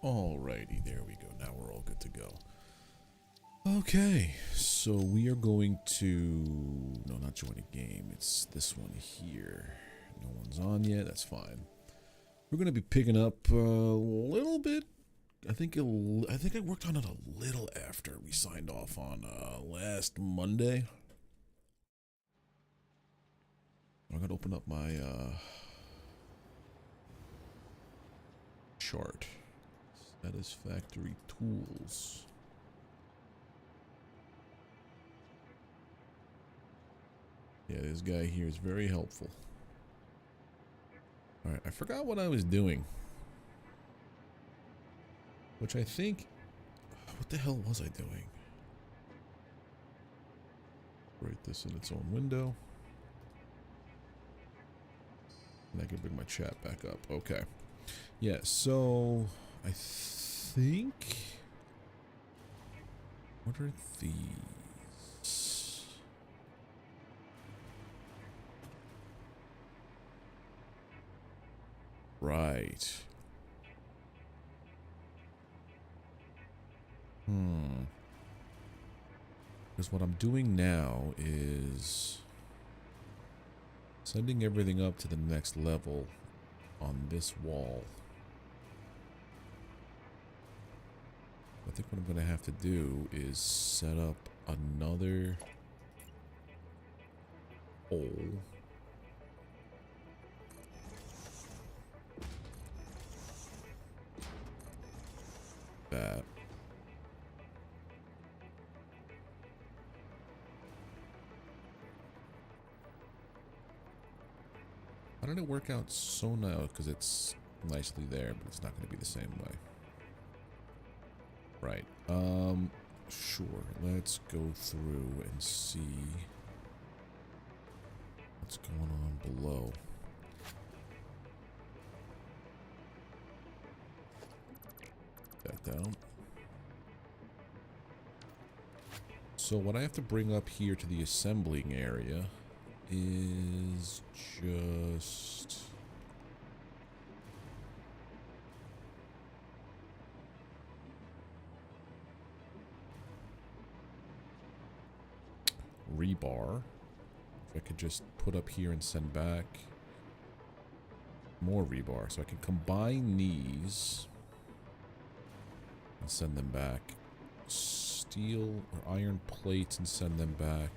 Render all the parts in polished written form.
Alrighty, there we go. Now we're all good to go. Okay, so we are going to... No, not join a game. It's this one here. No one's on yet. That's fine. We're going to be picking up a little bit. I think I worked on it a little after we signed off on last Monday. I'm going to open up my chart. Satisfactory tools. Yeah, this guy here is very helpful. Alright, I forgot what I was doing. Which I think... What the hell was I doing? Write this in its own window. And I can bring my chat back up. Okay. Yeah, so... I think... What are these? Right. Because what I'm doing now is sending everything up to the next level on this wall. I think what I'm going to have to do is set up another hole. That. How did it work out so now? Because it's nicely there, but it's not going to be the same way. Right. Sure. Let's go through and see what's going on below. That down. So what I have to bring up here to the assembling area is just rebar. If I could just put up here and send back more rebar, so I can combine these and send them back. Steel or iron plates and send them back.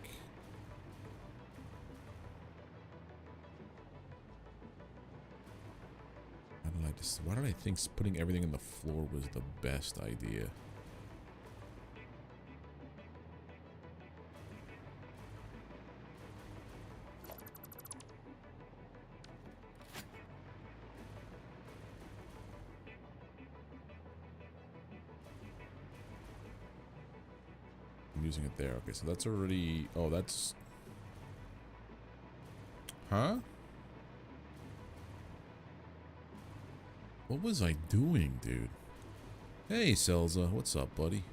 Why did I think putting everything in the floor was the best idea? I'm using it there. Okay, so that's already... Oh, that's... Huh? What was I doing, dude? Hey, Selza. What's up, buddy?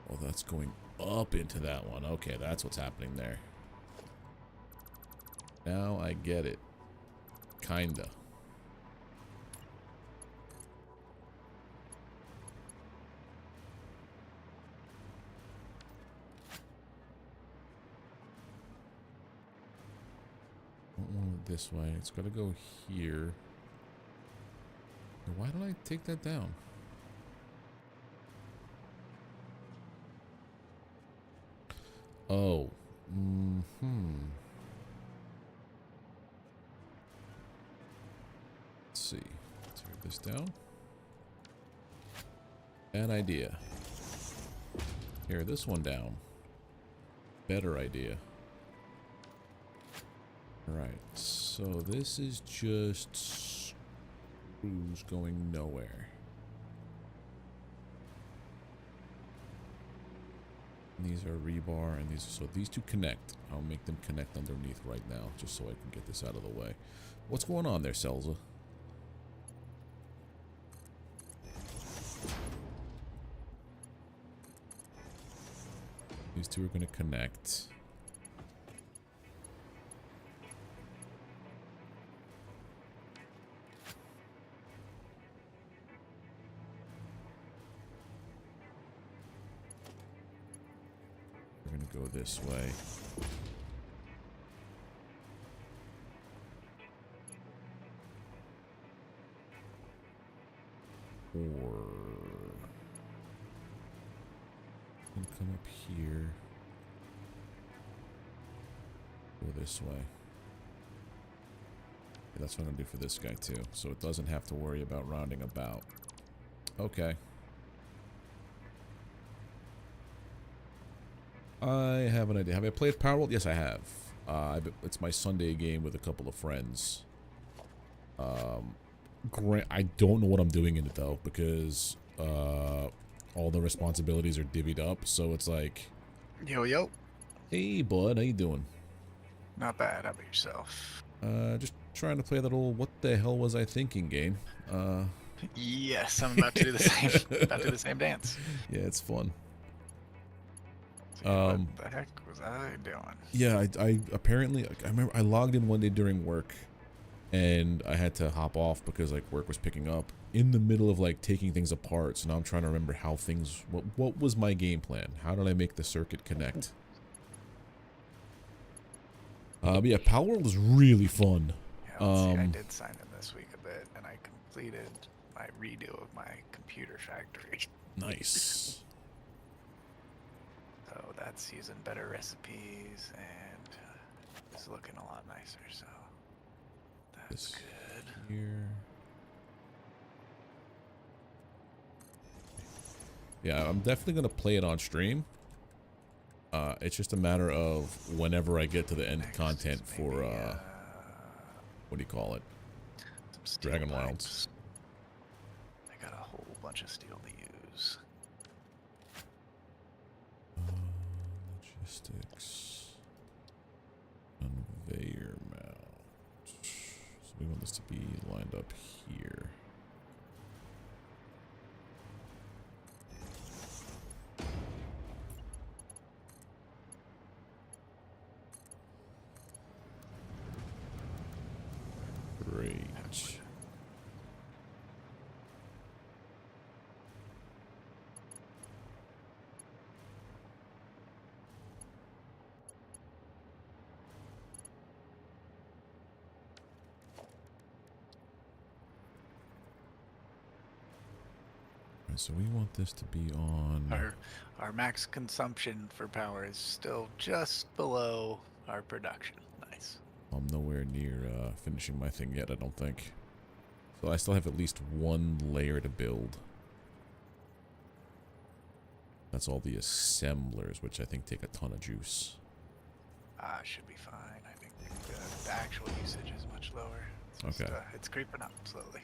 Oh, that's going up into that one. Okay, that's what's happening there. Now I get it. Kinda. Don't want it this way. It's got to go here. Why don't I take that down? Oh. Let's see. Let's tear this down. Bad idea. Tear this one down. Better idea. Alright, so this is just screws going nowhere. And these are rebar, and so these two connect. I'll make them connect underneath right now, just so I can get this out of the way. What's going on there, Selza? These two are going to connect. go this way. Or and come up here. Go this way. Yeah, that's what I'm gonna do for this guy too, so it doesn't have to worry about rounding about. Okay. I have an idea. Have I played Power World? Yes, I have. It's my Sunday game with a couple of friends. I don't know what I'm doing in it though, because all the responsibilities are divvied up. So it's like, Yo, yo. hey, bud, how you doing? Not bad. How about yourself? Just trying to play that old "What the hell was I thinking" game. Yes, I'm about to do the same. About to do the same dance. Yeah, it's fun. What the heck was I doing? Yeah, I apparently, I remember I logged in one day during work, and I had to hop off because like work was picking up in the middle of like taking things apart. So now I'm trying to remember how things. What was my game plan? How did I make the circuit connect? But yeah, Power World is really fun. Yeah, let's see. I did sign in this week a bit, and I completed my redo of my computer factory. Nice. So that's using better recipes, and it's looking a lot nicer. So that's good. Here. Yeah, I'm definitely gonna play it on stream. It's just a matter of whenever I get to the end content for what do you call it? Dragon Wilds. I got a whole bunch of steel to use. Logistics. Conveyor mount. So we want this to be lined up here. Great. So we want this to be on. Our max consumption for power is still just below our production. Nice. I'm nowhere near finishing my thing yet, I don't think. So I still have at least one layer to build. That's all the assemblers, which I think take a ton of juice. Should be fine. I think the actual usage is much lower. It's just, okay. It's creeping up slowly.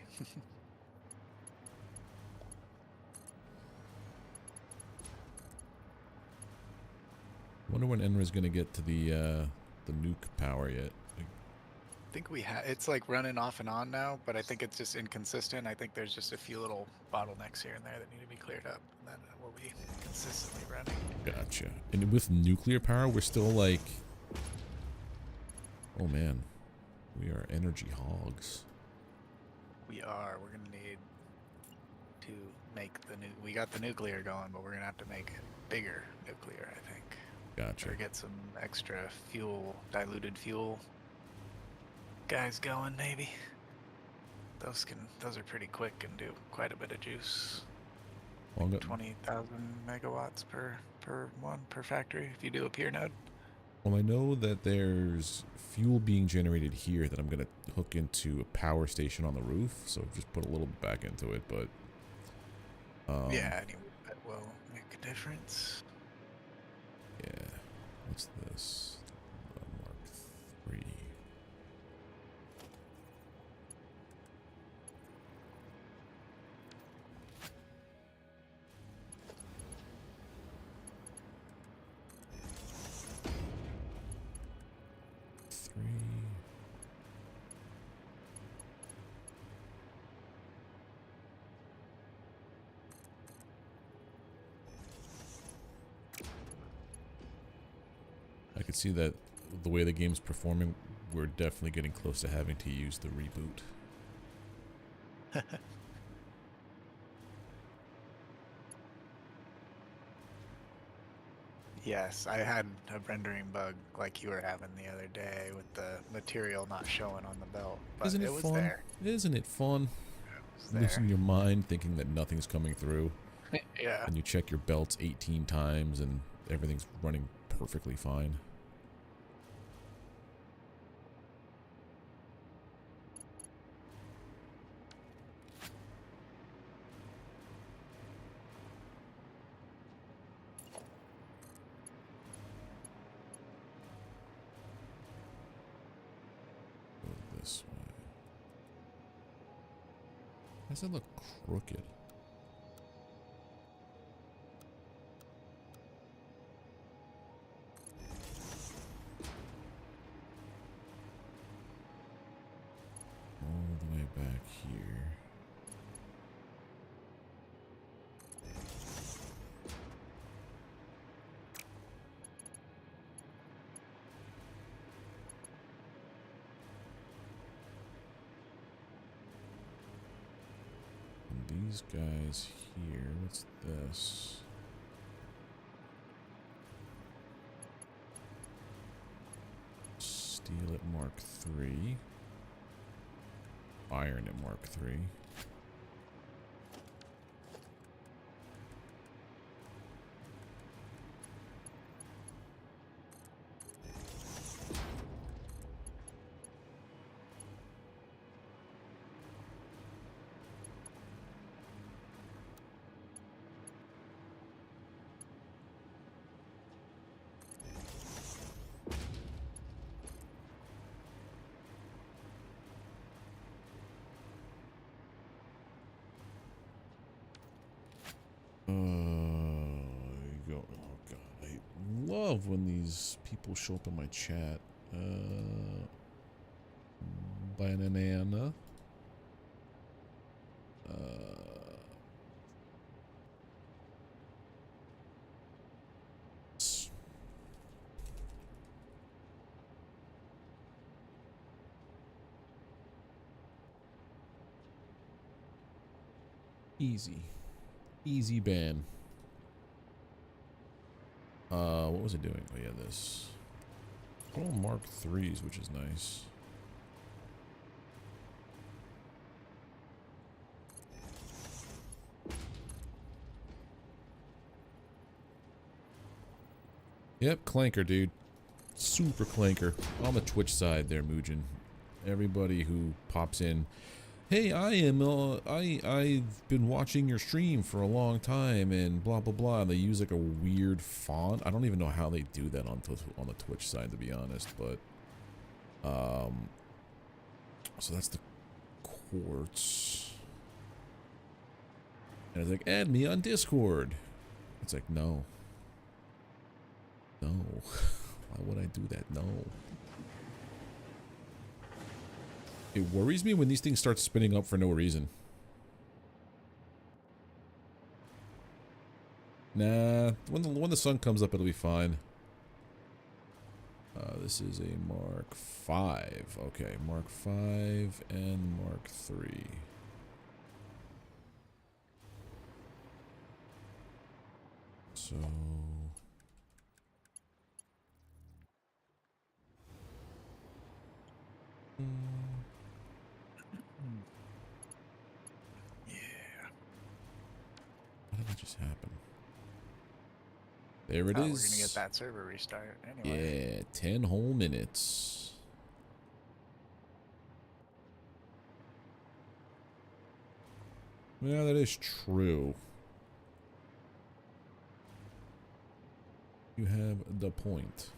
Wonder when Enra's gonna get to the nuke power yet. I think we have. It's like running off and on now, but I think it's just inconsistent. I think there's just a few little bottlenecks here and there that need to be cleared up, and then it will be consistently running. Gotcha. And with nuclear power, we're still like, oh man, we are energy hogs. We are. We're gonna need to make the new. We got the nuclear going, but we're gonna have to make bigger nuclear, I think. Gotcha. Or get some extra fuel, diluted fuel guys going, maybe. Those are pretty quick and do quite a bit of juice. Well, 20,000 megawatts per factory if you do a peer node. Well, I know that there's fuel being generated here that I'm gonna hook into a power station on the roof, so just put a little bit back into it, but yeah, anyway, that will make a difference. Yeah. What's this? Mark 3. I could see that the way the game's performing, we're definitely getting close to having to use the reboot. Yes, I had a rendering bug like you were having the other day with the material not showing on the belt, but Isn't it it was fun? there. Isn't it fun? It was Losing there. your mind thinking that nothing's coming through. Yeah. And you check your belts 18 times and everything's running perfectly fine. Go this way. Why does that look crooked? All the way back here. And these guys here, what's this? Steel at Mark III. Iron at Mark III. You go. Oh god, I love when these people show up in my chat. Banana. S- Easy. Easy ban. What was it doing? Oh yeah, this. All Mark IIIs, which is nice. Yep, clanker, dude. Super clanker. On the Twitch side there, Muujin. Everybody who pops in, hey, I've been watching your stream for a long time and blah blah blah. They use like a weird font. I don't even know how they do that on the Twitch side, to be honest, but so that's the quartz. And it's like, add me on Discord. It's like, no. No. Why would I do that? No. It worries me when these things start spinning up for no reason. Nah, when the sun comes up, it'll be fine. This is a Mark V. Okay, Mark V and Mark III. So... Yeah. What did that just happen? There it Oh, is. we're gonna get that server restart anyway. Yeah, 10 whole minutes. Yeah, that is true. You have the point.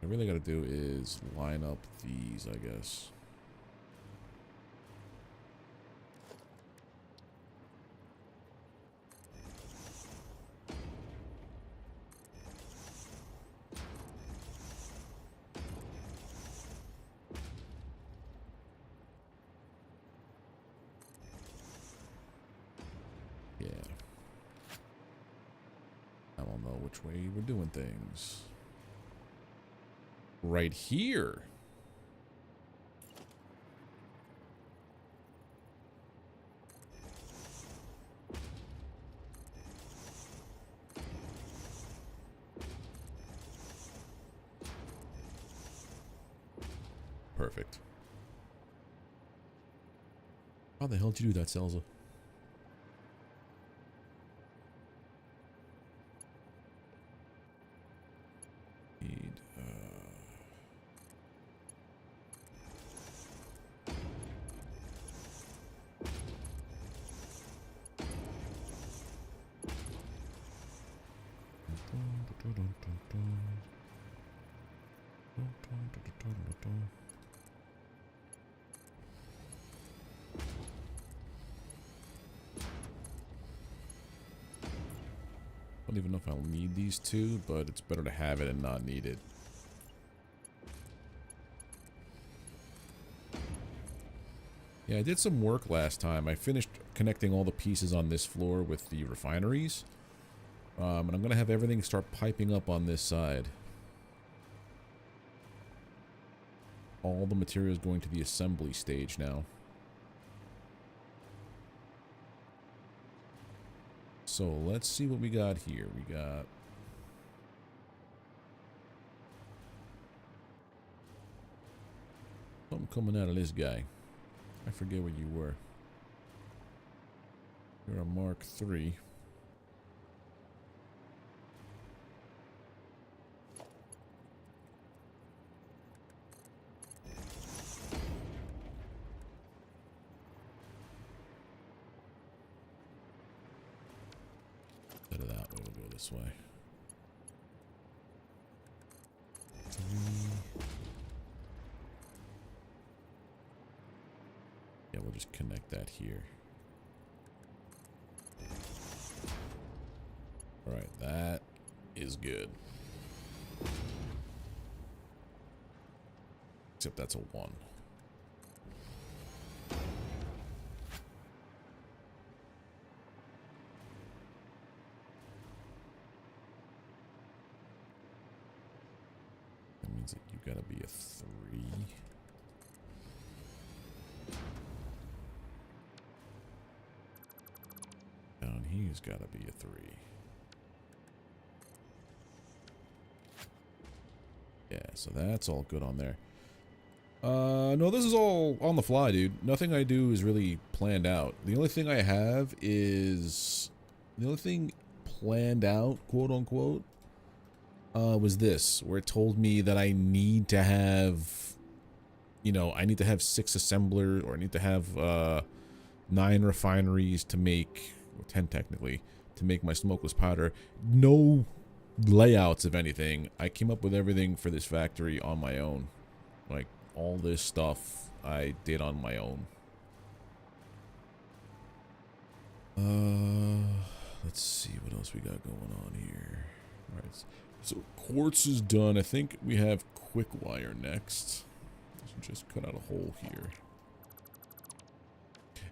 What I really gotta do is line up these, I guess. Yeah. I don't know which way we're doing things. Right here. Perfect. How the hell did you do that, Selza? Need, I don't even know if I'll need these two, but it's better to have it and not need it. Yeah, I did some work last time. I finished connecting all the pieces on this floor with the refineries. And I'm going to have everything start piping up on this side. All the materials going to the assembly stage now. So let's see what we got here. We got... something coming out of this guy. I forget what you were. You're a Mark III. Instead of that way, we'll go this way. 3. Yeah, we'll just connect that here. Alright, that is good. Except that's a 1. That means that you gotta be a 3. Down here's gotta be a 3. Yeah, so that's all good on there. No, this is all on the fly, dude. Nothing I do is really planned out. The only thing I have is... the only thing planned out, quote unquote, was this, where it told me that I need to have, you know, I need to have 6 assemblers, or I need to have 9 refineries to make, or 10 technically, to make my smokeless powder. No layouts of anything. I came up with everything for this factory on my own. Like, all this stuff I did on my own. Let's see what else we got going on here. Alright, so quartz is done. I think we have quick wire next. Let's just cut out a hole here.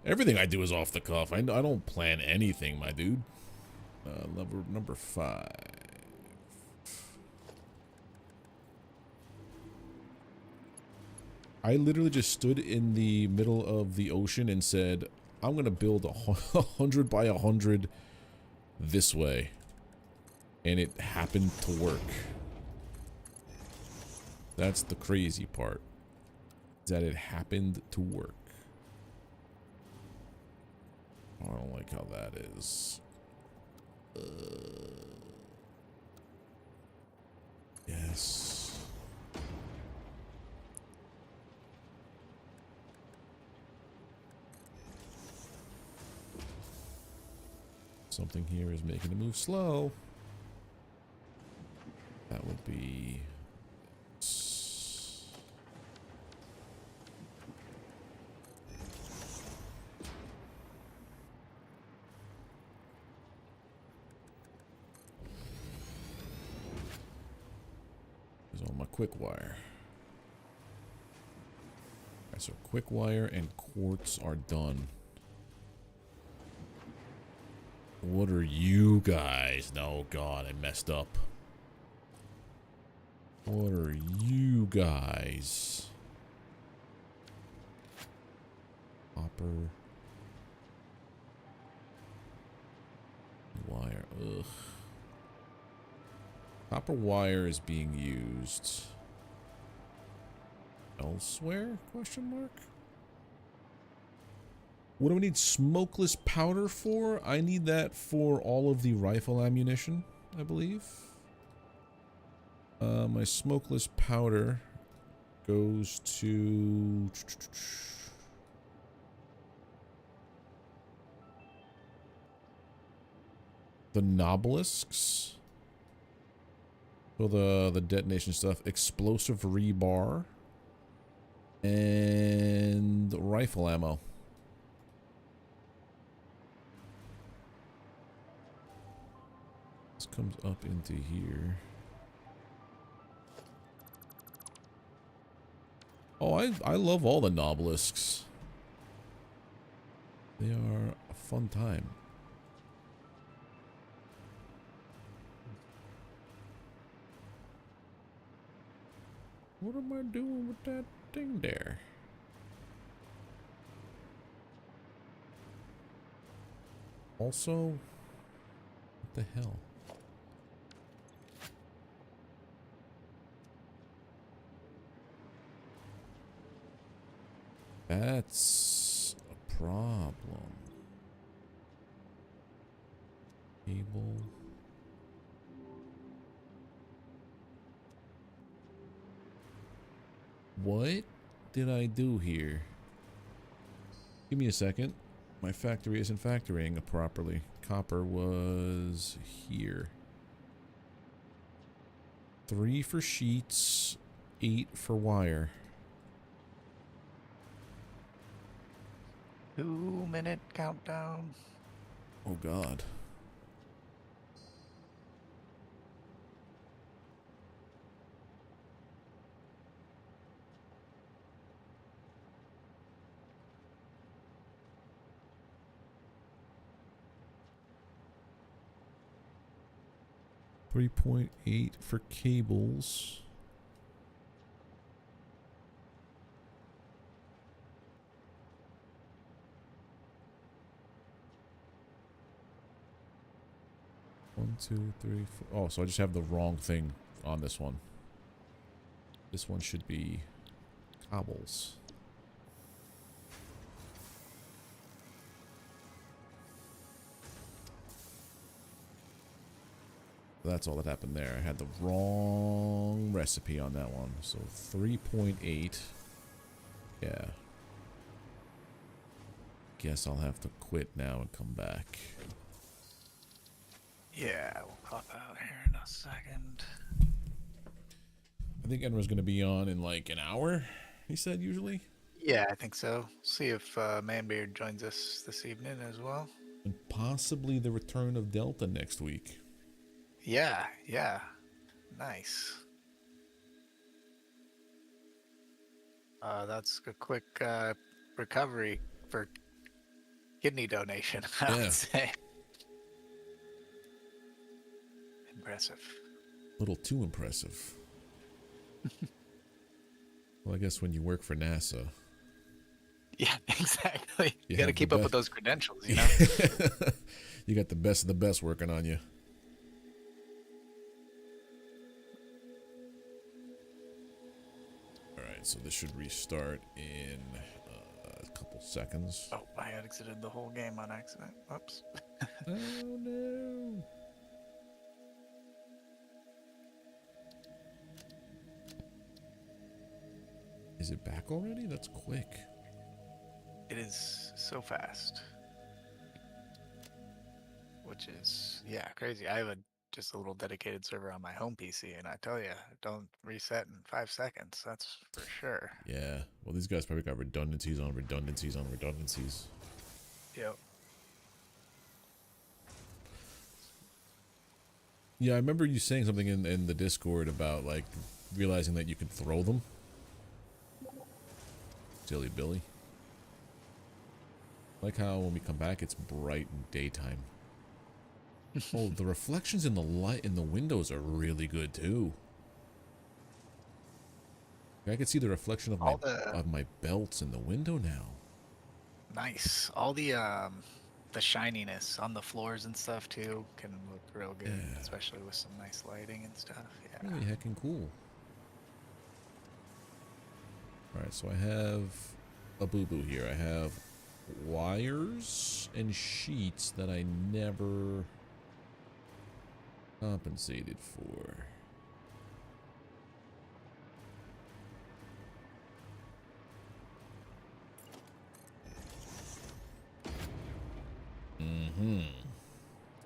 Everything I do is off the cuff. I don't plan anything, my dude. Number 5. I literally just stood in the middle of the ocean and said, I'm going to build 100 by 100 this way. And it happened to work. That's the crazy part. Is that it happened to work. I don't like how that is. Yes. Something here is making it move slow. That would be... There's all my quick wire. Alright, so quick wire and quartz are done. What are you guys? No, God, I messed up. What are you guys? Copper. Wire. Ugh. Copper wire is being used. elsewhere? Question mark. What do I need smokeless powder for? I need that for all of the rifle ammunition, I believe. My smokeless powder goes to the nobelisks. So the detonation stuff, explosive rebar, and rifle ammo. This comes up into here. Oh, I love all the nobelisks. They are a fun time. What am I doing with that thing there? Also, what the hell? That's a problem. Cable. What did I do here? Give me a second. My factory isn't factoring properly. Copper was here. 3 for sheets, 8 for wire. 2-minute countdown. Oh God. $3.8 for cables. One, two, three, four. Oh, so I just have the wrong thing on this one. This one should be cobbles. That's all that happened there. I had the wrong recipe on that one. So 3.8. Yeah. Guess I'll have to quit now and come back. Yeah, we'll pop out here in a second. I think Enra's going to be on in like an hour, he said usually. Yeah, I think so. See if Manbeard joins us this evening as well. And possibly the return of Delta next week. Yeah, yeah. Nice. That's a quick recovery for kidney donation, I would say. Impressive. A little too impressive. Well, I guess when you work for NASA. Yeah, exactly. You got to keep up with those credentials, you know? You got the best of the best working on you. Alright, so this should restart in a couple seconds. Oh, I exited the whole game on accident. Whoops. Oh no. Is it back already? That's quick. It is so fast. Which is, yeah, crazy. I have just a little dedicated server on my home PC, and I tell you, don't reset in 5 seconds. That's for sure. Yeah. Well, these guys probably got redundancies on redundancies on redundancies. Yep. Yeah, I remember you saying something in the Discord about, like, realizing that you could throw them. Silly Billy. Like how when we come back, it's bright in daytime. Oh, the reflections in the light in the windows are really good too. I can see the reflection of my belts in the window now. Nice. All the shininess on the floors and stuff too can look real good, especially with some nice lighting and stuff. Yeah. Really heckin' cool. Alright, so I have a boo-boo here. I have wires and sheets that I never compensated for.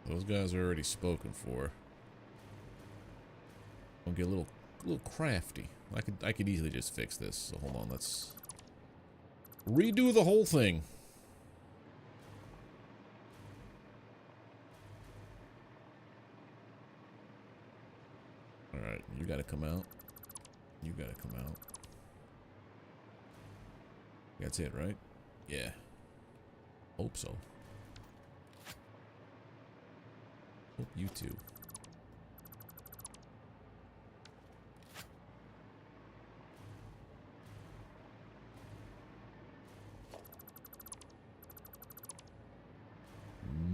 Those guys are already spoken for. I'll get a little crafty. I could easily just fix this. So hold on, let's redo the whole thing. All right, you got to come out. You got to come out. That's it, right? Yeah. Hope so. Hope you too.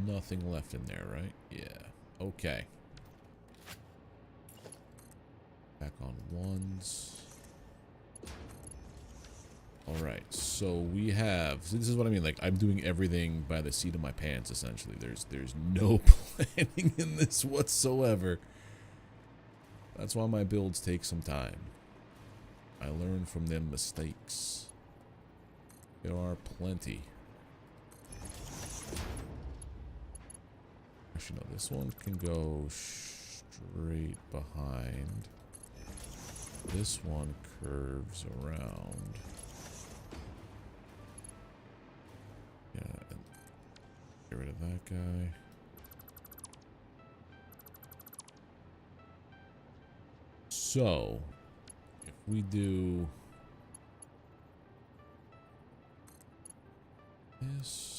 Nothing left in there, right? Yeah. Okay. Back on ones. Alright, so we have... So this is what I mean, like, I'm doing everything by the seat of my pants, essentially. There's no planning in this whatsoever. That's why my builds take some time. I learn from them mistakes. There are plenty. Actually, no, this one can go straight behind. This one curves around. Yeah, and get rid of that guy. So, if we do this.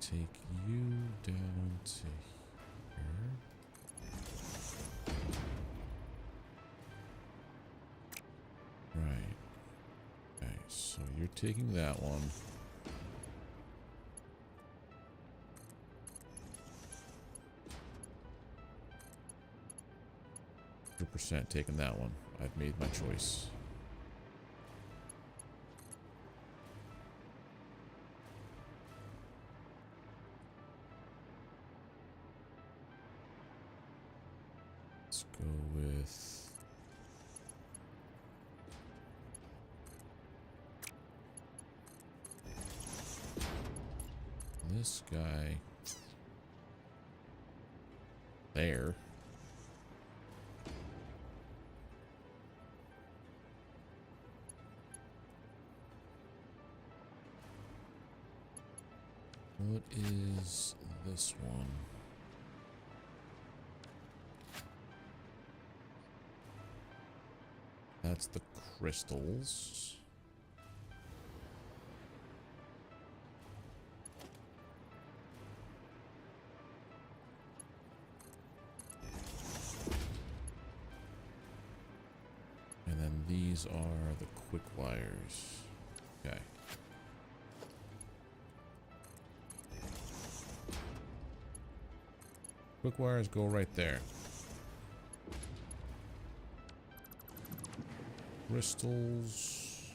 Take you down to here. Right. Okay, so you're taking that one. %, taking that one. I've made my choice. Let's go with this guy there. What is this one? That's the crystals. And then these are the quick wires. Okay. Quick wires go right there. Crystals.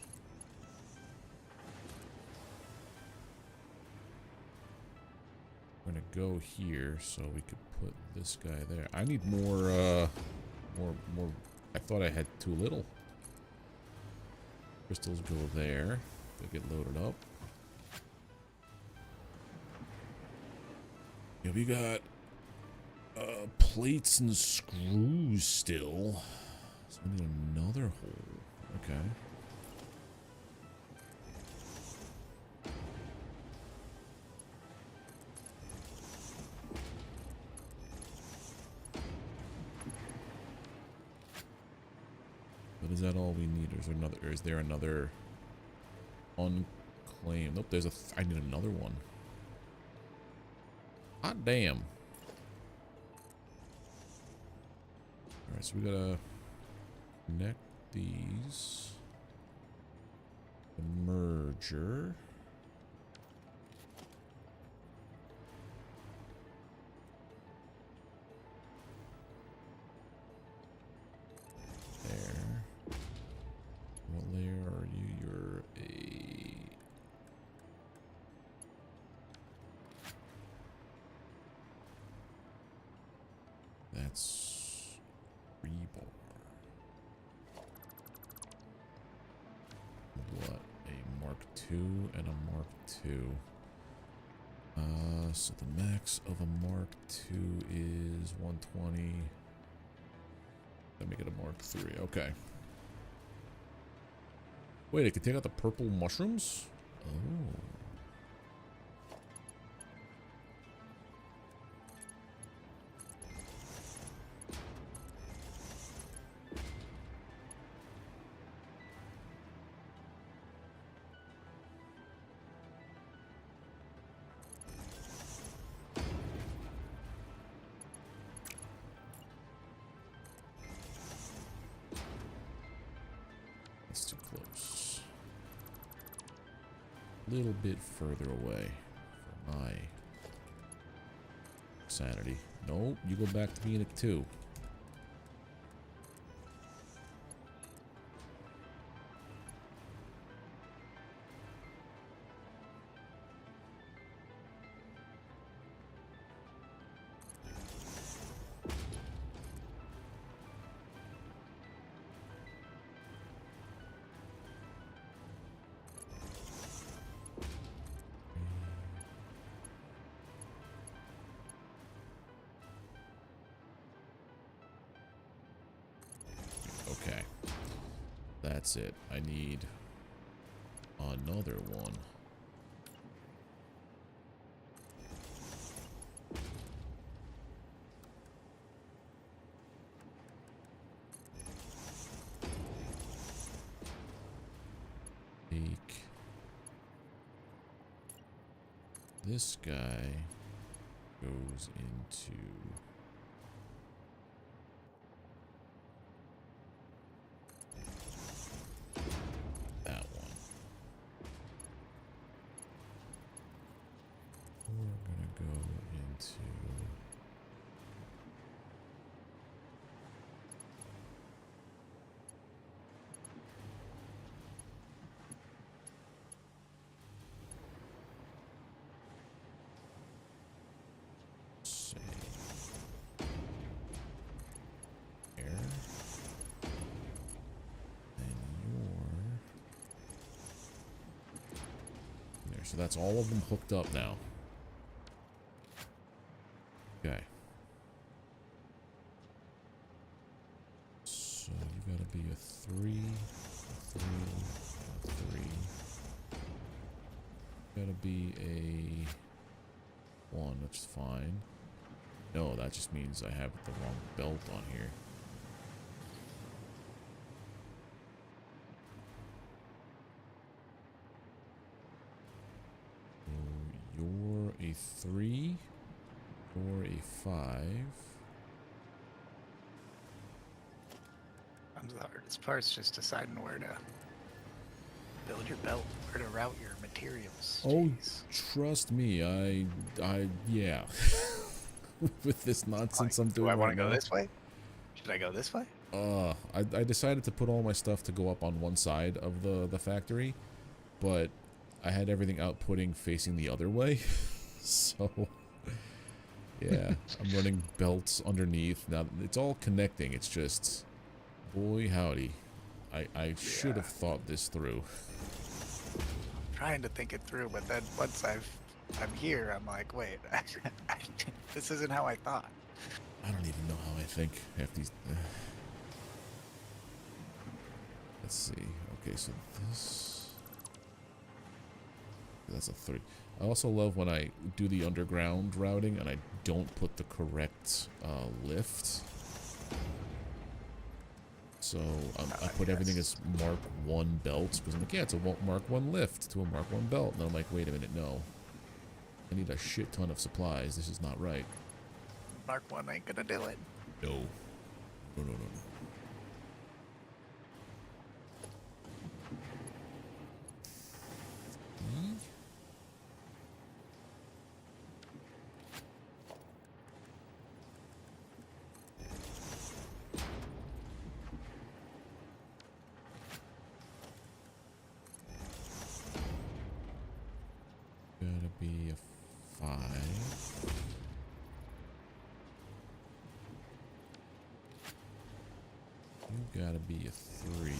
We're gonna go here so we could put this guy there. I need more, more. I thought I had too little. Crystals go there. They get loaded up. Yeah, we got plates and screws still. So we need another hole. Okay. But is that all we need? Or is there another? Or is there another unclaimed? Nope. There's a. I need another one. Hot damn. All right, so we gotta connect these. The merger. There. What layer are you? You're a... That's rebar. What? A Mark II and a Mark II. So the max of a Mark II is 120. Let me get a Mark III. Okay. Wait, I can take out the purple mushrooms? Oh. That's too close. A little bit further away for my sanity. No, you go back to being a 2. Okay. That's it. I need another one. Take this guy, goes into that one. We're gonna go into say air, and you're there. So that's all of them hooked up now. Okay. So you gotta be a 3, a 3, a 3. Gotta be a 1, that's fine. No, that just means I have the wrong belt on here. So you're a 3. Or a 5. The hardest part's just deciding where to build your belt, where to route your materials. Oh, Jeez. trust me, yeah. With this nonsense I'm Do doing I want right to go now. this way? Should I go this way? I decided to put all my stuff to go up on one side of the factory, but I had everything outputting facing the other way, so yeah, I'm running belts underneath. Now, it's all connecting, it's just, boy howdy, I should have thought this through. I'm trying to think it through, but then once I'm here, I'm like, wait, this isn't how I thought. I don't even know how I think half these. Let's see. Okay, so that's a 3. I also love when I do the underground routing and I don't put the correct lift. So I put everything as Mark 1 belts because I'm like, yeah, it's a Mark 1 lift to a Mark 1 belt. And then I'm like, wait a minute, no. I need a shit ton of supplies. This is not right. Mark 1 ain't gonna do it. No. No, no, no, no. gotta be a 3.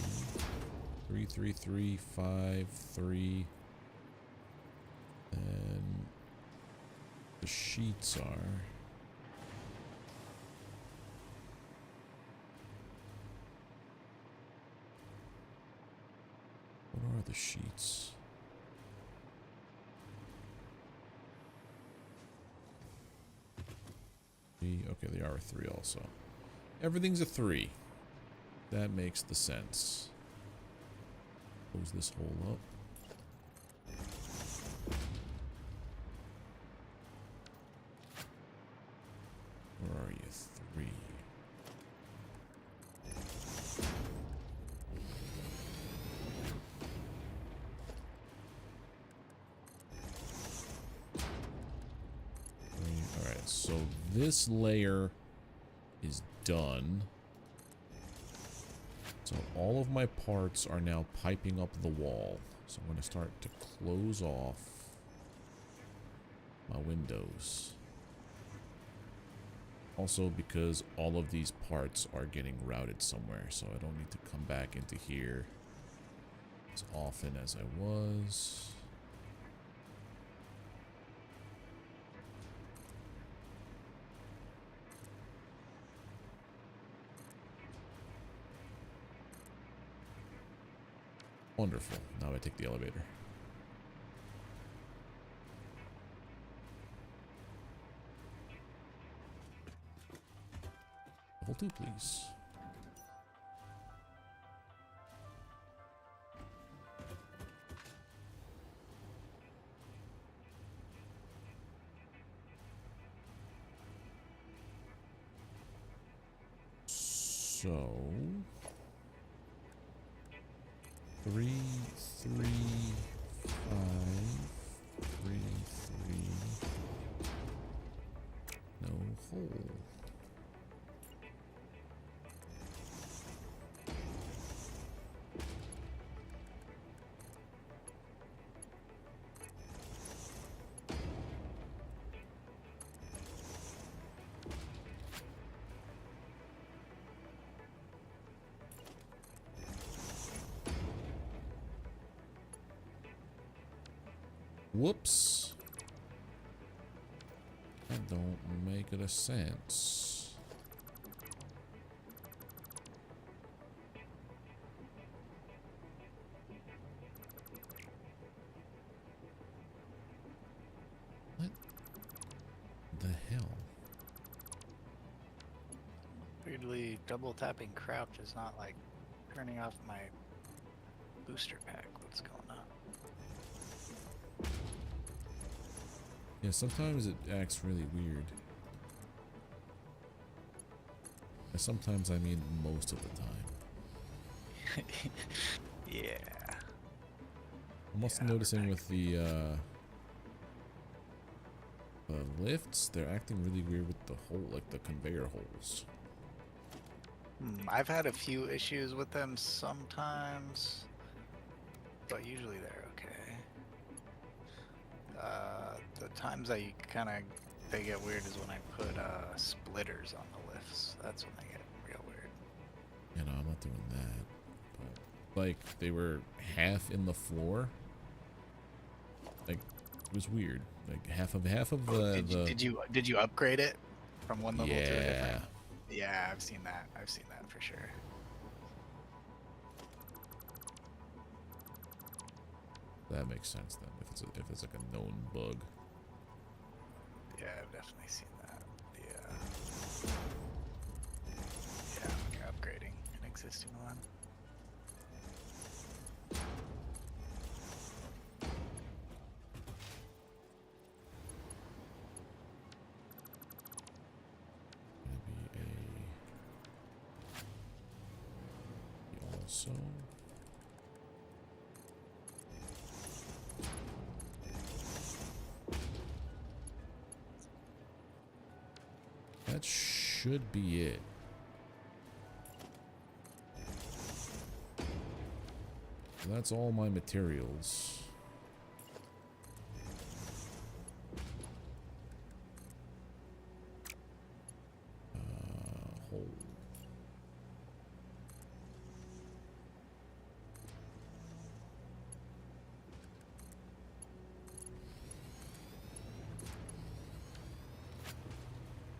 3, 3, 3, 5, 3. And the sheets are... What are the sheets? Okay, they are a 3 also. Everything's a 3. That makes the sense. Close this hole up. Where are you? 3. Alright, so this layer is done. So all of my parts are now piping up the wall. So I'm going to start to close off my windows. Also because all of these parts are getting routed somewhere, so I don't need to come back into here as often as I was. Wonderful. Now I take the elevator. Level 2, please. So 3, 3, 5, 3, 3. No hole. Whoops. That don't make it a sense. What the hell? Weirdly, double tapping crouch is not like turning off my booster pack. What's going on? Yeah, sometimes it acts really weird. And sometimes I mean most of the time. Yeah. I'm also Yeah, noticing with the lifts, they're acting really weird with the hole, like the conveyor holes. I've had a few issues with them sometimes, but usually they're okay. The times they get weird is when I put splitters on the lifts. That's when they get real weird. You know, I'm not doing that. But, like, they were half in the floor. Like, it was weird. Like half of Did you upgrade it from one level to a Yeah. different? Yeah, I've seen that. I've seen that for sure. That makes sense then. If it's like a known bug. Yeah, I've definitely seen that. Yeah, when you're upgrading an existing one. Gonna be a also. That should be it. That's all my materials. Hole.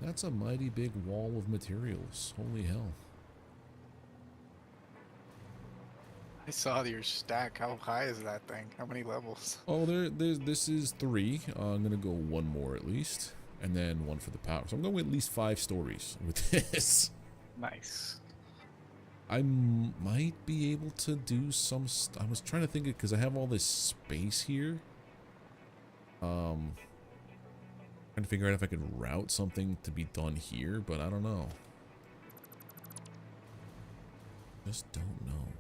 That's a mighty big wall of materials. Holy hell. I saw your stack. How high is that thing? How many levels? Oh, this is 3. I'm gonna go 1 more at least, and then 1 for the power. So I'm going at least 5 stories with this. Nice. I might be able to do some. I was trying to think it because I have all this space here. Trying to figure out if I could route something to be done here, but I don't know. Just don't know.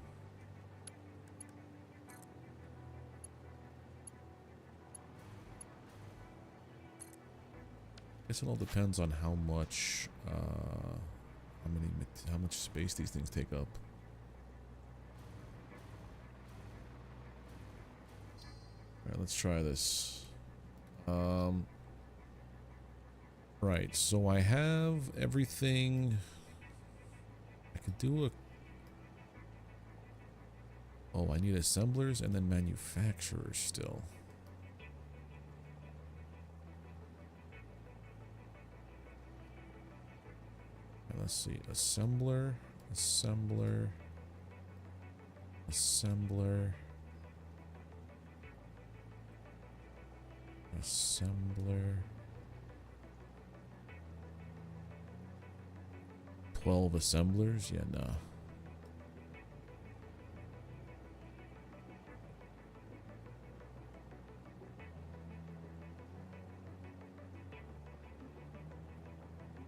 Guess it all depends on how much, how much space these things take up. All right, let's try this. Right, so I have everything. I could do a. Oh, I need assemblers and then manufacturers still. Let's see, assembler, assembler, assembler, assembler. 12 assemblers? Yeah, nah.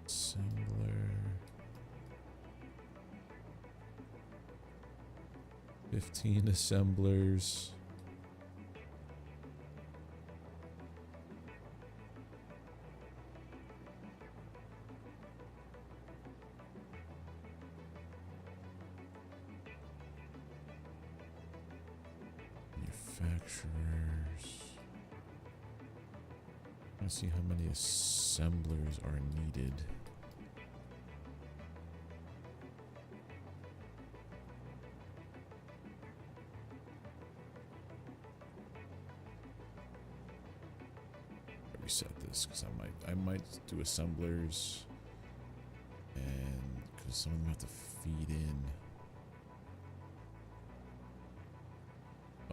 Assembler. 15 assemblers. Manufacturers. Let's see how many assemblers are needed. Reset this because I might do assemblers, and because some of them have to feed in.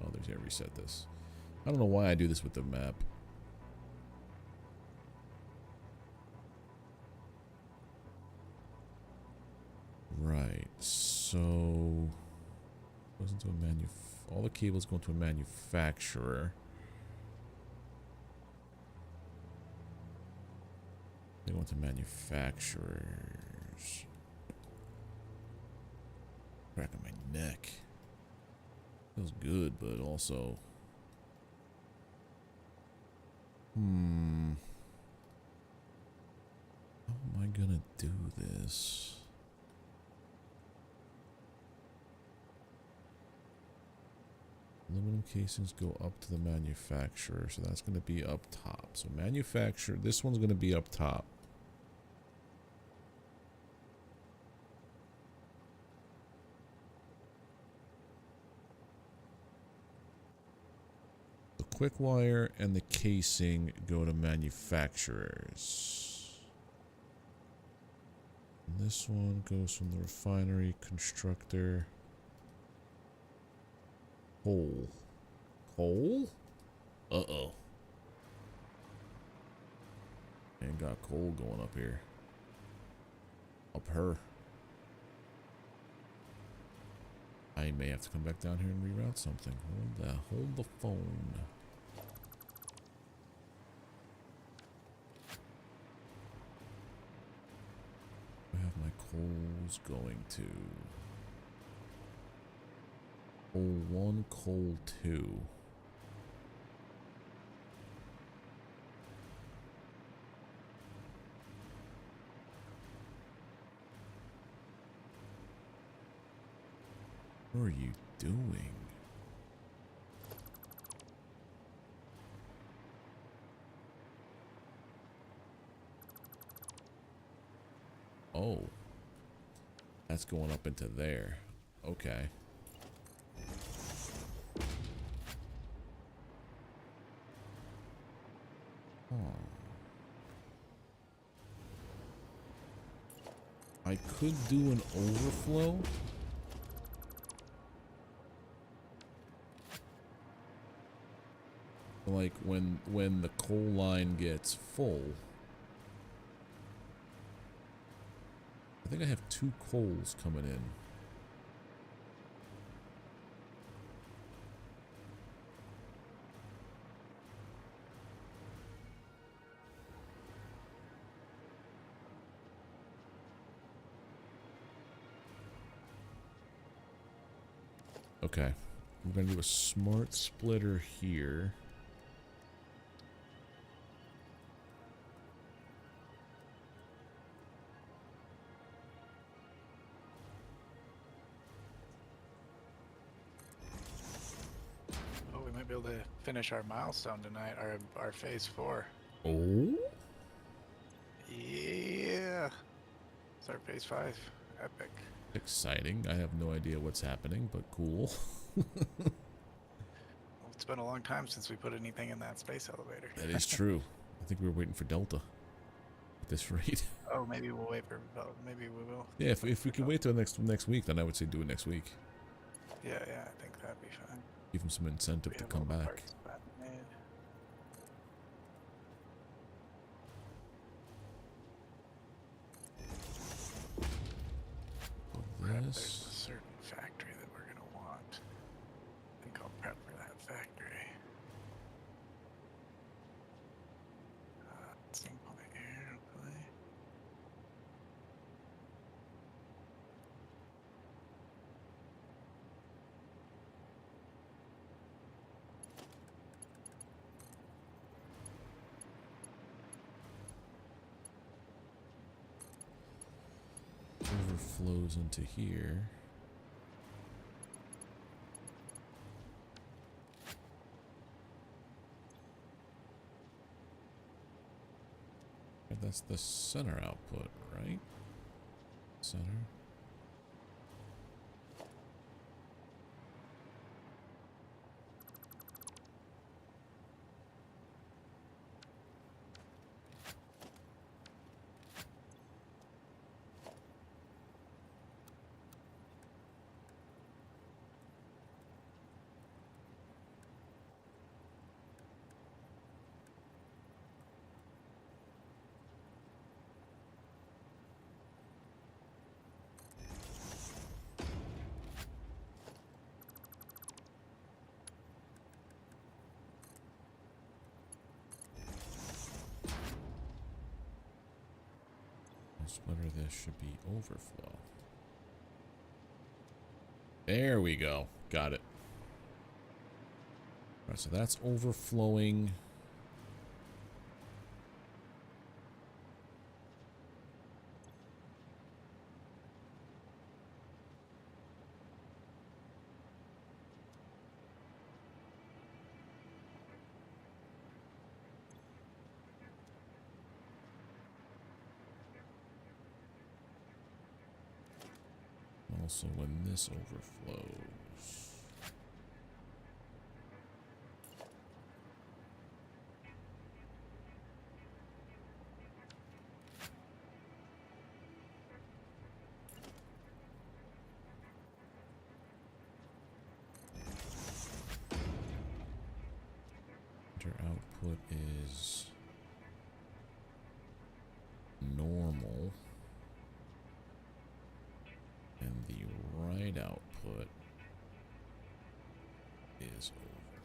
Oh, there's yeah. Reset this. I don't know why I do this with the map. Right. So goes into a all the cables go into a manufacturer. They go into manufacturers. Crack on my neck. Feels good, but also. How am I gonna do this? Aluminum casings go up to the manufacturer, so that's going to be up top. So manufacturer, this one's going to be up top. The quick wire and the casing go to manufacturers. And this one goes from the refinery constructor. Coal. Coal? Uh-oh. And got coal going up here. Up her. I may have to come back down here and reroute something. Hold the phone. I have my coals going to. Coal 1, coal 2. What are you doing? Oh. That's going up into there. Okay. could do an overflow. Like when the coal line gets full. I think I have 2 coals coming in. Okay. I'm going to do a smart splitter here. Oh, we might be able to finish our milestone tonight, our phase 4. Oh? Yeah. It's our phase 5. Epic. Exciting. I have no idea what's happening, but cool. Well, it's been a long time since we put anything in that space elevator. That is true. I think we were waiting for Delta at this rate. Oh, maybe we'll wait for. Maybe we will. Yeah, if we can wait till next week, then I would say do it next week. Yeah, I think that'd be fine. Give him some incentive We to have come all the back. parts made. There's a This. certain factory that we're gonna want. I think I'll prep for that factory. Steam point here, hopefully. Overflows into here. And that's the center output, right? Center. Splitter, this should be overflow. There we go. Got it. All right, so that's overflowing. Also, when this overflows. Enter output is normal. And the right output is over.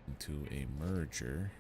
Into a merger.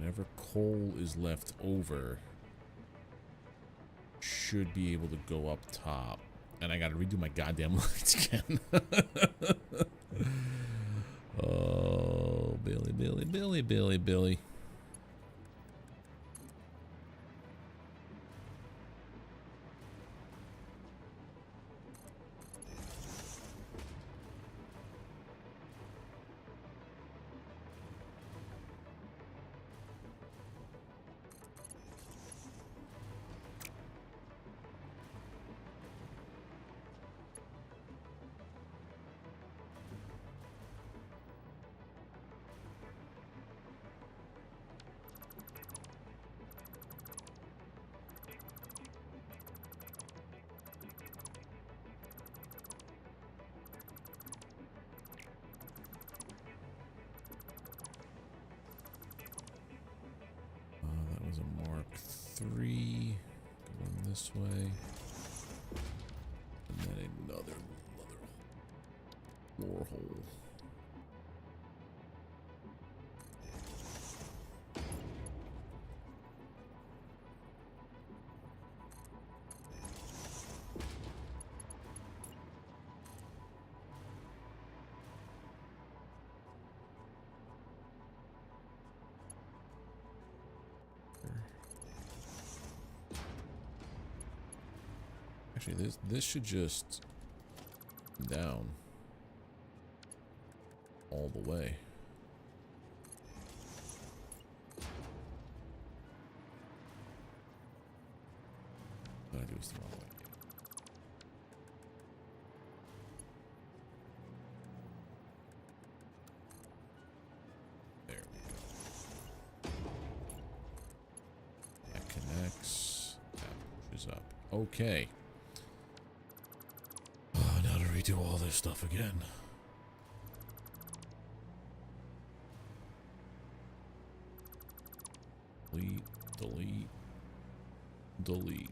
whatever coal is left over should be able to go up top. And I gotta redo my goddamn lights again. Oh, Billy, Billy, Billy, Billy, Billy. That was a Mark III. Going this way. And then another more hole. Actually, this should just down all the way. What I do is the wrong way. There we go. That connects. That pushes up. Okay. Now to redo all this stuff again. Delete, delete, delete.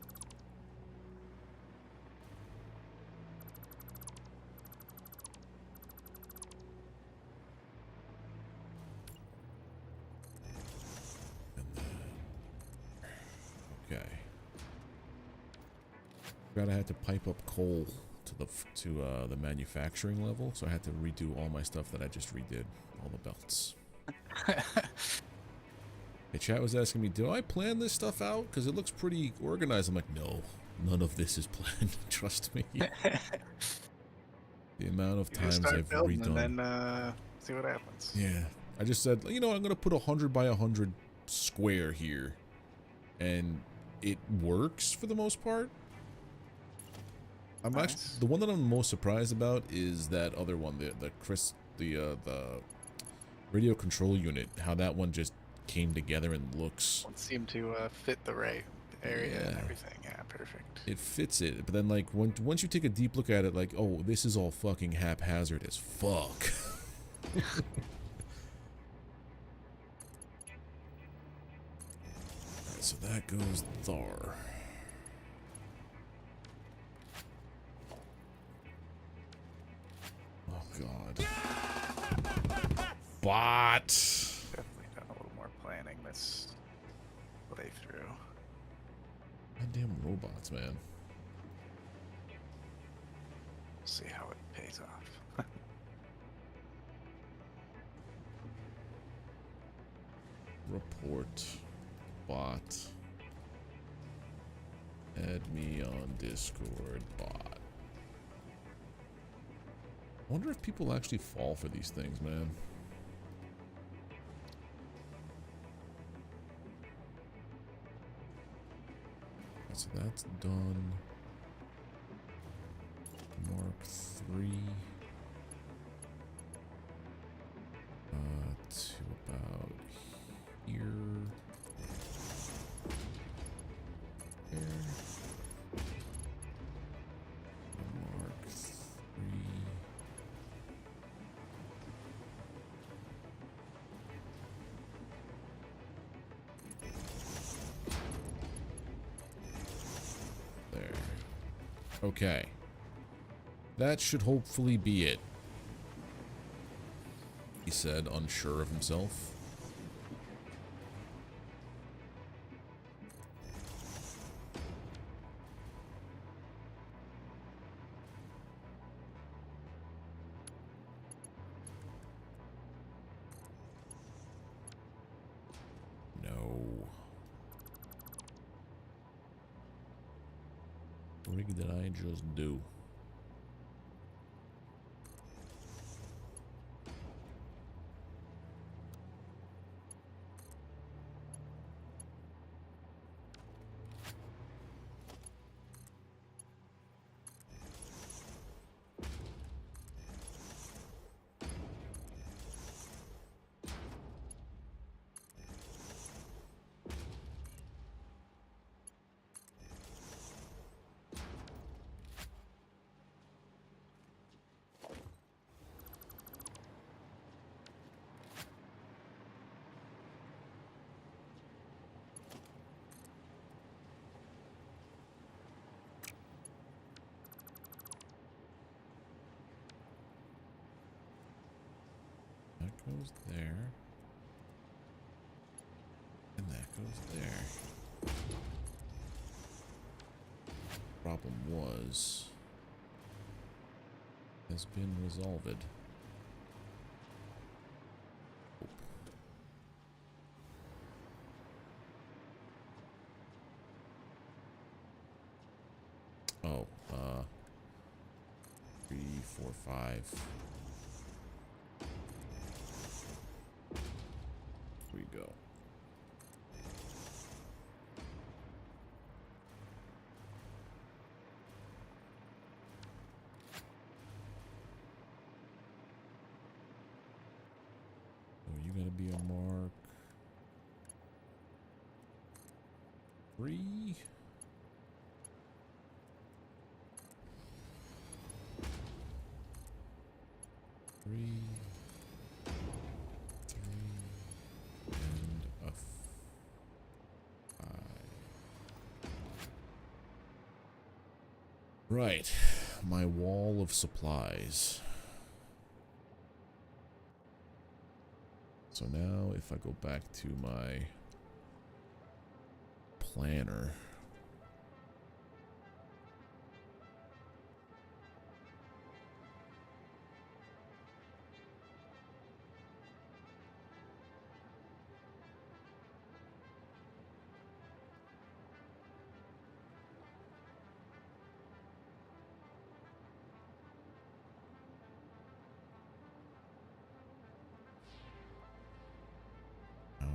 And then, okay. Forgot I had to pipe up coal to the manufacturing level, so I had to redo all my stuff that I just redid, all the belts. Hey, chat was asking me, do I plan this stuff out? Because it looks pretty organized. I'm like, no, none of this is planned. Trust me. The amount of times I've redone. And then see what happens. Yeah, I just said, you know, I'm gonna put 100 by 100 square here, and it works for the most part. I'm nice. actually the one that I'm most surprised about is that other one, the radio control unit. How that one just came together and looks. It seemed to fit the right area and everything. Yeah, perfect. It fits it, but then like once you take a deep look at it, like, oh, this is all fucking haphazard as fuck. Alright, so that goes there. Oh god. Bot. Definitely done a little more planning this playthrough. Goddamn robots, man. See how it pays off. Report. Bot. Add me on Discord. Bot. I wonder if people actually fall for these things, man. So that's done. Mark 3. To about here. There. Mark 3. There. Okay. That should hopefully be it. He said, unsure of himself. frig did I just do? That goes there. And that goes there. Problem has been resolved. Oh, 3, 4, 5. Here we go. So you gotta be a mark 3. Three, and a 5. Right, my wall of supplies. So now if I go back to my planner, out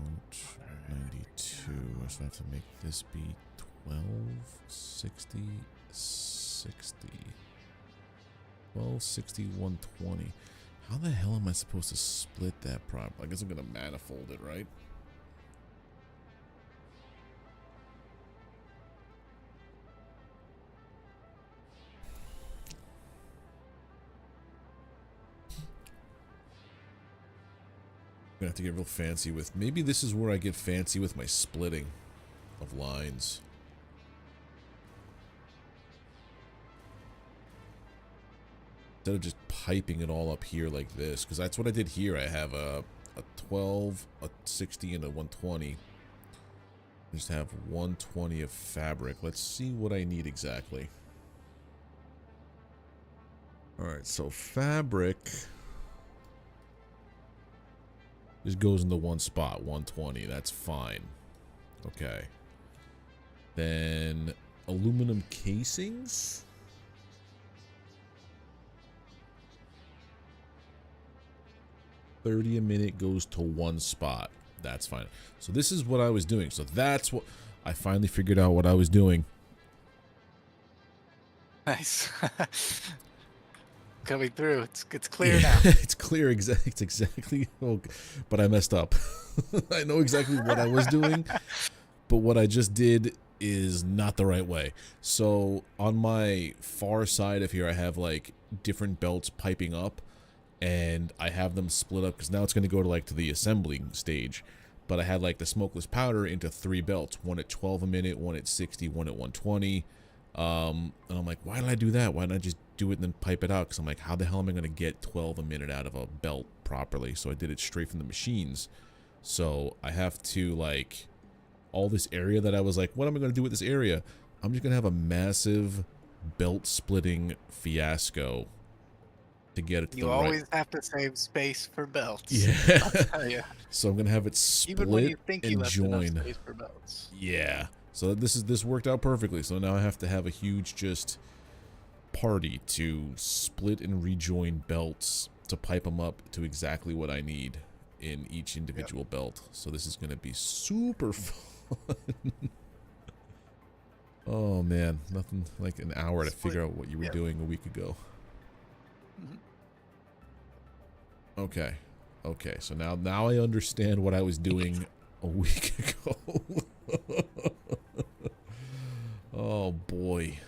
92. So I have to make this be 12, 60, 60. 12, 60, 120. How the hell am I supposed to split that prop? I guess I'm gonna manifold it, right? I'm gonna have to get real fancy with. Maybe this is where I get fancy with my splitting of lines. Instead of just piping it all up here like this, because that's what I did here. I have a 12, a 60, and a 120. I just have 120 of fabric. Let's see what I need exactly. Alright, so fabric just goes into one spot, 120. That's fine. Okay. Then aluminum casings. $30 a minute goes to one spot. That's fine. So this is what I was doing. So that's what I finally figured out what I was doing. Nice. Coming through. It's clear now. It's clear. It's exactly. Oh, but I messed up. I know exactly what I was doing, but what I just did is not the right way. So on my far side of here, I have like different belts piping up, and I have them split up because now it's going to go to like to the assembling stage. But I had like the smokeless powder into 3 belts, one at 12 a minute, one at 60, one at 120. And I'm like, why did I do that? Why didn't I just do it and then pipe it out? Because I'm like, how the hell am I going to get 12 a minute out of a belt properly? So I did it straight from the machines. So I have to like, all this area that I was like, what am I going to do with this area? I'm just going to have a massive belt splitting fiasco to get it to You the always have to save space for belts. Yeah. I'll tell you. So I'm going to have it split Even when you think you and left enough join. space for belts. Yeah. So this worked out perfectly. So now I have to have a huge just party to split and rejoin belts to pipe them up to exactly what I need in each individual belt. So this is going to be super fun. Oh man, nothing like an hour to figure out what you were doing a week ago. Okay. Okay, so now I understand what I was doing a week ago. Oh boy.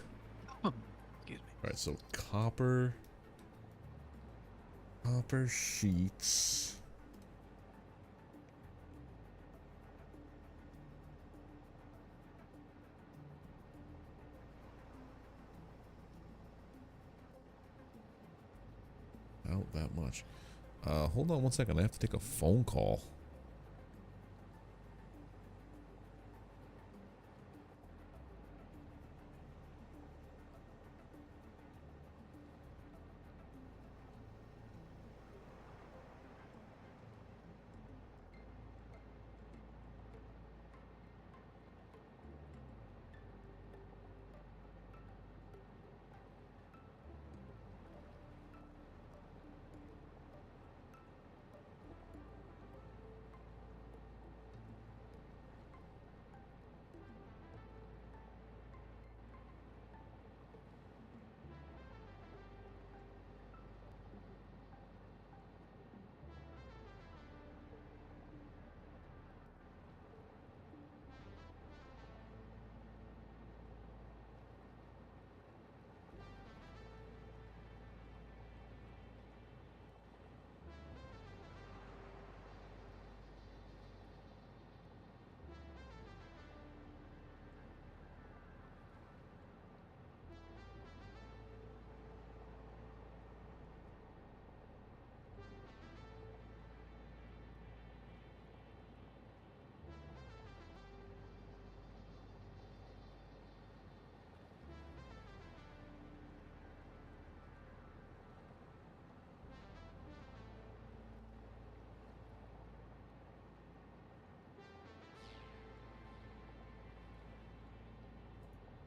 Excuse me. Alright, so copper sheets. Out that much. Hold on one second. I have to take a phone call.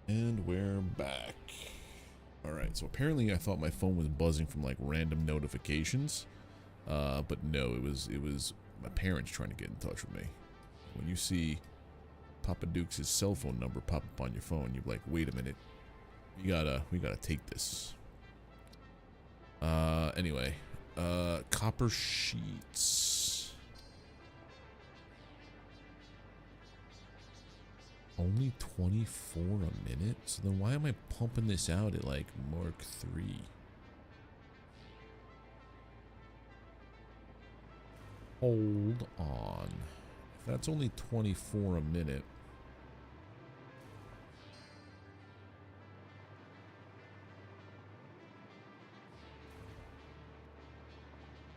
And we're back. Alright, so apparently I thought my phone was buzzing from like random notifications. But no, it was my parents trying to get in touch with me. When you see Papa Duke's cell phone number pop up on your phone, you're like, wait a minute. We gotta take this. Anyway. Copper sheets. Only 24 a minute? So then why am I pumping this out at like Mark 3? Hold on. If that's only 24 a minute.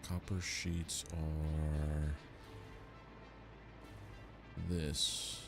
Copper sheets are this.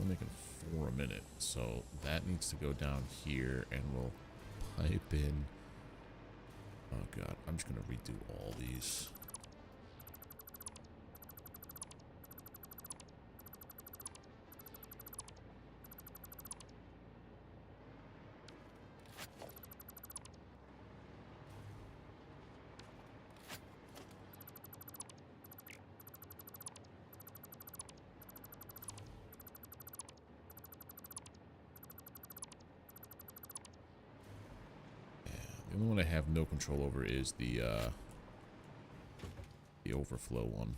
I'm making 4 a minute, so that needs to go down here, and we'll pipe in. Oh god, I'm just gonna redo all these. The only one I have no control over is the overflow one.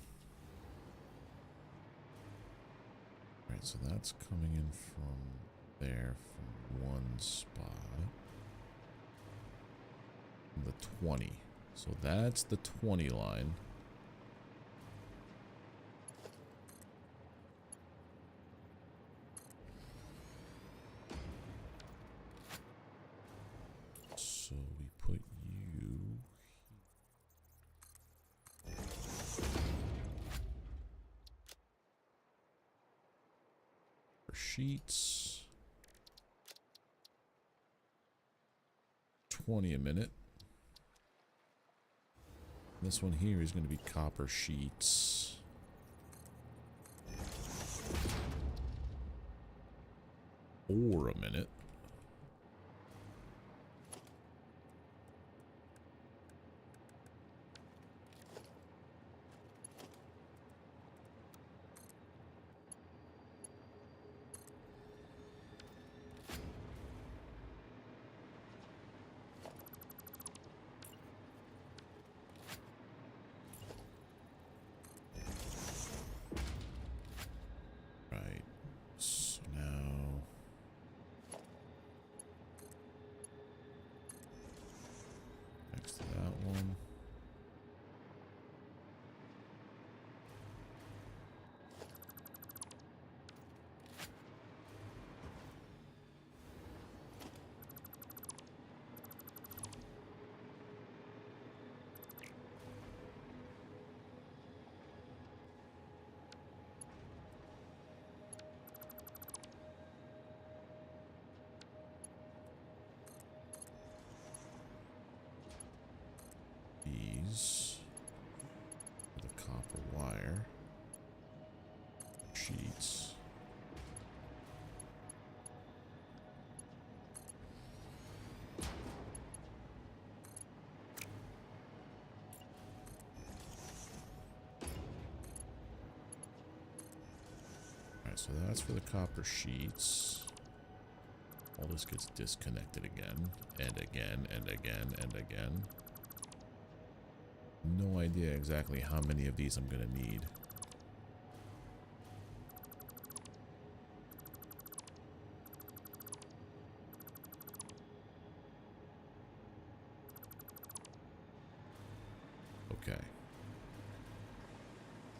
Alright, so that's coming in from there, from one spot. The 20. So that's the 20 line. So we put you for sheets. 20 a minute. This one here is going to be copper sheets. Or a minute. Right. So now next to that one. These for the copper wire sheets. Alright, so that's for the copper sheets. All this gets disconnected again, and again, and again, and again. No idea exactly how many of these I'm gonna need. Okay.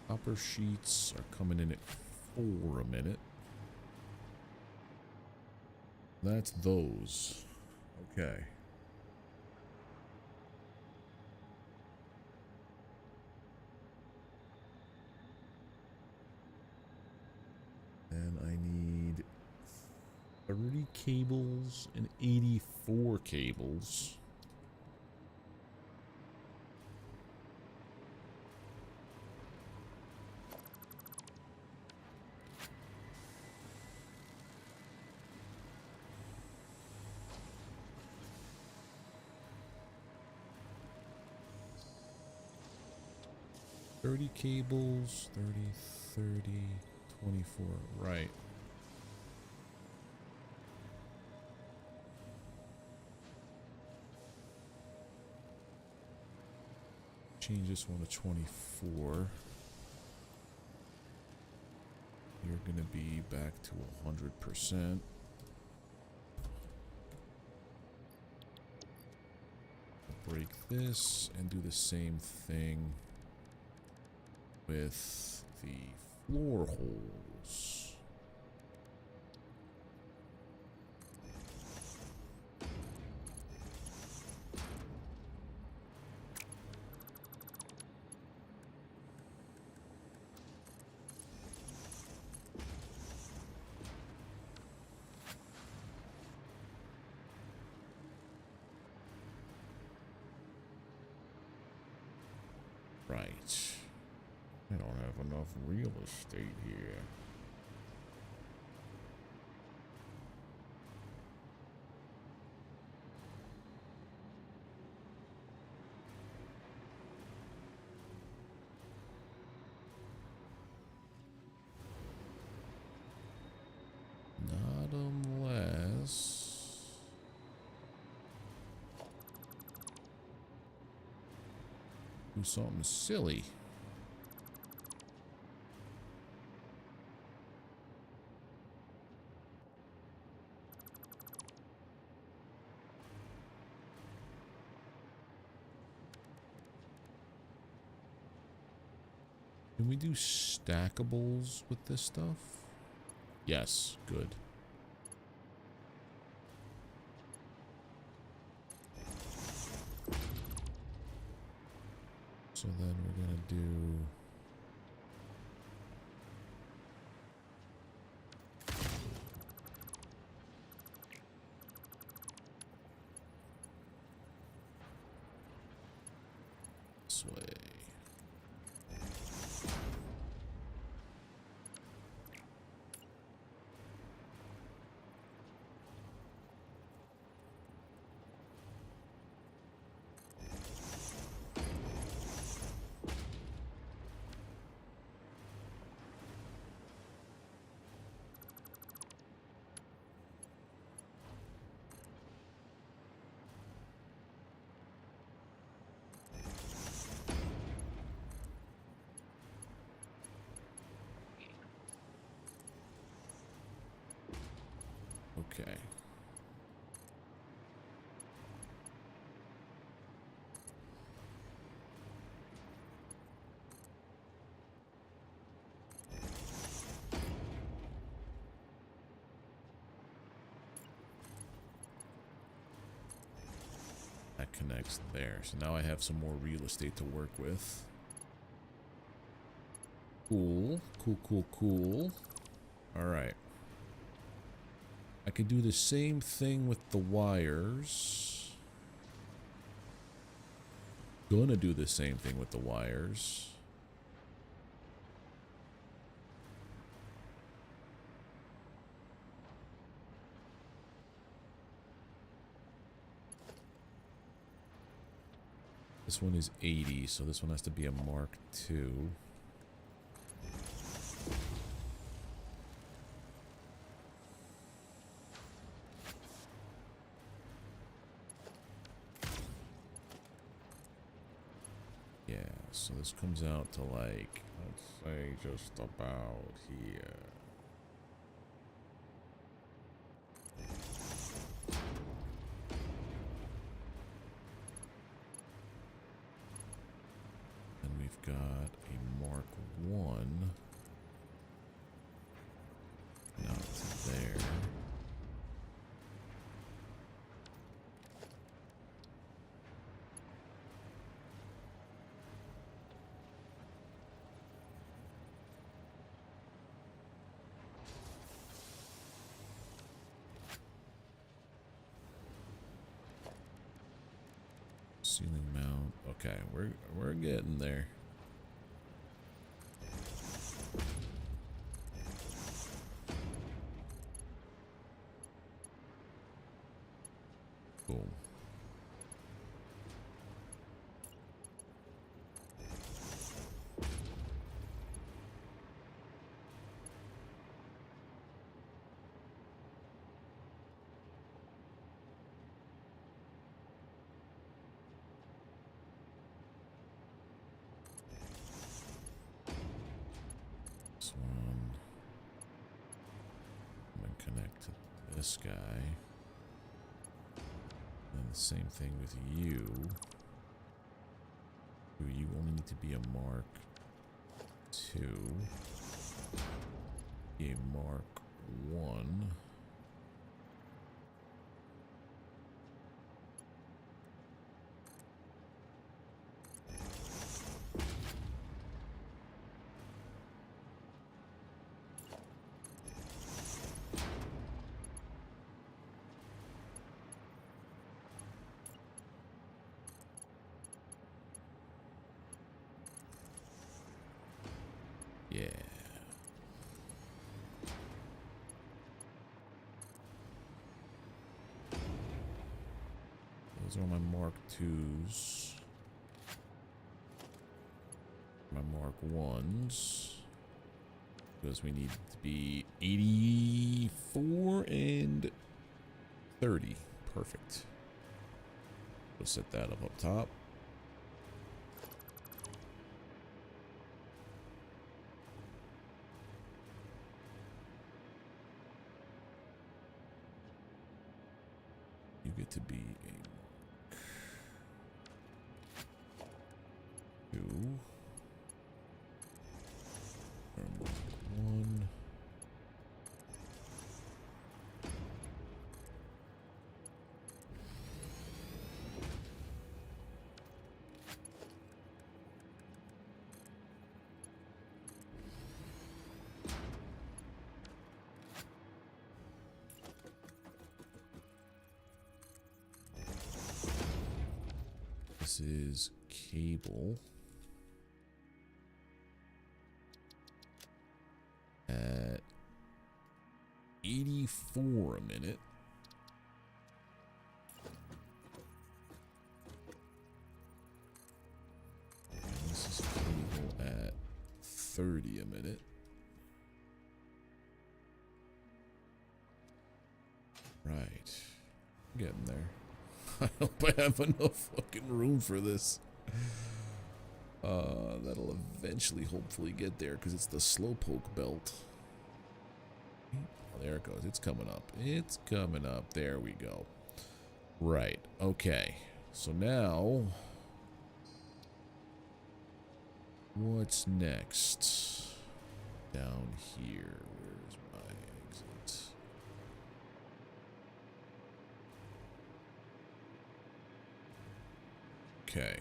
Copper sheets are coming in at 4 a minute. That's those. Okay. And I need 30 cables and 84 cables. Thirty cables, 30, 24, right. Change this one to 24. You're gonna be back to 100%. Break this and do the same thing with the floor holes. Right. I don't have enough real estate here. Not unless... do something silly. Can we do stackables with this stuff? Yes, good. So then we're gonna do this way. Okay. That connects there. So now I have some more real estate to work with. Cool. Cool, cool, cool. All right. I can do the same thing with the wires. Gonna do the same thing with the wires. This one is 80, so this one has to be a Mark II. Yeah, so this comes out to like, let's say just about here. And we've got a Mark I. Now it's there. Ceiling mount. Okay, we're getting there. Boom. This one. I'm gonna connect to this guy. And the same thing with you. You only need to be a Mark II. A Mark I. Yeah. Those are my Mark IIs. My Mark I's. Because we need to be 84 and 30. Perfect. We'll set that up top. You get to be a Mark II. This is cable. At 84 a minute. And this is cable at 30 a minute. Right. Getting there. I hope I have enough fucking room for this. That'll eventually hopefully get there because it's the slowpoke belt. Oh, there it goes. It's coming up. It's coming up. There we go. Right. Okay. So now, what's next? Down here. Where's my exit? Okay.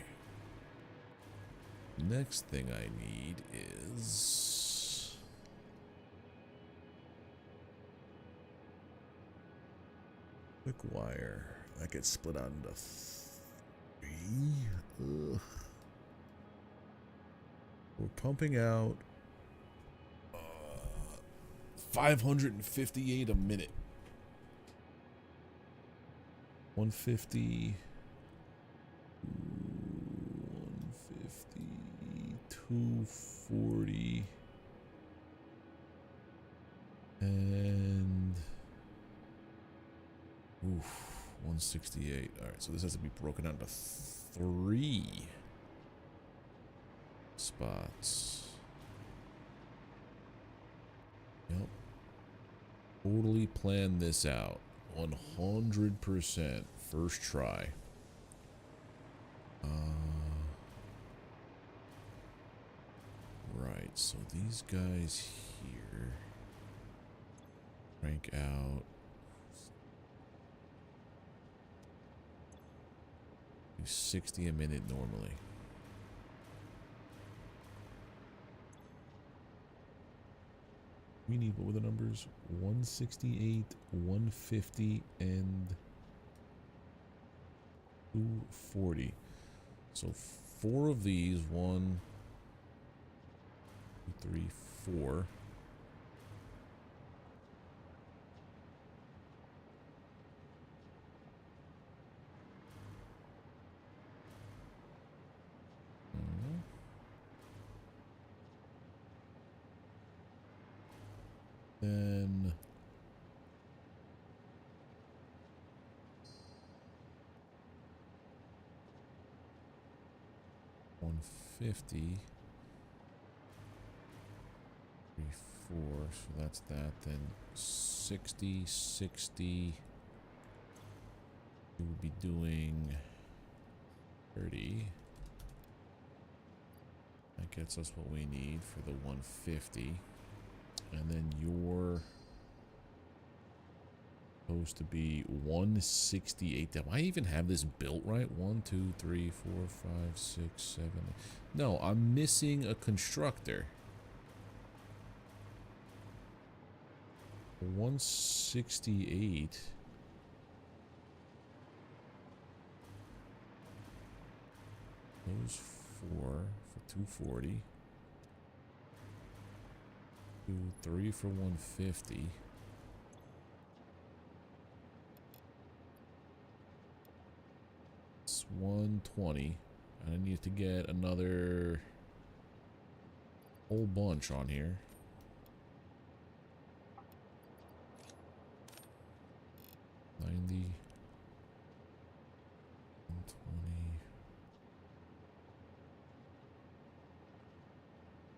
Next thing I need is quick wire. That gets split out into 3. Ugh. We're pumping out 558 a minute. 150. 240 and 168. All right, so this has to be broken down to 3 spots. Yep. Totally planned this out. 100% first try. Right, so these guys here crank out 60 a minute normally. We need, what were the numbers? 168, 150, and 240. So 4 of these, 1, 2, 3, 4. Then 150. 3, 4, so that's that. Then 60, 60. We would be doing 30. That gets us what we need for the 150. And then you're supposed to be 168. Do I even have this built right? 1, 2, 3, 4, 5, 6, 7. No, I'm missing a constructor. 168. Those 4 for 240. 2, 3 for 150. It's 120. And I need to get another whole bunch on here. 90. 120.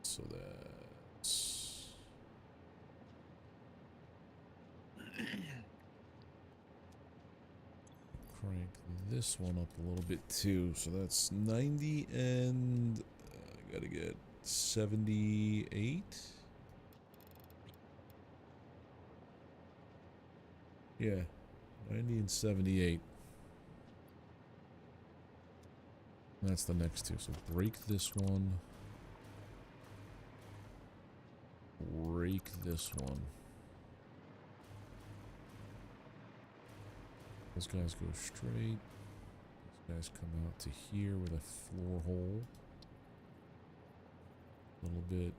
So that's crank this one up a little bit too. So that's 90 and I gotta get 78. Yeah, 90 and 78. That's the next two. So break this one. Break this one. Those guys go straight. These Guys come out to here with a floor hole. A little bit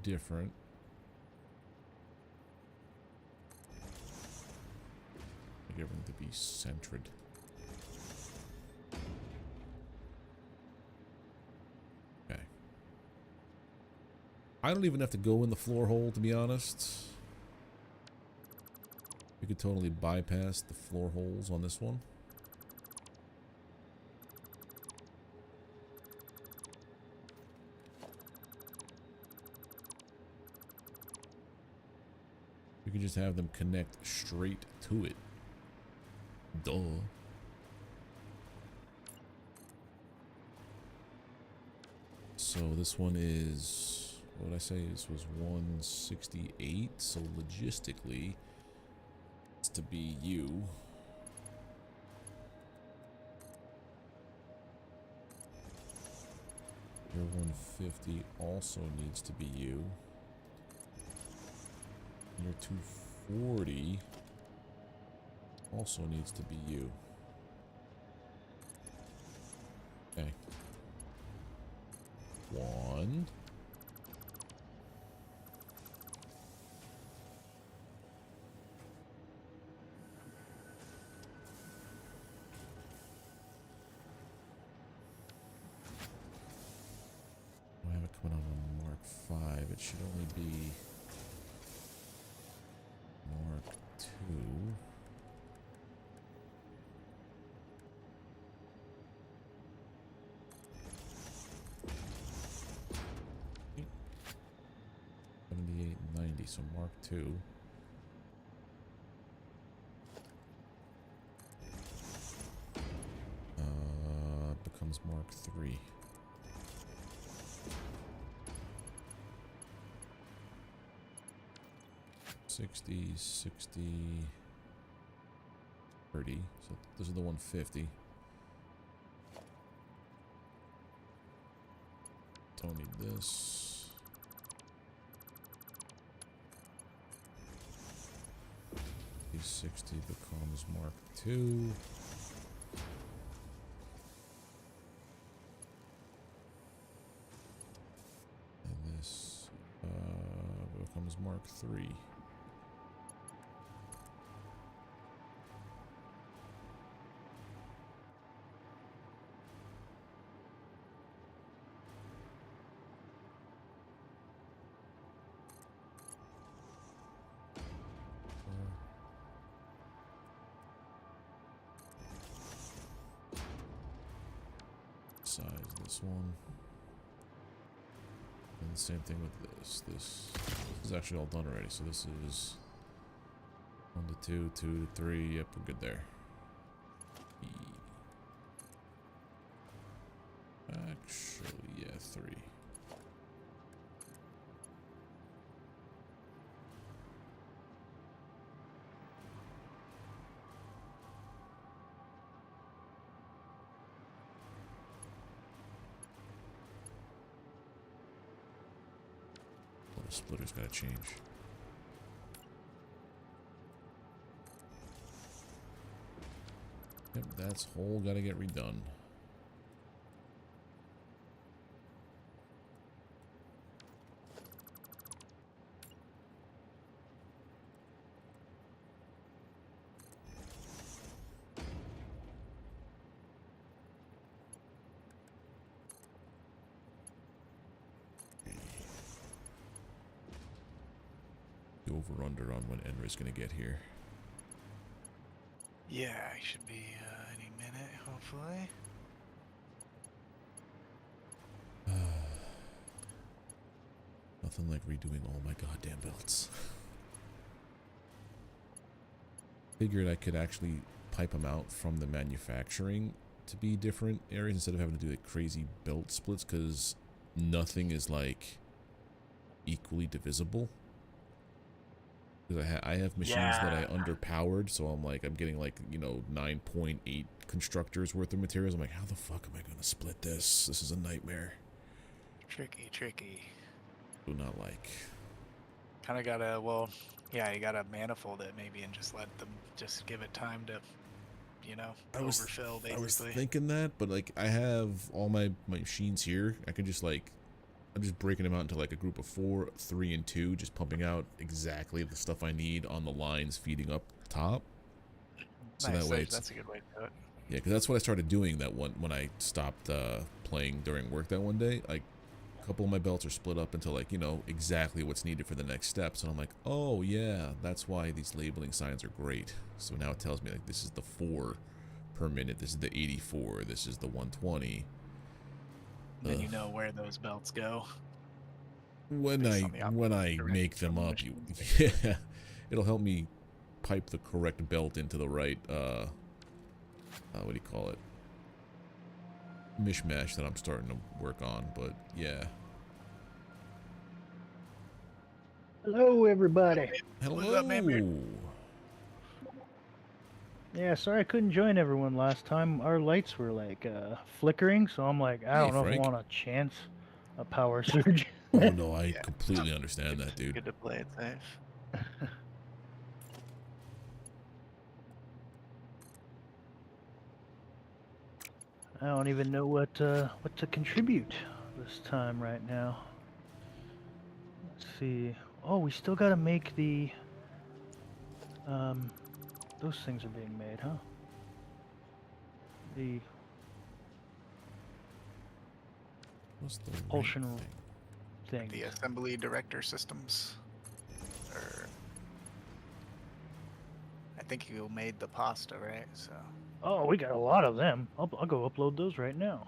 different. Like everything to be centered. Okay. I don't even have to go in the floor hole, to be honest. We could totally bypass the floor holes on this one. We could just have them connect straight to it. Duh. So this one is, what did I say? This was 168. So logistically, it's to be U. Your 150 also needs to be U. Your 240 also needs to be U. Okay. 1. I have it coming out on Mark 5. It should only be Mark 2. Okay. 78, 90, so Mark 2. Becomes Mark 3. $60, $60, $30. So those are the 150. Don't need this. $60 becomes Mark 2. And this becomes Mark 3. Size this one. And the same thing with this. This is actually all done already. So this is 1 to 2, 2 to 3. Yep, we're good there. Actually, yeah, 3. The splitter's gotta change. Yep, that's whole gotta get redone. Over under on when Enra's gonna get here. Yeah, I should be any minute, hopefully. Nothing like redoing all my goddamn belts. Figured I could actually pipe them out from the manufacturing to be different areas instead of having to do like crazy belt splits, because nothing is like equally divisible. Because I have machines that I underpowered, so I'm getting like, you know, 9.8 constructors worth of materials. I'm like, how the fuck am I going to split this? This is a nightmare. Tricky, tricky. Do not like. Kind of gotta, well, yeah, you gotta manifold it maybe and just let them, just give it time to, you know, I was overfill I was basically. thinking that, but like I have all my machines here. I can just like I'm just breaking them out into like a group of 4, 3, and 2, just pumping out exactly the stuff I need on the lines feeding up top. So that Nice. way it's That's a good way to do it. yeah, because that's what I started doing that one when I stopped playing during work that one day. Like a couple of my belts are split up into like, you know, exactly what's needed for the next steps. And I'm like, oh yeah, that's why these labeling signs are great. So now it tells me like this is the 4 per minute, this is the 84, this is the 120. Then you know where those belts go When based I on the when I directions make them from the up, you machines. yeah, it'll help me pipe the correct belt into the right what do you call it? Mishmash that I'm starting to work on, but yeah. Hello, everybody. What's up, man? Hello. Yeah, sorry I couldn't join everyone last time. Our lights were like flickering, so I'm like, I Hey, don't know if I Frank. want to chance a power surge. Oh no, I Yeah. completely understand that, dude. Good to play it safe. I don't even know what to contribute this time right now. Let's see. Oh, we still got to make the those things are being made, huh? The What's the propulsion right thing? thing. The assembly director systems. Or I think you made the pasta, right? So Oh, we got a lot of them. I'll go upload those right now.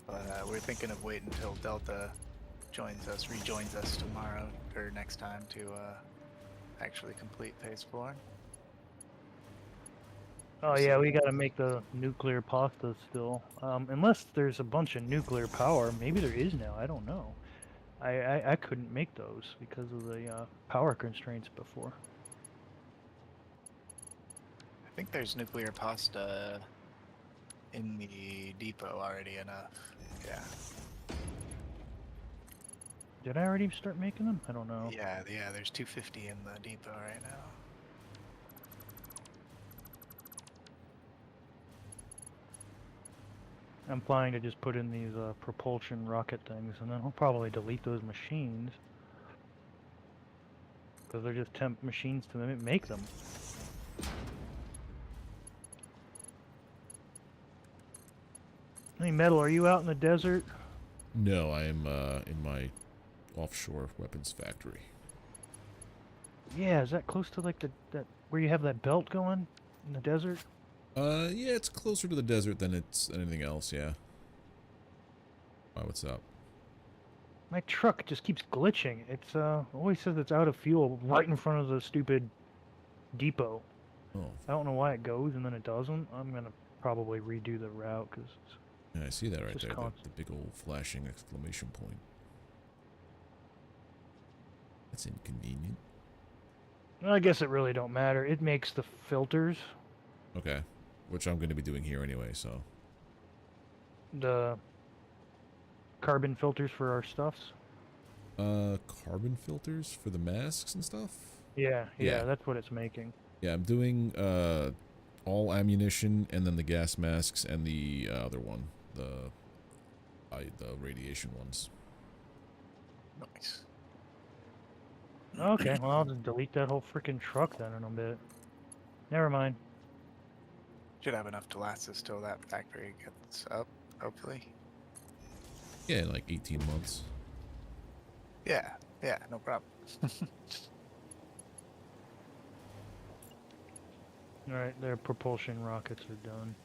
but we're thinking of waiting until Delta rejoins us tomorrow or next time to actually complete phase 4. Oh yeah, we gotta make the nuclear pasta still. Unless there's a bunch of nuclear power. Maybe there is now. I don't know. I couldn't make those because of the power constraints before. I think there's nuclear pasta in the depot already enough. Yeah. Did I already start making them? I don't know. Yeah, there's 250 in the depot right now. I'm planning to just put in these propulsion rocket things, and then I'll probably delete those machines because they're just temp machines to make them. Hey, Metal, are you out in the desert? No, I am in my offshore weapons factory. Yeah, is that close to like that where you have that belt going in the desert? Yeah, it's closer to the desert than it's anything else, yeah. Why, what's up? My truck just keeps glitching. It's always says it's out of fuel right in front of the stupid depot. Oh, I don't know why it goes and then it doesn't. I'm gonna probably redo the route because yeah, I see that right just there, the big old flashing exclamation point. That's inconvenient. I guess it really don't matter. It makes the filters, Okay, which I'm going to be doing here anyway, so. the carbon filters for our stuffs. Carbon filters for the masks and stuff? Yeah, Yeah. that's what it's making. Yeah, I'm doing all ammunition and then the gas masks and the other one, the radiation ones. Nice. Okay, well I'll just delete that whole freaking truck then in a bit. Never mind. Should have enough to last us till that factory gets up, hopefully. Yeah, in like 18 months. Yeah, no problem. Alright, their propulsion rockets are done.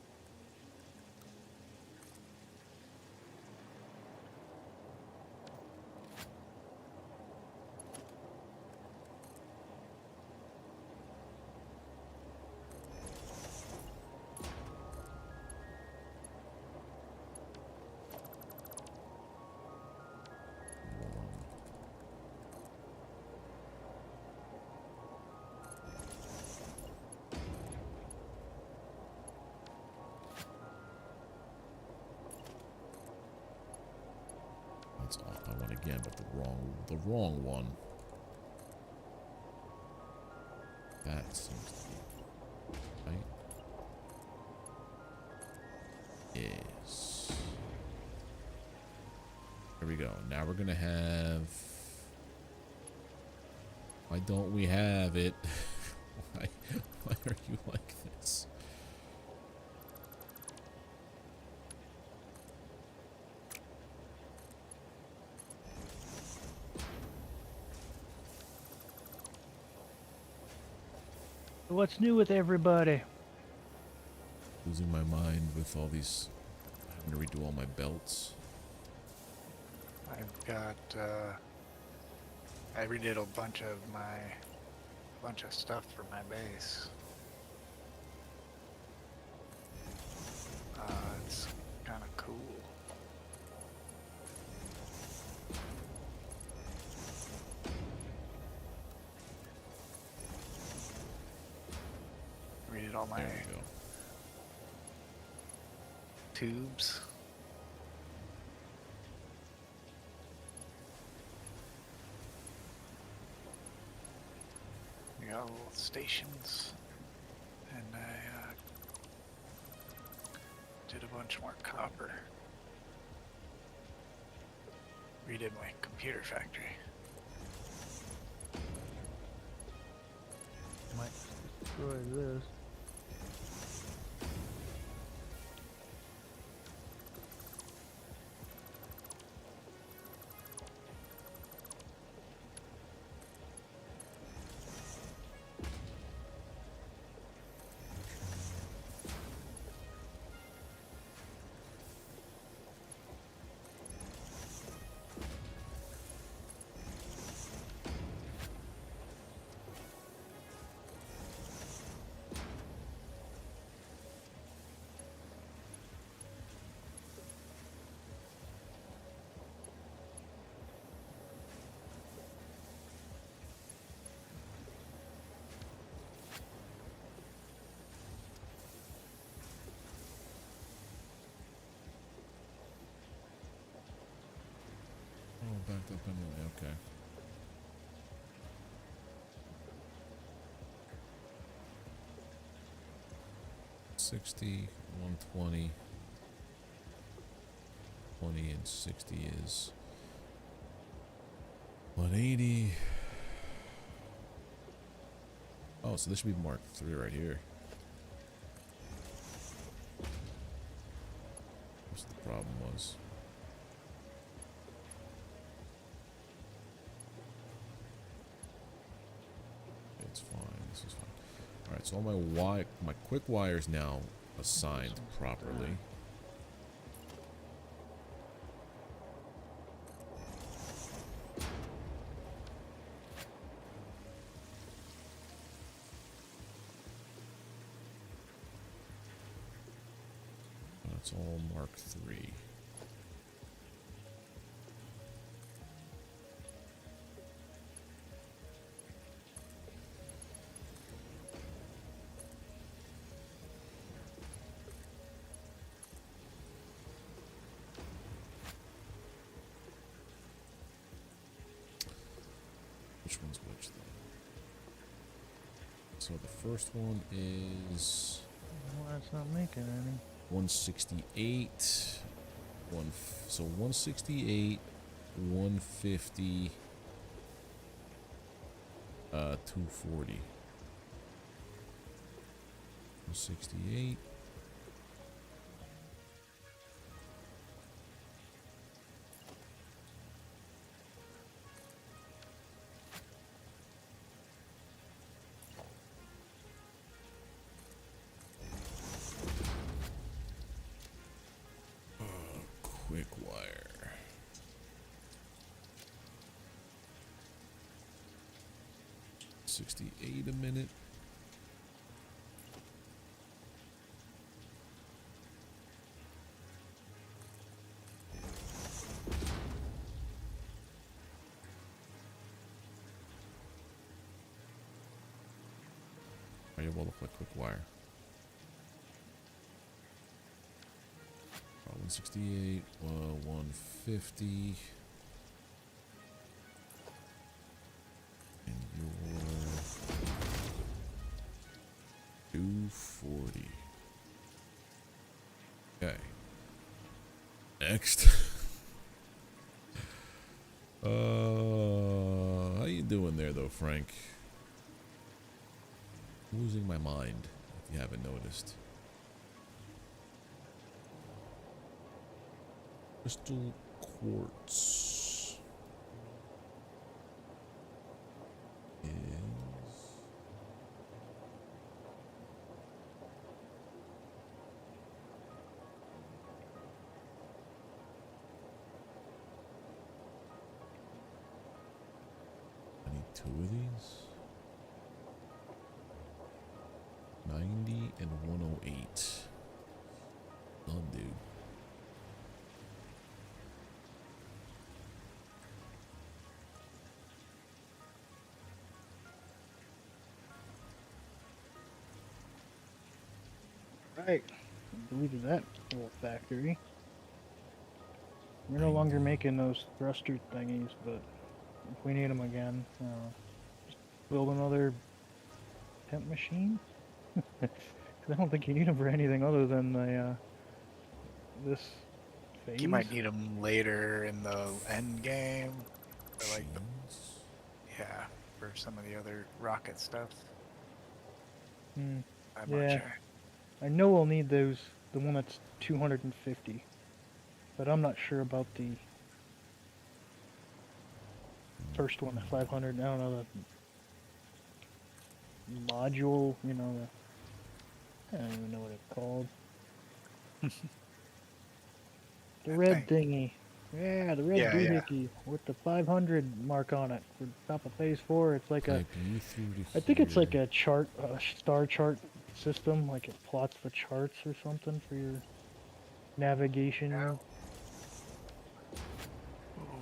That's off by one again, but the wrong one. That seems to be we go. Now we're gonna have. Why don't we have it? Why are you like this? What's new with everybody? Losing my mind with all these. Having to redo all my belts. I've got, I redid a bunch of stuff for my base. It's kind of cool. Redid all my There we go. tubes. We got little stations, and I did a bunch more copper. Redid my computer factory. Might destroy this. Oh, backed up anyway. Okay. $60, $120, $20 and 60 is $180. Oh, so this should be Mark 3 right here. That's what the problem was. It's fine. This is fine. All right, so all my quick wires now assigned properly. That's all Mark 3. Which one's which then? So the first one is Well, it's not making any. 168. So 168, 150, 240. 168. Quick wire. $68 a minute. Are you well look like quick wire? 168, 150, and your 240. Okay. Next. How you doing there, though, Frank? Losing my mind, if you haven't noticed. Crystal quartz is I need 2 of these. 90 and 108. Oh, dude. Right. Deleted that little factory. We're no longer making those thruster thingies, but if we need them again, just build another temp machine. Because I don't think you need them for anything other than the this phase. You might need them later in the end game, or like the, Machines. yeah, for some of the other rocket stuff. Hmm. I'm not Yeah. sure. I know we'll need those. The one that's 250, but I'm not sure about the first one, the 500. I don't know the module. You know, I don't even know what it's called. The red thingy. Yeah, the red Yeah, yeah. doohickey with the 500 mark on it for top of phase 4. It's like a, Type you through to I think it's like here. a chart, a star chart system. Like it plots the charts or something for your navigation. Yeah.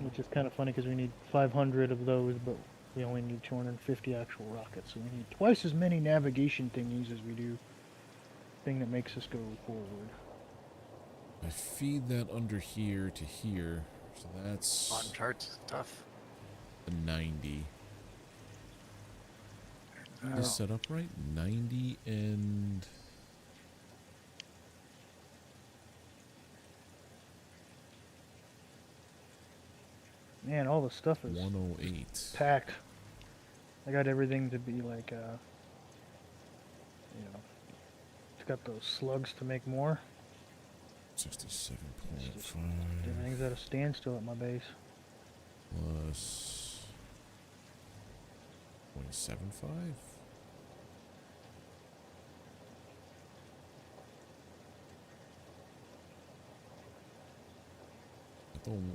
Which is kind of funny because we need 500 of those, but we only need 250 actual rockets. So we need twice as many navigation thingies as we do thing that makes us go forward. I feed that under here to here, so that's On charts, tough. a 90. Oh. Is set up right? 90 and Man, all the stuff is 108. packed. I got everything to be like, it's got those slugs to make more. 67.5 Everything's at a standstill at my base. plus 0.75.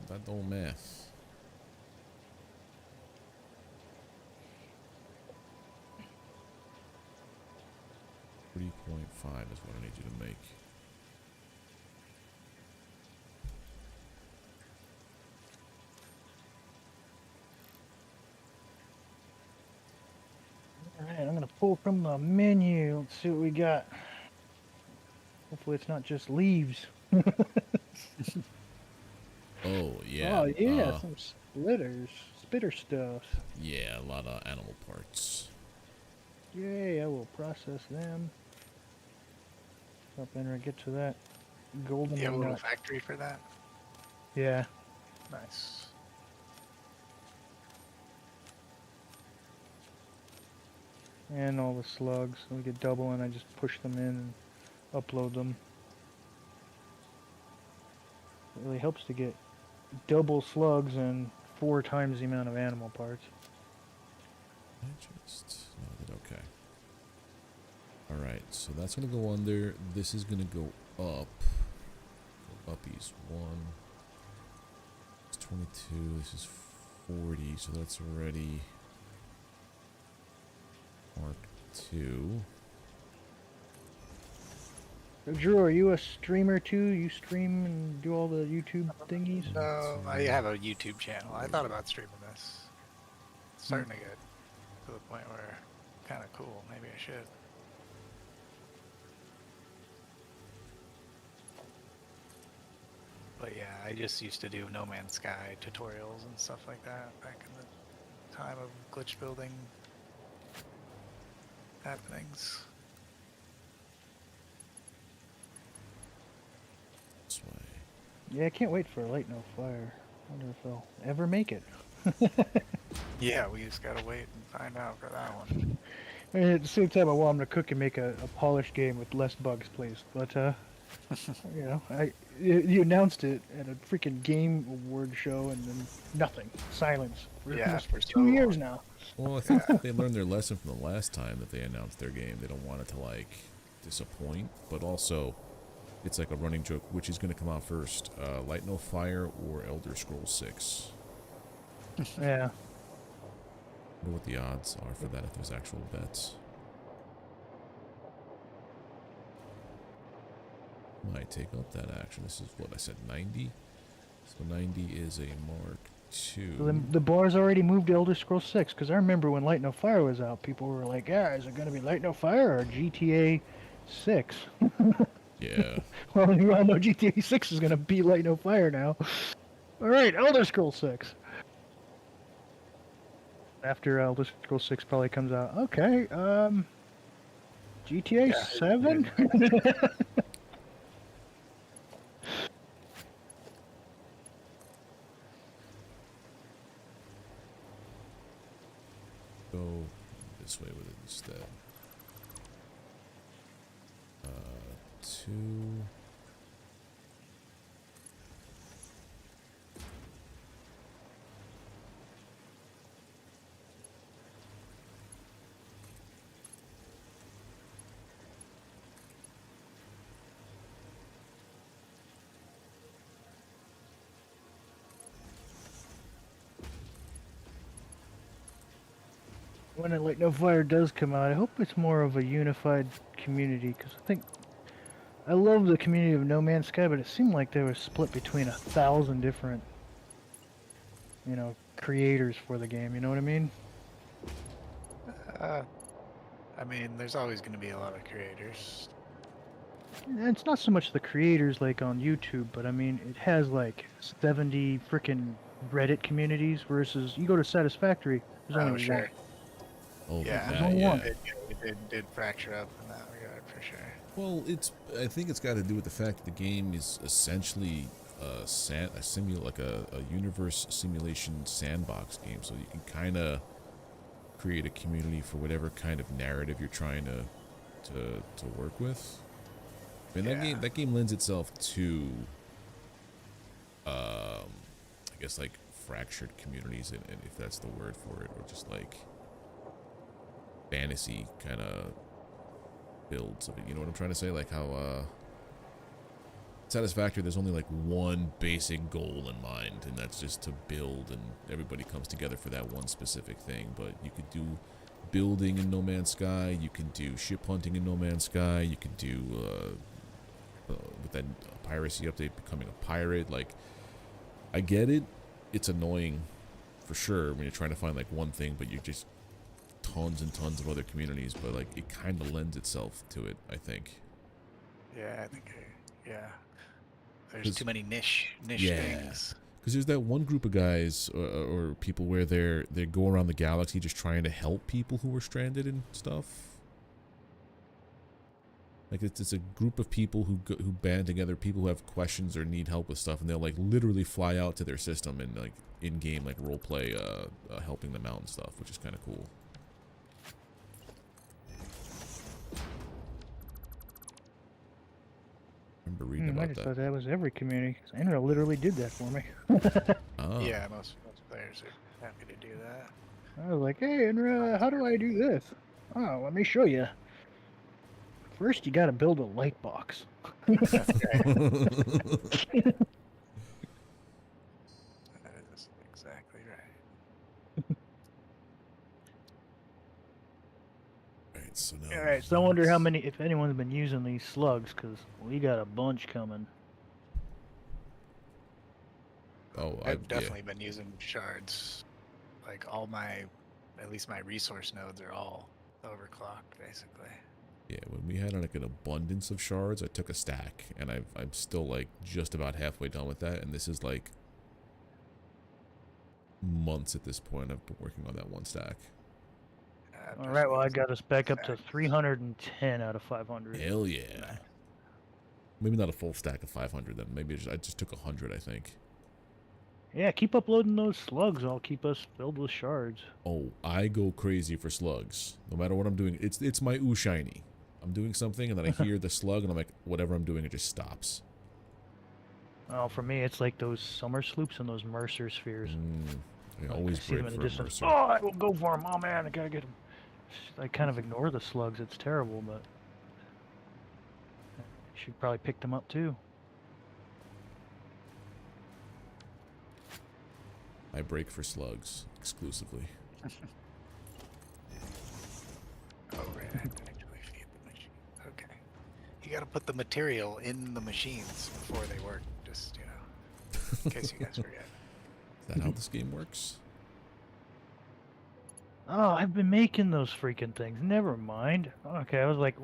That don't math. .5 is what I need you to make. Alright, I'm gonna pull from the menu. Let's see what we got. Hopefully it's not just leaves. Oh yeah. Oh yeah, some spitter stuff. Yeah, a lot of animal parts. Yay, I will process them. Up in or get to that golden You have a little nut. factory for that? Yeah. Nice. And all the slugs. We get double and I just push them in and upload them. It really helps to get double slugs and 4 times the amount of animal parts. I just no, I did okay. Alright, so that's gonna go under. This is gonna go up. Go uppies. 1. It's 22. This is 40, so that's already Mark 2. So Drew, are you a streamer too? You stream and do all the YouTube thingies? No, I have a YouTube channel. I thought about streaming this. It's starting to get to the point where kind of cool. Maybe I should. But yeah, I just used to do No Man's Sky tutorials and stuff like that back in the time of glitch building happenings. This way. Yeah, I can't wait for a Light No Fire. I wonder if they'll ever make it. Yeah, we just gotta wait and find out for that one. And at the same time, I want them to cook and make a polished game with less bugs, please. But you know, you announced it at a freaking game award show, and then nothing, silence. For Yeah, almost for so 2 years long. now. Well, I think they learned their lesson from the last time that they announced their game. They don't want it to like disappoint, but also it's like a running joke. Which is going to come out first, Light No Fire or Elder Scrolls 6? Yeah. I wonder what the odds are for that if there's actual bets. Might take up that action. This is what I said, 90. So 90 is a Mark II. So the bar's already moved to Elder Scrolls 6, because I remember when Light No Fire was out, people were like, yeah, is it going to be Light No Fire or GTA 6? Yeah. Well, we all know GTA 6 is going to be Light No Fire now. All right, Elder Scrolls 6. After Elder Scrolls 6 probably comes out. Okay, GTA Yeah, 7? Go this way with it instead. 2. When a Light No Fire does come out, I hope it's more of a unified community, because I love the community of No Man's Sky, but it seemed like they were split between 1,000 different, you know, creators for the game. You know what I mean? I mean, there's always gonna be a lot of creators. And it's not so much the creators like on YouTube, but I mean, it has like 70 freaking Reddit communities versus you go to Satisfactory, there's Oh, only sure. one. Oh, Yeah, that, only yeah. one. It did fracture up in that regard for sure. Well, I think it's got to do with the fact that the game is essentially like a universe simulation sandbox game, so you can kind of create a community for whatever kind of narrative you're trying to work with. I mean, Yeah. that game lends itself to, I guess like fractured communities, and if that's the word for it, or just like fantasy kind of builds of it. You know what I'm trying to say? Like how Satisfactory, there's only like one basic goal in mind, and that's just to build, and everybody comes together for that one specific thing. But you could do building in No Man's Sky, you can do ship hunting in No Man's Sky, you could do with that piracy update becoming a pirate. Like, I get it, it's annoying for sure when you're trying to find like one thing, but you're just tons and tons of other communities, but like it kind of lends itself to it, I think. Yeah, I think. Yeah, there's too many niche Yeah. things. Because there's that one group of guys or people where they go around the galaxy just trying to help people who are stranded and stuff. Like it's a group of people who band together, people who have questions or need help with stuff, and they'll like literally fly out to their system and like in game like role play helping them out and stuff, which is kind of cool. I remember reading I about just that. thought that was every community. 'Cause Andrew literally did that for me. Oh. Yeah, most players are happy to do that. I was like, hey, Andrew, how do I do this? Oh, let me show you. First, you got to build a light box. That is exactly right. Right, so now. All right, so I wonder how many, if anyone's been using these slugs, because we got a bunch coming. Oh, I've definitely been using shards. Like at least my resource nodes are all overclocked, basically. Yeah, when we had like an abundance of shards, I took a stack, and I'm still like just about halfway done with that, and this is like months at this point. I've been working on that one stack. All right, well, I got us back up to 310 out of 500. Hell yeah! Maybe not a full stack of 500 then. Maybe I just took 100, I think. Yeah, keep uploading those slugs. I'll keep us filled with shards. Oh, I go crazy for slugs. No matter what I'm doing, it's my ooh shiny. I'm doing something and then I hear the slug and I'm like, whatever I'm doing, it just stops. Oh, for me, it's like those summer sloops and those Mercer spheres. I Like, always I see them break in for the a distance. Mercer. Oh, I will go for him. Oh man, I gotta get him. I kind of ignore the slugs. It's terrible, but I should probably pick them up too. I break for slugs exclusively. Oh, right. I have to actually feed the machine. Okay. You gotta put the material in the machines before they work, just, in case you guys forget. Is that how this game works? Oh, I've been making those freaking things. Never mind. Okay, I was like,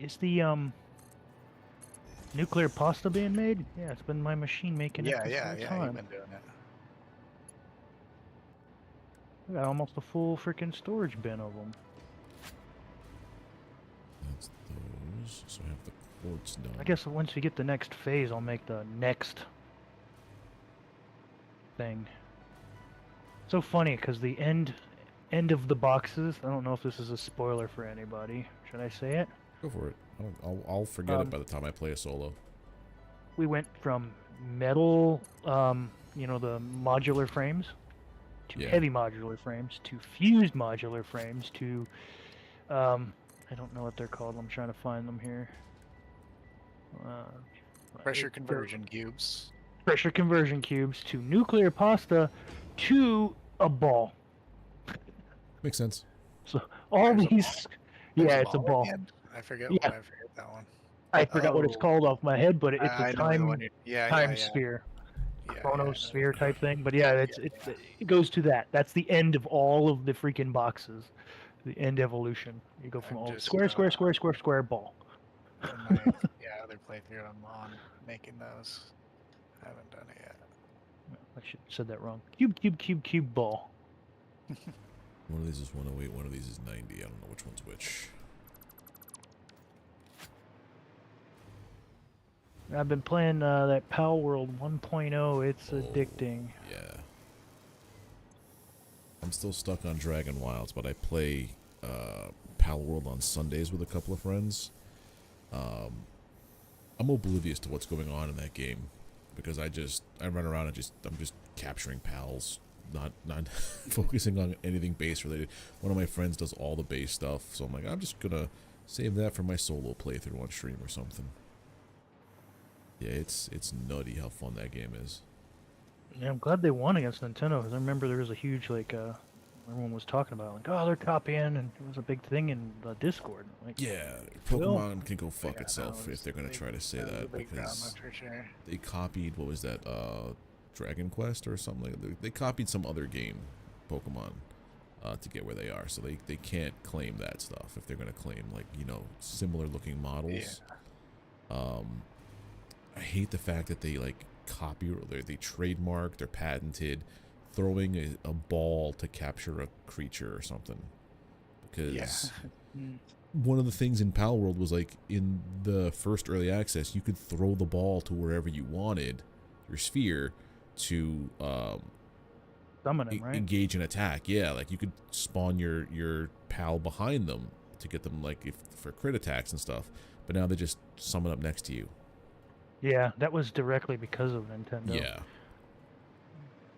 is the nuclear pasta being made? Yeah, it's been my machine making it this whole You've time. been doing it. I got almost a full freaking storage bin of them. That's those. So I have the quartz done. I guess once we get the next phase, I'll make the next thing. So funny, because the end of the boxes, I don't know if this is a spoiler for anybody. Should I say it? Go for it. I'll forget it by the time I play a solo. We went from metal, the modular frames, to heavy modular frames, to fused modular frames, to, I don't know what they're called. I'm trying to find them here. Pressure conversion cubes. Pressure conversion cubes, to nuclear pasta, to a ball. Makes sense. So all There's a these, yeah, it's a ball. Again? I forget. Yeah. I forget that one. I forgot what it's called off my head, but it's I a know the one time sphere, Yeah, chronosphere type thing. But yeah, it goes to that. That's the end of all of the freaking boxes. The end evolution. You go from I'm all just, square, ball. In my other playthrough, I'm on making those. I haven't done it yet. I should have said that wrong. Cube, ball. One of these is 108, one of these is 90. I don't know which one's which. I've been playing that Pal World 1.0. It's addicting. Yeah. I'm still stuck on Dragon Wilds, but I play Pal World on Sundays with a couple of friends. I'm oblivious to what's going on in that game because I run around and I'm just capturing pals, not focusing on anything base related. One of my friends does all the base stuff, so I'm like, I'm just gonna save that for my solo playthrough on stream or something. Yeah, it's nutty how fun that game is. Yeah, I'm glad they won against Nintendo because I remember there was a huge everyone was talking about oh, they're copying, and it was a big thing in the Discord. Like, yeah, Pokemon can go fuck itself if they're gonna try to say that because they copied, what was that, Dragon Quest or something like that. They copied some other game, Pokemon, to get where they are, so they can't claim that stuff if they're gonna claim similar looking models. Yeah. I hate the fact that they copy, they trademarked or patented throwing a ball to capture a creature or something, because one of the things in Pal World was in the first early access, you could throw the ball to wherever you wanted, your sphere, to summon him, right? Engage an attack. Yeah, you could spawn your pal behind them to get them for crit attacks and stuff, but now they just summon up next to you. Yeah, that was directly because of Nintendo. Yeah.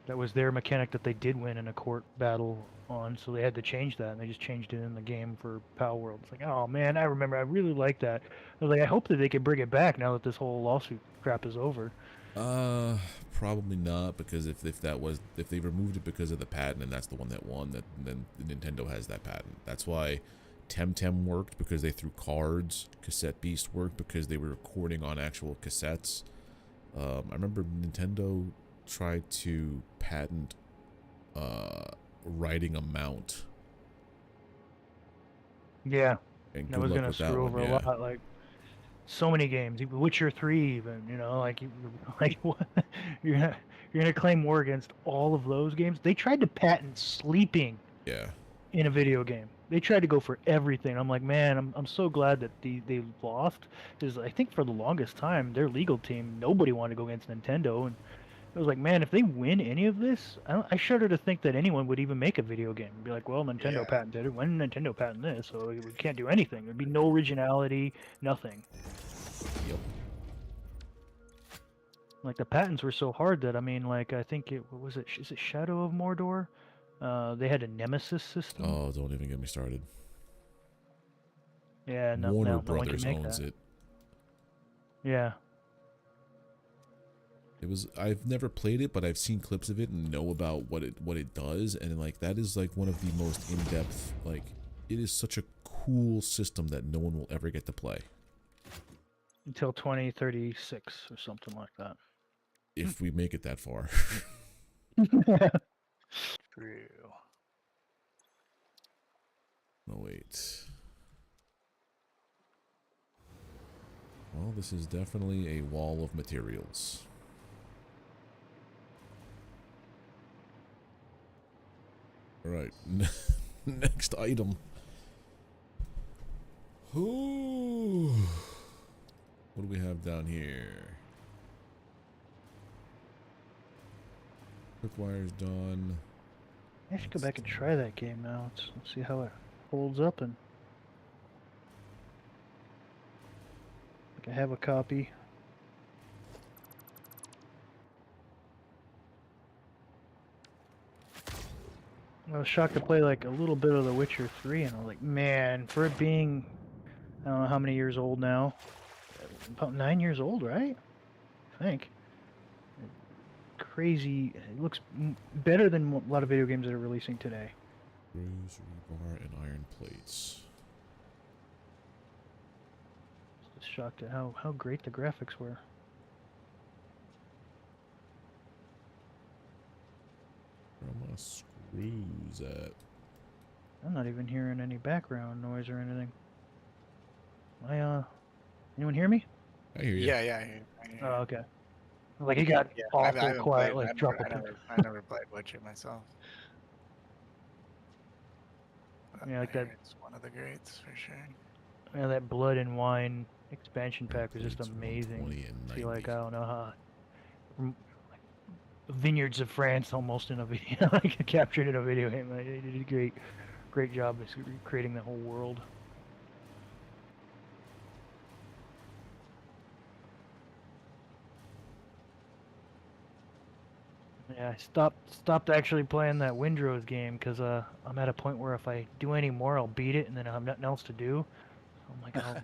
That was their mechanic that they did win in a court battle on, so they had to change that, and they just changed it in the game for Pal World. It's oh man, I remember, I really liked that. I was I hope that they can bring it back now that this whole lawsuit crap is over. Probably not, because if they removed it because of the patent and that's the one that won, then Nintendo has that patent. That's why Temtem worked, because they threw cards. Cassette Beast worked because they were recording on actual cassettes. I remember Nintendo tried to patent writing a mount. Yeah, and that was gonna screw over a lot. So many games, Witcher 3, even what? You're gonna claim war against all of those games. They tried to patent sleeping. Yeah. In a video game, they tried to go for everything. I'm like, man, I'm so glad that they lost, because I think for the longest time their legal team, nobody wanted to go against Nintendo, and I was like, man, if they win any of this, I shudder to think that anyone would even make a video game. Be like, well, Nintendo Yeah. patented it. When did Nintendo patent this? So we can't do anything. There'd be no originality, nothing. Yep. Like the patents were so hard that I mean, like I think it what was it? Is it Shadow of Mordor? They had a Nemesis system. Oh, don't even get me started. Yeah, no, Warner no one can Brothers make owns that. it. Yeah. It was I've never played it, but I've seen clips of it and know about what it does, and like that is like one of the most in-depth, like it is such a cool system that no one will ever get to play. Until 2036 or something like that. If we make it that far. True. No, wait. Well, this is definitely a wall of materials. Alright, next item. Ooh. What do we have down here? Quickwire's done. I should go back and try that game now. Let's see how it holds up. And I have a copy. I was shocked to play like a little bit of The Witcher 3, and I was like, man, for it being, I don't know how many years old now, about 9 years old, right? I think. Crazy. It looks better than a lot of video games that are releasing today. Screws, rebar, and iron plates. Just shocked at how great the graphics were. Where are my screws at? I'm not even hearing any background noise or anything. Anyone hear me? I hear you. Yeah, yeah. I hear Oh, you. okay. Like it got Yeah, awful haven't quiet, played- like drop a I pin. never played Witcher myself. But Yeah, like I hear that- It's one of the greats for sure. Yeah, that Blood and Wine expansion pack was just Plates, amazing. 120 and I feel like 90. I don't know how. Like, vineyards of France, almost in a video, like captured in a video game. Like, they did a great job of creating the whole world. Yeah, I stopped actually playing that Windrose game because I'm at a point where if I do any more, I'll beat it, and then I have nothing else to do. So I'm like, I'll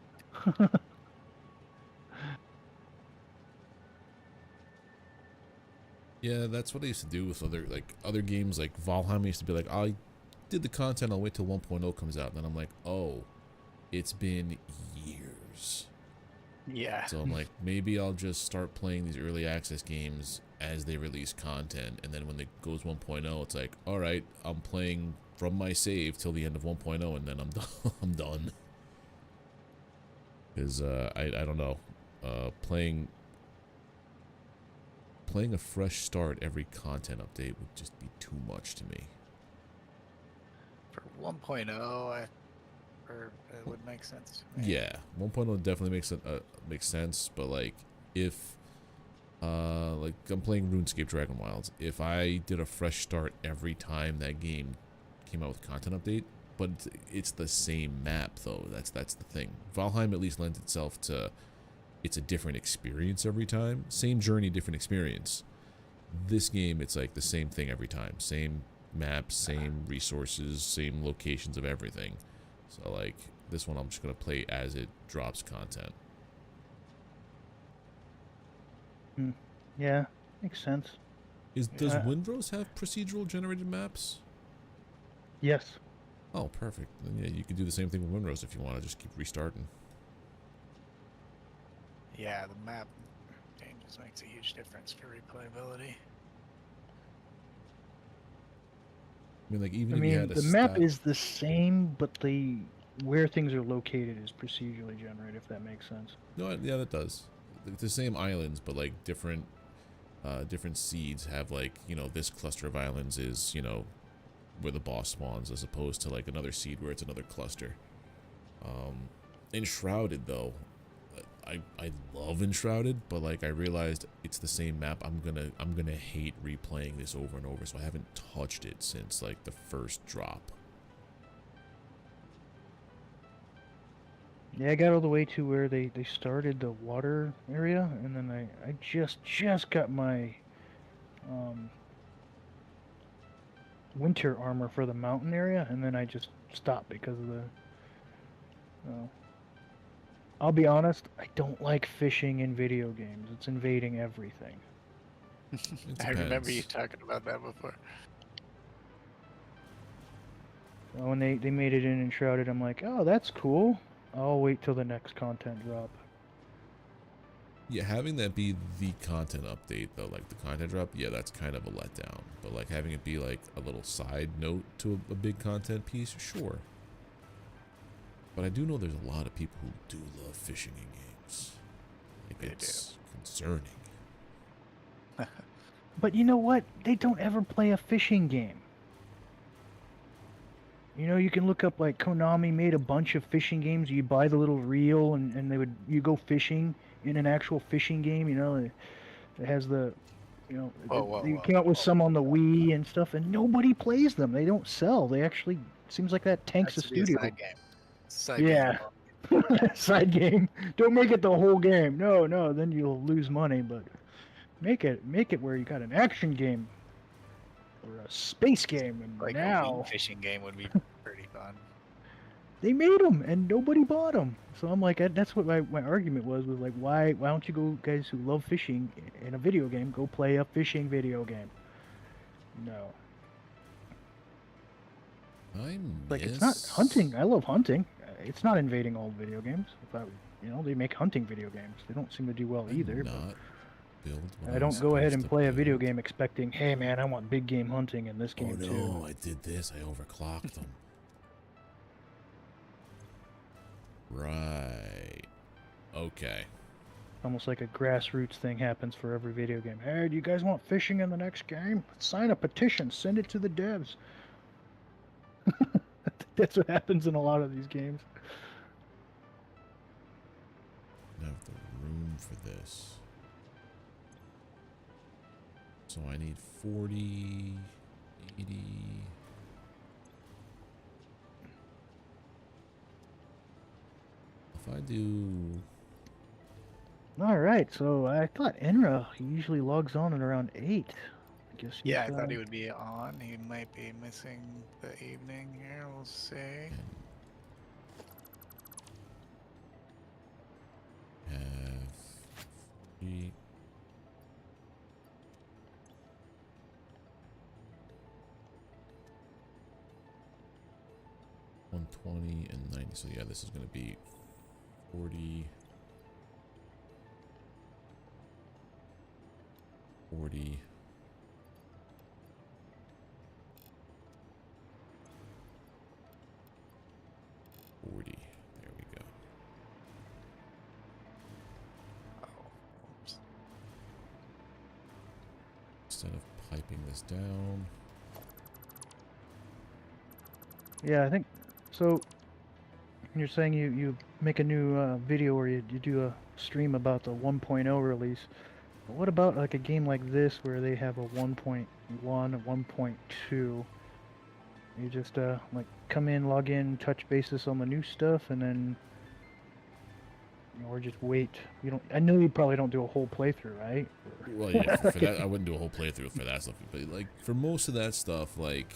Yeah, that's what I used to do with other games like Valheim. I used to be like, I did the content, I'll wait till 1.0 comes out, and then I'm like, oh, it's been years. Yeah. So I'm like, maybe I'll just start playing these early access games as they release content, and then when it goes 1.0, it's like, all right, I'm playing from my save till the end of 1.0, and then I'm done. I'm done. Because I don't know, playing a fresh start every content update would just be too much to me. For 1.0, it would make sense to me. Yeah, 1.0 definitely makes sense, but like if like I'm playing RuneScape Dragon Wilds, if I did a fresh start every time that game came out with a content update, but it's the same map though. That's the thing. Valheim at least lends itself to it's a different experience every time. Same journey, different experience. This game, it's like the same thing every time. Same maps, same resources, same locations of everything. So like this one I'm just gonna play as it drops content. Yeah, makes sense. Does Windrose have procedural generated maps? Yes. Oh, perfect. Then yeah, you can do the same thing with Windrose if you want to just keep restarting. Yeah, the map changes makes a huge difference for replayability. I mean, like even I if you mean, had a the map stat- is the same, but where things are located is procedurally generated, if that makes sense. No, yeah, that does. The same islands, but like different seeds have like, you know, this cluster of islands is, you know, where the boss spawns, as opposed to like another seed where it's another cluster. Enshrouded though, I love Enshrouded, but like I realized it's the same map. I'm gonna hate replaying this over and over, so I haven't touched it since like the first drop. Yeah, I got all the way to where they started the water area, and then I just got my winter armor for the mountain area, and then I just stopped because of the. I'll be honest, I don't like fishing in video games. It's invading everything. I remember you Depends. talking about that before. So when they made it in Enshrouded, I'm like, oh, that's cool. I'll wait till the next content drop. Yeah, having that be the content update though, like the content drop, yeah, that's kind of a letdown. But like having it be like a little side note to a big content piece, sure. But I do know there's a lot of people who do love fishing in games. Like They it's concerning. But you know what? They don't ever play a fishing game. You know, you can look up like Konami made a bunch of fishing games. You buy the little reel and you go fishing in an actual fishing game. You know, it has the, you know, they came out with some on the Wii and stuff, and nobody plays them. They don't sell. They actually seems like that tanks the Has to be a studio. side game. Side Yeah. game. Side game. Don't make it the whole game. No, then you'll lose money. But make it where you got an action game or a space game. And Like a now Wii fishing game would be pretty fun. they made them and nobody bought them. So I'm like, that's what my argument was like, why don't you go, guys who love fishing in a video game, go play a fishing video game? No. Like, it's not hunting. I love hunting. It's not invading all video games. If I, you know, they make hunting video games. They don't seem to do well either. Not build I don't go ahead and play a video game expecting, hey man, I want big game hunting in this game oh, too. no, I did this. I overclocked them. Right. Okay. Almost like a grassroots thing happens for every video game. Hey, do you guys want fishing in the next game? Sign a petition. Send it to the devs. That's what happens in a lot of these games. I have the room for this. So I need 40, 80. If I do... Alright, so I thought Enra usually logs on at around 8. I guess Yeah, I thought he would be on. He might be missing the evening here. We'll see. Have 3. $120 and 90. So yeah, this is going to be 40, 40, 40. There we go. Oh, oops. Instead of piping this down. Yeah, I think so. You're saying you make a new video or you do a stream about the 1.0 release. But what about like a game like this where they have a 1.1, a 1.2? You just like come in, log in, touch basis on the new stuff, and then or just wait. You don't. I know you probably don't do a whole playthrough, right? Well, yeah, for that I wouldn't do a whole playthrough for that stuff. But like for most of that stuff, like,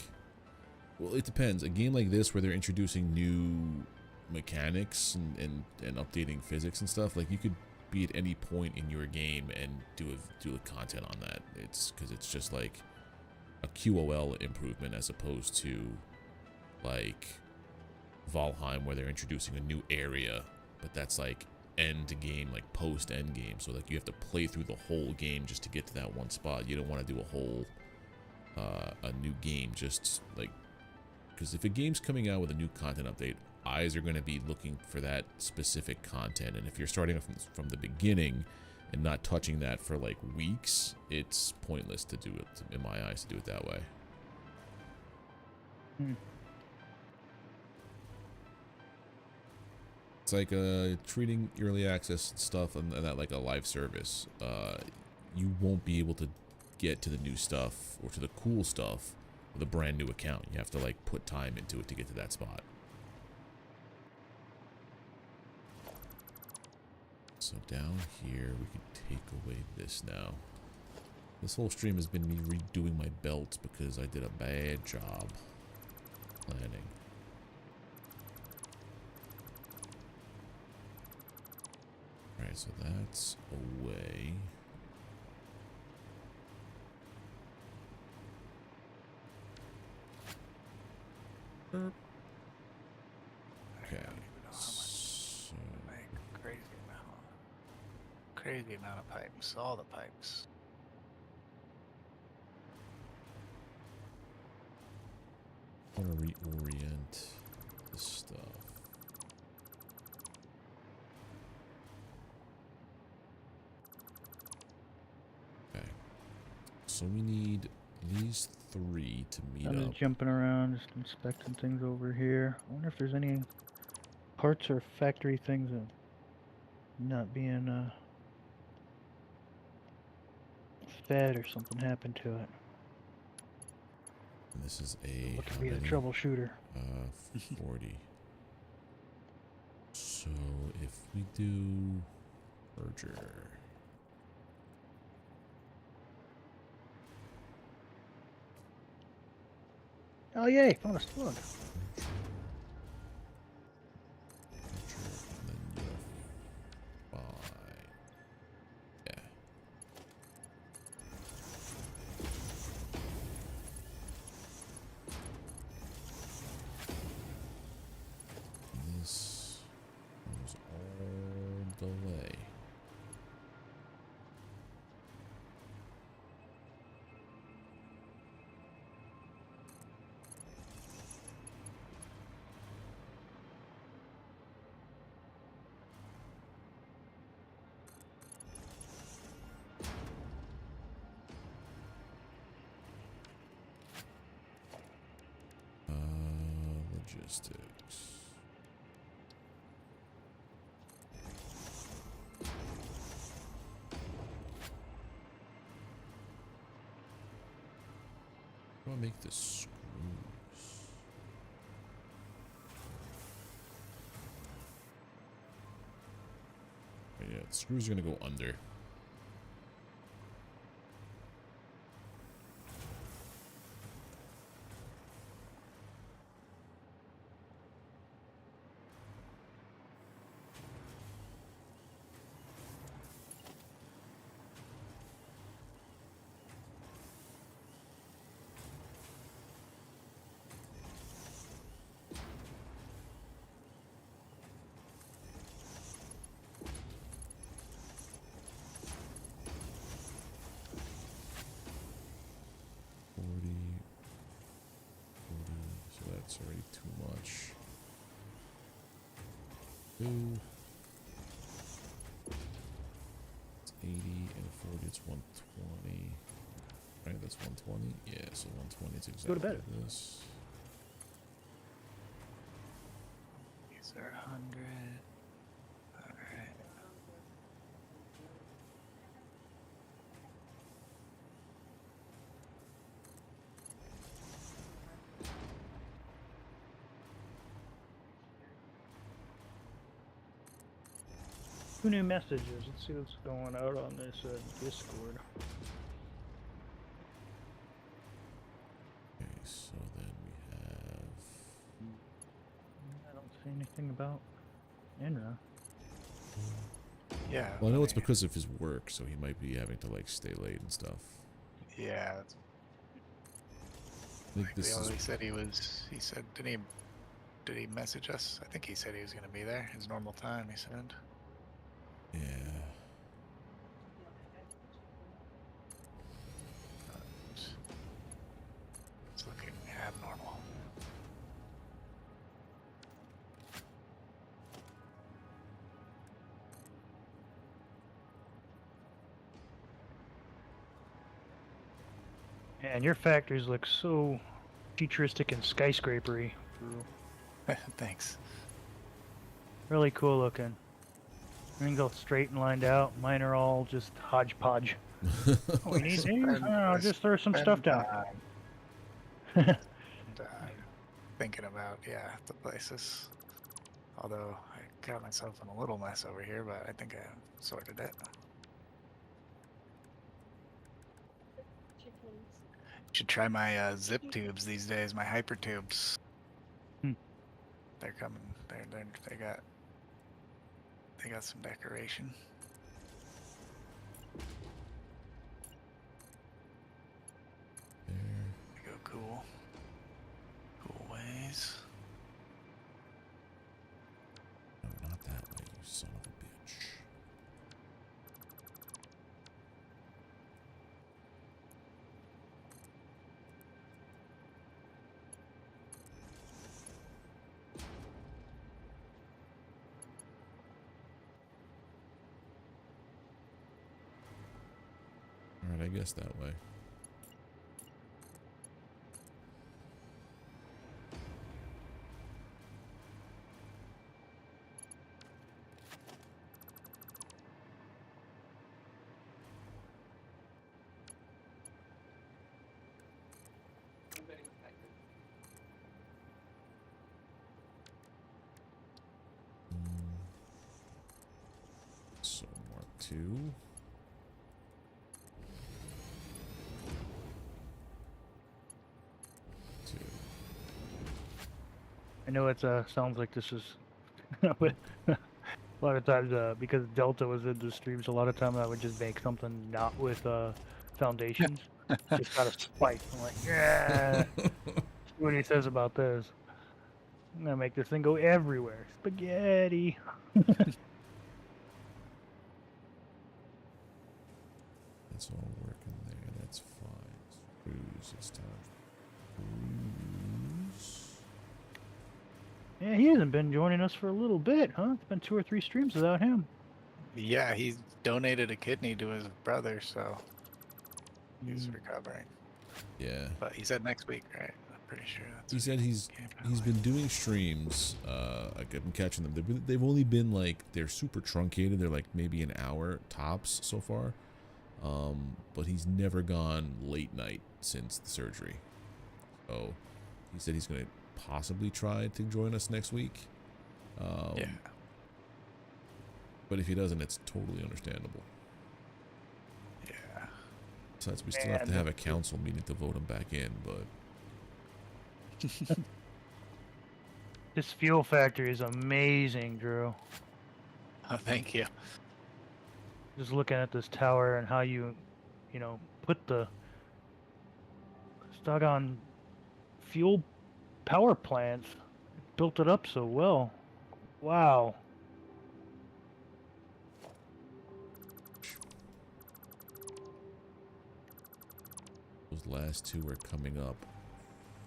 well, it depends. A game like this where they're introducing new mechanics and updating physics and stuff, like you could be at any point in your game and do a content on that. It's because it's just like a QOL improvement as opposed to like Valheim where they're introducing a new area, but that's like end game, like post end game. So like you have to play through the whole game just to get to that one spot. You don't want to do a whole a new game just like, because if a game's coming out with a new content update, eyes are going to be looking for that specific content, and if you're starting from the beginning and not touching that for like weeks, it's pointless to do it, in my eyes, to do it that way. It's like treating early access stuff and that like a live service. You won't be able to get to the new stuff or to the cool stuff with a brand new account. You have to like put time into it to get to that spot. So down here we can take away this now. This whole stream has been me redoing my belts because I did a bad job planning. Alright, so that's away. Okay. So Like crazy amount of pipes. All the pipes. I want to reorient this stuff. Okay. So we need these 3 to meet I'm up. just jumping around, just inspecting things over here. I wonder if there's any parts or factory things that not being fed or something happened to it. And this is a Look how to be a many? troubleshooter. 40. So if we do merger. Oh yay, found a slug. And then unify. Yeah. And this goes all the way. Logistics. How do I make the screws? Yeah, the screws are gonna go under. That's already too much. Ooh. It's 80 and 40, it's 120. Right, that's 120? Yeah, so 120 is exactly Go to bed. These this. are 100. Alright. Two new messages. Let's see what's going out on this Discord. Okay, so then we have... I don't see anything about Enra. Yeah. Well, I know it's mean, because of his work, so he might be having to, like, stay late and stuff. Yeah. That's, I think like, this is... he said he was. He said, did he message us? I think he said he was gonna be there. His normal time. He said. Yeah. It's looking abnormal. And your factories look so futuristic and skyscrapery. Thanks. Really cool looking. Everything's all straight and lined out. Mine are all just hodgepodge. Oh, we need these? I'll just throw some stuff down. And, thinking about, yeah, the places. Although I got myself in a little mess over here, but I think I sorted it. Should try my zip tubes these days, my hyper tubes. Hmm. They're coming. They got some decoration. There. They go cool. Cool ways. No, not that way, you son of a bitch. Alright, I guess that way. So Mark 2. I know it sounds like this is, but a lot of times because Delta was in the streams, a lot of times I would just make something not with foundations. Just got a spike. I'm like, yeah. See what he says about this. I'm gonna make this thing go everywhere. Spaghetti. That's all working there. That's fine. Cruise. It's time. Cruise. Yeah, he hasn't been joining us for a little bit, huh? It's been 2 or 3 streams without him. Yeah, he donated a kidney to his brother, so he's recovering. Yeah. But he said next week, right? I'm pretty sure that's. He said he's been doing streams. I've been catching them. They've only been like, they're super truncated. They're like maybe an hour tops so far. But he's never gone late night since the surgery. So he said he's gonna possibly try to join us next week. Yeah. But if he doesn't, it's totally understandable. Yeah. Besides, we still have to have a council meeting to vote him back in, but This fuel factory is amazing, Drew. Oh, thank you. Just looking at this tower and how you put the doggone fuel power plants, built it up so well. Wow. those last two are coming up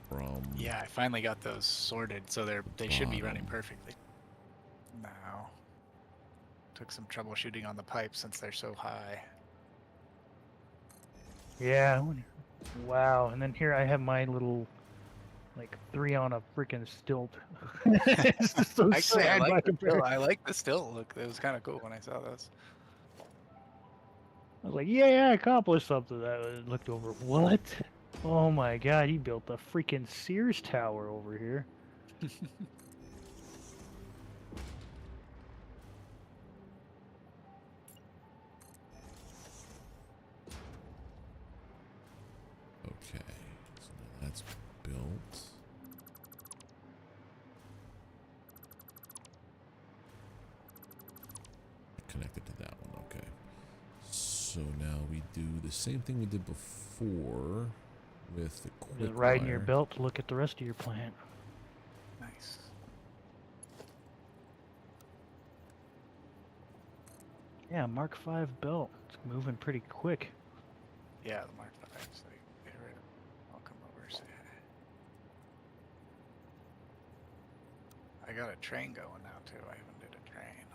from... Yeah, I finally got those sorted, so they should be running bottom. perfectly. Now, took some troubleshooting on the pipes since they're so high. Yeah. Wow. And then here I have my little, like, 3 on a freaking stilt. It's just so Actually, sad by comparison. I like the still look. It was kind of cool when I saw those. I was like, yeah, I accomplished something. I looked over. What? Oh my god, he built a freaking Sears Tower over here. Okay, so now that's built. Connected to that one, okay. So now we do the same thing we did before with the quick Just riding wire. your belt to look at the rest of your plant. Nice. Yeah, Mark V belt. It's moving pretty quick. Yeah, the Mark V. So get rid of. I'll come over. Say hi. I got a train going now too. I even did a train.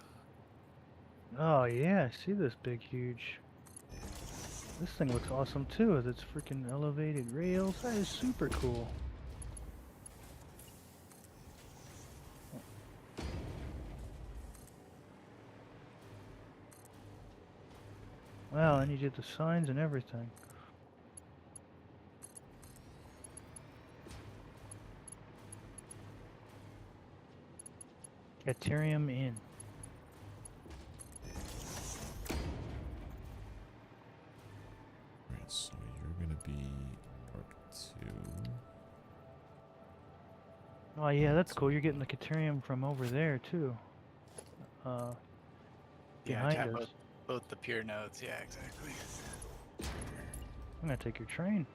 Oh yeah, I see this big, huge. This thing looks awesome too, with its freaking elevated rails. That is super cool. Wow, and you did the signs and everything. Caterium in. Alright, so you're gonna be Mark 2. Oh yeah, that's cool. You're getting the Caterium from over there too. Yeah, Behind tap us. both the pure nodes. Yeah, exactly. I'm gonna take your train.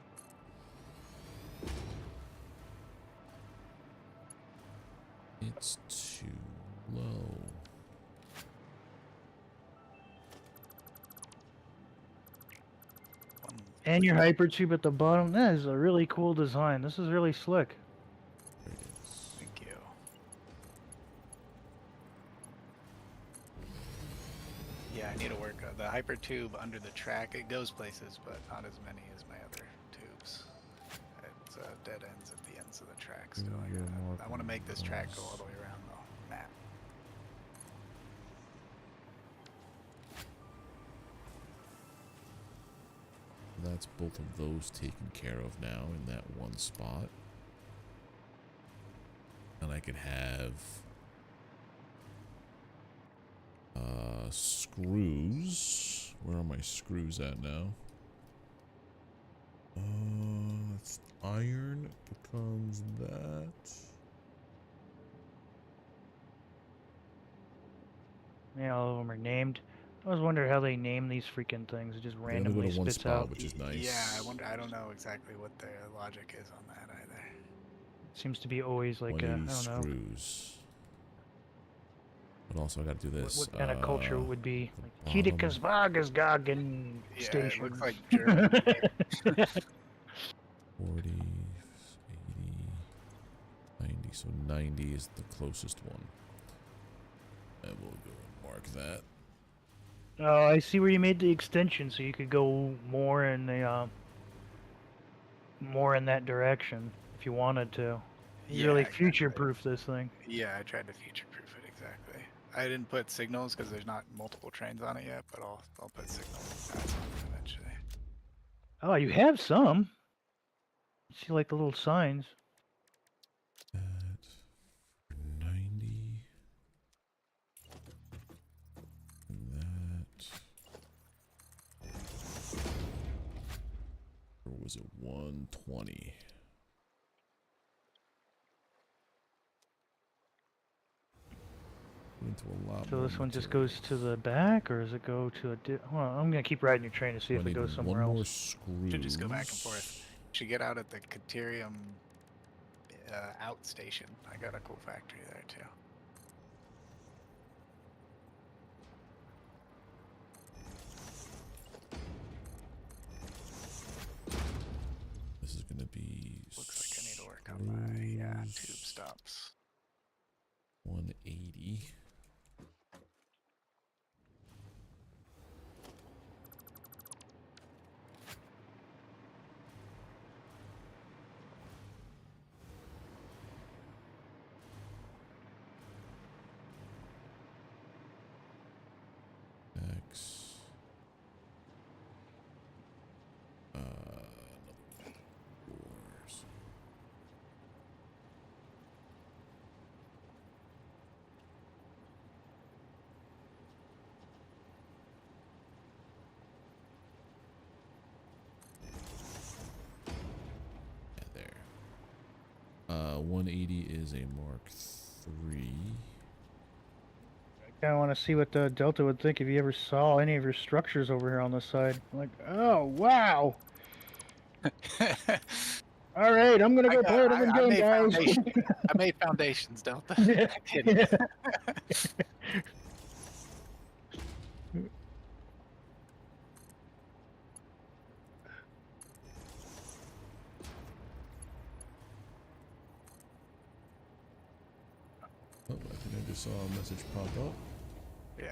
It's too low. One, And your hypertube at the bottom. That is a really cool design. This is really slick. There it is. thank you. Yeah, I need to work on the hyper tube under the track. It goes places, but not as many as my other tubes. It's dead ends at the ends of the track. Still, I want to make this track go all the way around the map. That's both of those taken care of now in that one spot. And I can have screws. Where are my screws at now? It's iron becomes that. Yeah, all of them are named. I was wondering how they name these freaking things. It just They only go randomly to one spits spot, out. which is nice. Yeah, I don't know exactly what their logic is on that either. Seems to be always like I 180 don't know. screws. But also I gotta do this. What kind of culture it would be? Like bottom. Kiedekeswagengagen Yeah, station. it looks like German. 40, 80, 90. So 90 is the closest one. And we'll go and mark that. Oh, I see where you made the extension, so you could go more in the more in that direction if you wanted to. You really exactly. future-proof this thing. Yeah, I tried to future-proof it exactly. I didn't put signals because there's not multiple trains on it yet, but I'll put signals on it eventually. Oh, you have some. See, like the little signs. That 90. And that. Or was it 120? Into a lot So more this one just material. goes to the back, or does it go to a? Hold on, I'm gonna keep riding your train to see I if it need goes somewhere one more else. screw. Should just go back and forth. Should get out at the Caterium out station. I got a cool factory there too. This is gonna be. Looks like I need to work on my tube stops. 180. X. Wars. Yeah, there. 180 is a Mark III. I want to see what the Delta would think if you ever saw any of your structures over here on this side. Like, oh wow! All right, I'm gonna go play a different game, guys. I made foundations, Delta. Yeah. Oh, I think I just saw a message pop up.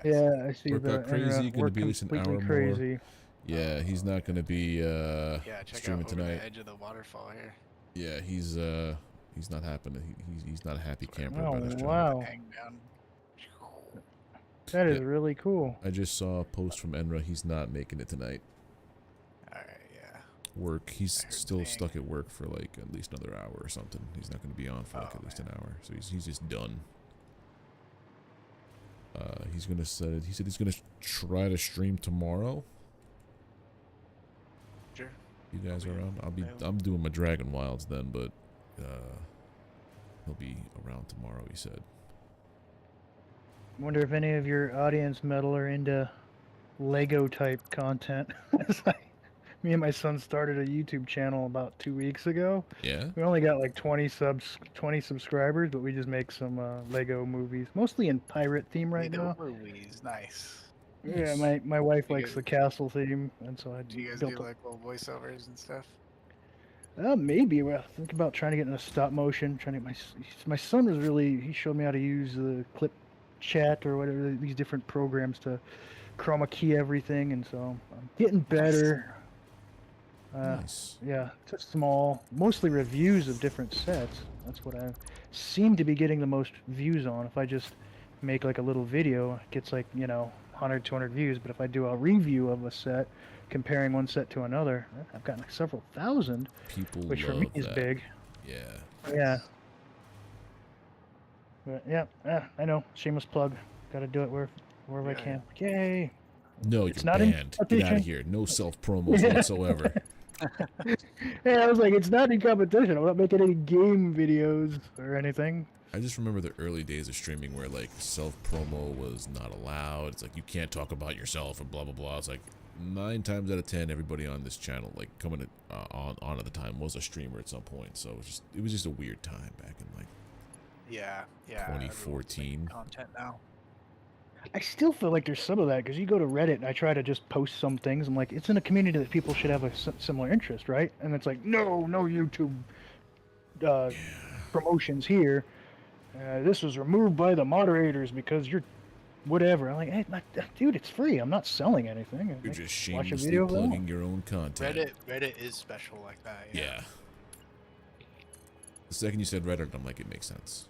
Yeah, I see Work the out crazy, internet gonna work be at least an completely hour more. crazy. Yeah, he's not gonna be Yeah, check streaming out over tonight. the edge of the waterfall here. Yeah, he's not happening. He's not a happy camper Oh, by this wow. Hang down. That is Yeah. really cool. I just saw a post from Enra. He's not making it tonight. All right, yeah. Work. He's I heard still saying. stuck at work for like at least another hour or something. He's not going to be on for like Oh, at least man. an hour. So he's just done. He said he's gonna try to stream tomorrow. Sure. You guys I'll are be around. available. I'm doing my Dragon Wilds then, but he'll be around tomorrow. He said. Wonder if any of your audience metal are into Lego type content. It's like, me and my son started a YouTube channel about 2 weeks ago. Yeah. We only got like 20 subscribers, but we just make some Lego movies, mostly in pirate theme right Lego now. movies, nice. Yeah, Nice. my wife You likes guys- the castle theme, and so I Do you guys built do like little voiceovers and stuff? maybe. Well, think about trying to get into stop motion. Trying to get my son was really, he showed me how to use the clip chat or whatever, these different programs to chroma key everything, and so I'm getting better. Nice. Yeah, just small, mostly reviews of different sets. That's what I seem to be getting the most views on. If I just make like a little video, it gets like, 100, 200 views. But if I do a review of a set, comparing one set to another, I've gotten like several thousand, People which for love me is that. big. Yeah. Yeah. But yeah, I know. Shameless plug. Got to do it wherever I Yeah. can. Yay! No, It's you're not in banned. Get out of competition. here. No self promos whatsoever. Hey, I was like, it's not in competition. I'm not making any game videos or anything. I just remember the early days of streaming where like self promo was not allowed. It's like you can't talk about yourself and blah blah blah. It's like 9 times out of 10, everybody on this channel, like coming on at the time, was a streamer at some point. So it was just a weird time back in like Yeah, yeah. everyone's 2014. making content now. I still feel like there's some of that because you go to Reddit and I try to just post some things. I'm like, it's in a community that people should have a similar interest, right? And it's like, no YouTube promotions here. This was removed by the moderators because you're whatever. I'm like, hey, dude, it's free. I'm not selling anything. You're Like, just watch a shamelessly video if I want. plugging your own content. Reddit is special like that. Yeah. The second you said Reddit, I'm like, it makes sense.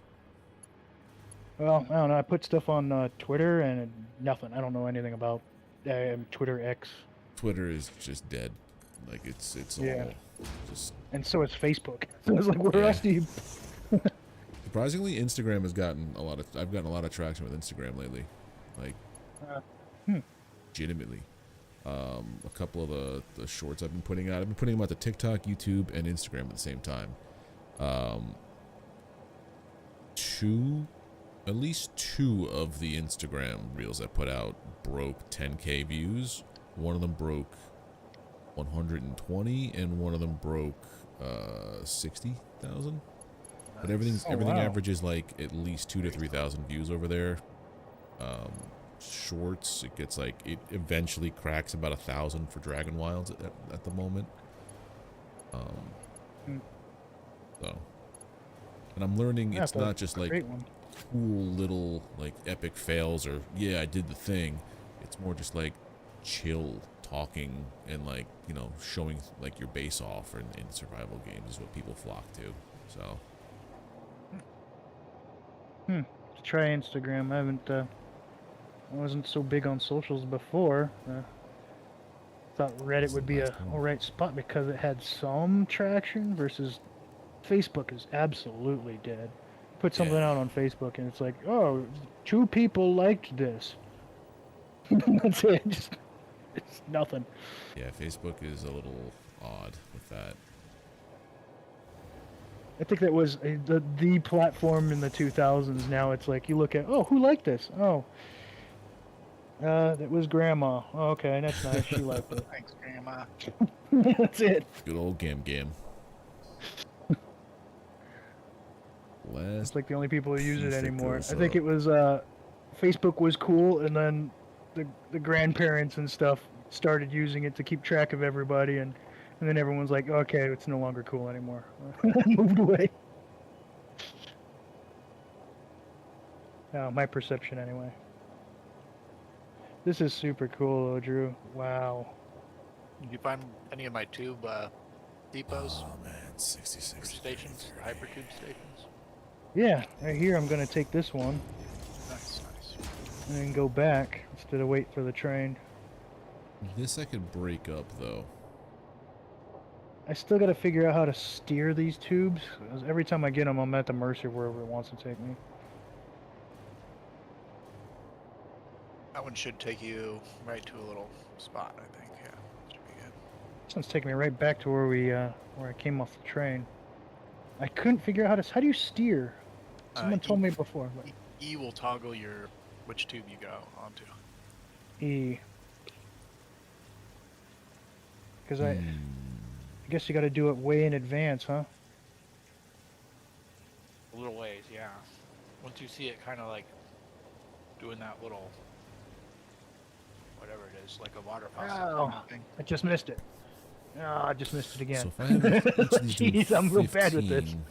Well, I don't know. I put stuff on Twitter and nothing. I don't know anything about Twitter X. Twitter is just dead. Like it's Yeah. all just. And so is Facebook. So it's like, where Yeah. else do you? Surprisingly, Instagram has gotten a lot of. I've gotten a lot of traction with Instagram lately, like legitimately. A couple of the shorts I've been putting out. I've been putting them out to TikTok, YouTube, and Instagram at the same time. At least two of the Instagram reels I put out broke 10K views. One of them broke 120, and one of them broke 60,000. But everything wow. averages like at least 2,000 to 3,000 views over there. Shorts, it gets like, it eventually cracks about 1,000 for Dragon Wilds at the moment. So, and I'm learning it's not just like Great one. cool little like epic fails or yeah I did the thing. It's more just like chill talking and like showing like your base off in survival games is what people flock to. So Try Instagram. I haven't. I wasn't so big on socials before. Thought Reddit would be a alright spot because it had some traction versus Facebook is absolutely dead. Put something Yeah. out on Facebook and it's like, oh, 2 people liked this. That's it. It's nothing. yeah, Facebook is a little odd with that. I think that was the platform in the 2000s. Now it's like you look at, oh, who liked this? Oh, that was Grandma. Oh, okay, that's nice. She liked it. Thanks, Grandma. That's it. Good old Gam. It's like the only people who use Keith it that anymore. goes I think up. it was Facebook was cool, and then the grandparents and stuff started using it to keep track of everybody, and then everyone's like, okay, it's no longer cool anymore. Moved away. My perception anyway. This is super cool, though, Drew. Wow. Did you find any of my tube depots Oh man, or 66 stations, hypertube stations? Yeah, right here I'm gonna take this one. Nice, nice. and then go back instead of wait for the train. This I could break up, though. I still got to figure out how to steer these tubes. 'Cause every time I get them, I'm at the mercy of wherever it wants to take me. That one should take you right to a little spot, I think. Yeah, should be good. This one's taking me right back to where I came off the train. I couldn't figure out how do you steer? Someone told me before. But E will toggle which tube you go onto. E. Because I guess you got to do it way in advance, huh? A little ways, yeah. Once you see it kind of like doing that little, whatever it is, like a water faucet thing. I just missed it. Oh, I just missed it again. So if I have each of these do Jeez, I'm real bad with this. 15,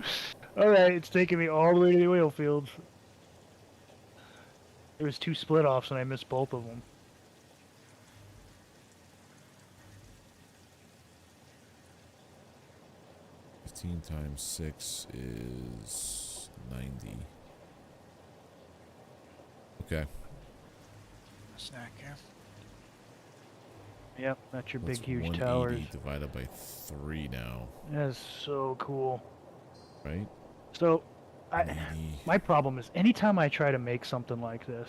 Alright, it's taking me all the way to the oil fields. There was 2 split-offs and I missed both of them. times 6 is 90. Okay. A snack here. Yep, that's your That's big, huge 180 towers. divided by 3 now, That's so cool. right? So, 80. my problem is anytime I try to make something like this,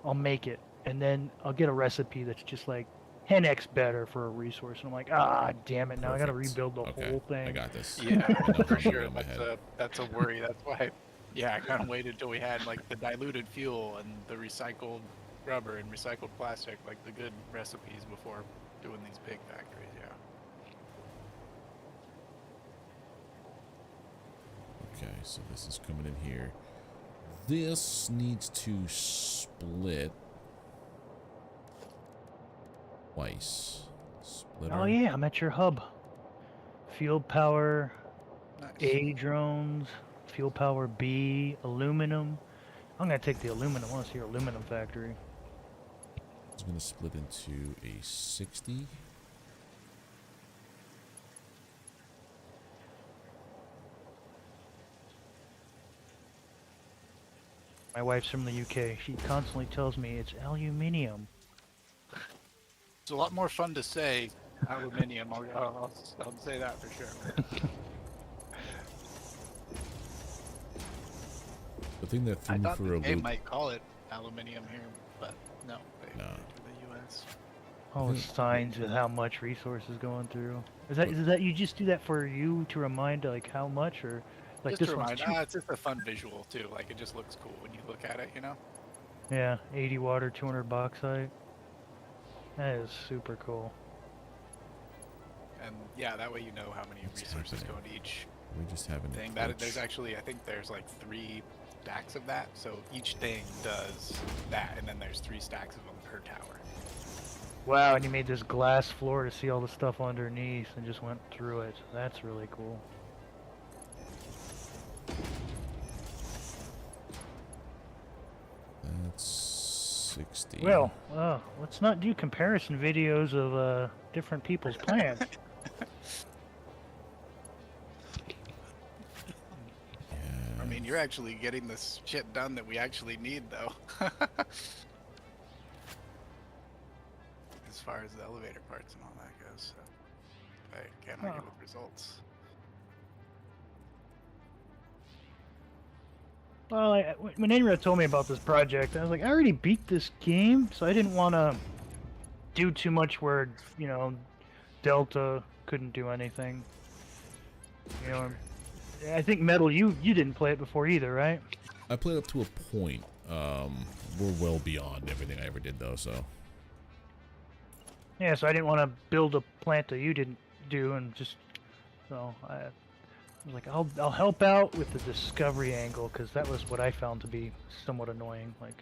I'll make it, and then I'll get a recipe that's just like 10x better for a resource, and I'm like, damn it, now I gotta Perfect. rebuild the Okay, whole thing. I got this. Yeah, I know for how to do it sure. in my head. That's a worry. That's why. Yeah, I kind of waited till we had like the diluted fuel and the recycled rubber and recycled plastic, like the good recipes before doing these big factories. Yeah. Okay, so this is coming in here. This needs to split twice. Splitter. Oh yeah, I'm at your hub. Field power, Nice. A drones, fuel power B, aluminum. I'm gonna take the aluminum. I want to see your aluminum factory. It's going to split into a 60. My wife's from the UK. She constantly tells me it's aluminium. It's a lot more fun to say aluminium. I'll say that for sure. The thing that threw I me thought for the a game loop. might call it aluminium here, but no, they Nah. went to the US. All the signs of how much resources going through. Is that you just do that for you to remind like how much, or like Just this to one's remind, it's just a fun visual too. Like it just looks cool when you look at it, you know. yeah, 80 water, 200 bauxite. That is super cool. And yeah, that way you know how many What's resources happening? go into each We just having a thing. glitch. There's actually, I think there's like 3 stacks of that. So each thing does that, and then there's 3 stacks of them per tower. Wow, and you made this glass floor to see all the stuff underneath and just went through it. That's really cool. That's 60. Well, let's not do comparison videos of different people's plans. Yeah. I mean, you're actually getting this shit done that we actually need, though. As far as the elevator parts and all that goes, so I can't argue with results. Well, when Enra told me about this project, I was like, I already beat this game, so I didn't want to do too much where, you know, Delta couldn't do anything. You know, I think Metal, you didn't play it before either, right? I played up to a point. We're well beyond everything I ever did, though, so. Yeah, so I didn't want to build a plant that you didn't do, and just, so I was like, I'll help out with the discovery angle, because that was what I found to be somewhat annoying. Like,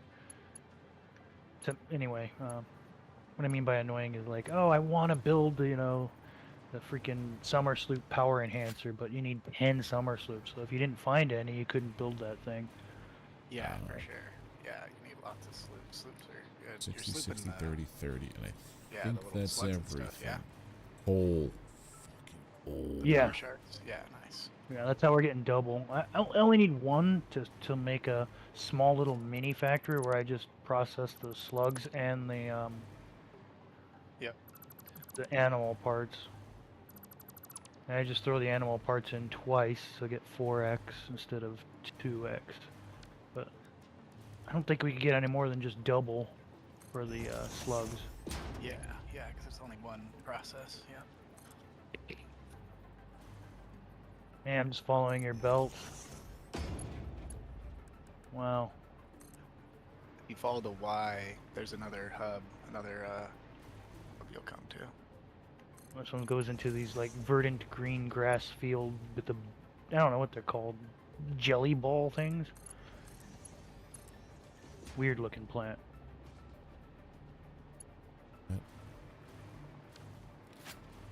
anyway, what I mean by annoying is like, oh, I want to build, you know, the freaking summer sloop power enhancer, but you need 10 summer sloops. So if you didn't find any, you couldn't build that thing. Yeah, for sure. Yeah, you need lots of sloops. Sloops are good. 60, You're 60, slooping 30, 30, and I yeah, think the little that's slugs and everything. stuff, yeah. Whole Yeah. More shards. Yeah, nice. Yeah, that's how we're getting double. I only need one to make a small little mini factory where I just process the slugs and Yep. the animal parts. And I just throw the animal parts in twice, so I get 4x instead of 2x. But I don't think we could get any more than just double for the slugs. Yeah, yeah, because it's only one process. Yeah. Man, I'm just following your belt. Wow. If you follow the Y, there's another hub, another hub you'll come to. This one goes into these like verdant green grass field with the, I don't know what they're called, jelly ball things. Weird looking plant.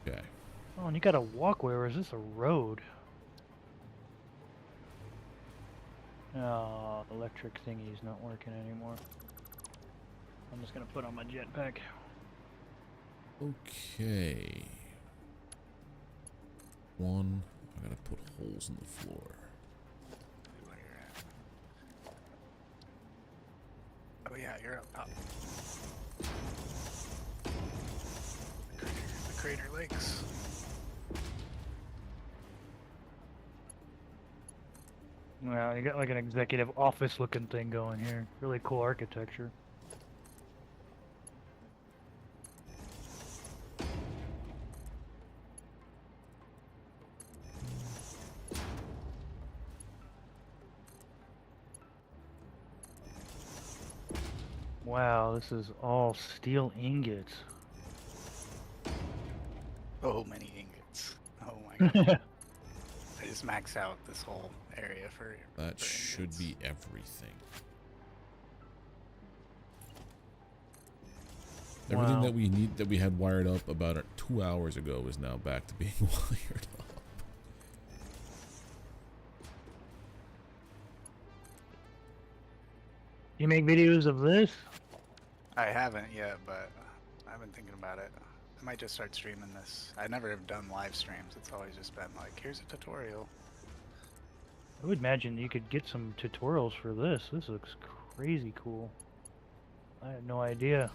Okay. Oh, and you got a walkway, or is this a road? Oh, electric thingy's not working anymore. I'm just gonna put on my jetpack. Okay. One, I gotta put holes in the floor. Where you're at. Oh yeah, you're up top. The crater lakes. Wow, you got like an executive office looking thing going here. Really cool architecture. Wow, this is all steel ingots. Oh, many ingots. Oh my god. I just max out this whole area for That for should ingots. be everything. Everything Wow. that we need, that we had wired up about 2 hours ago, is now back to being wired up. You make videos of this? I haven't yet, but I've been thinking about it. I might just start streaming this. I never have done live streams. It's always just been like, here's a tutorial. I would imagine you could get some tutorials for this. This looks crazy cool. I had no idea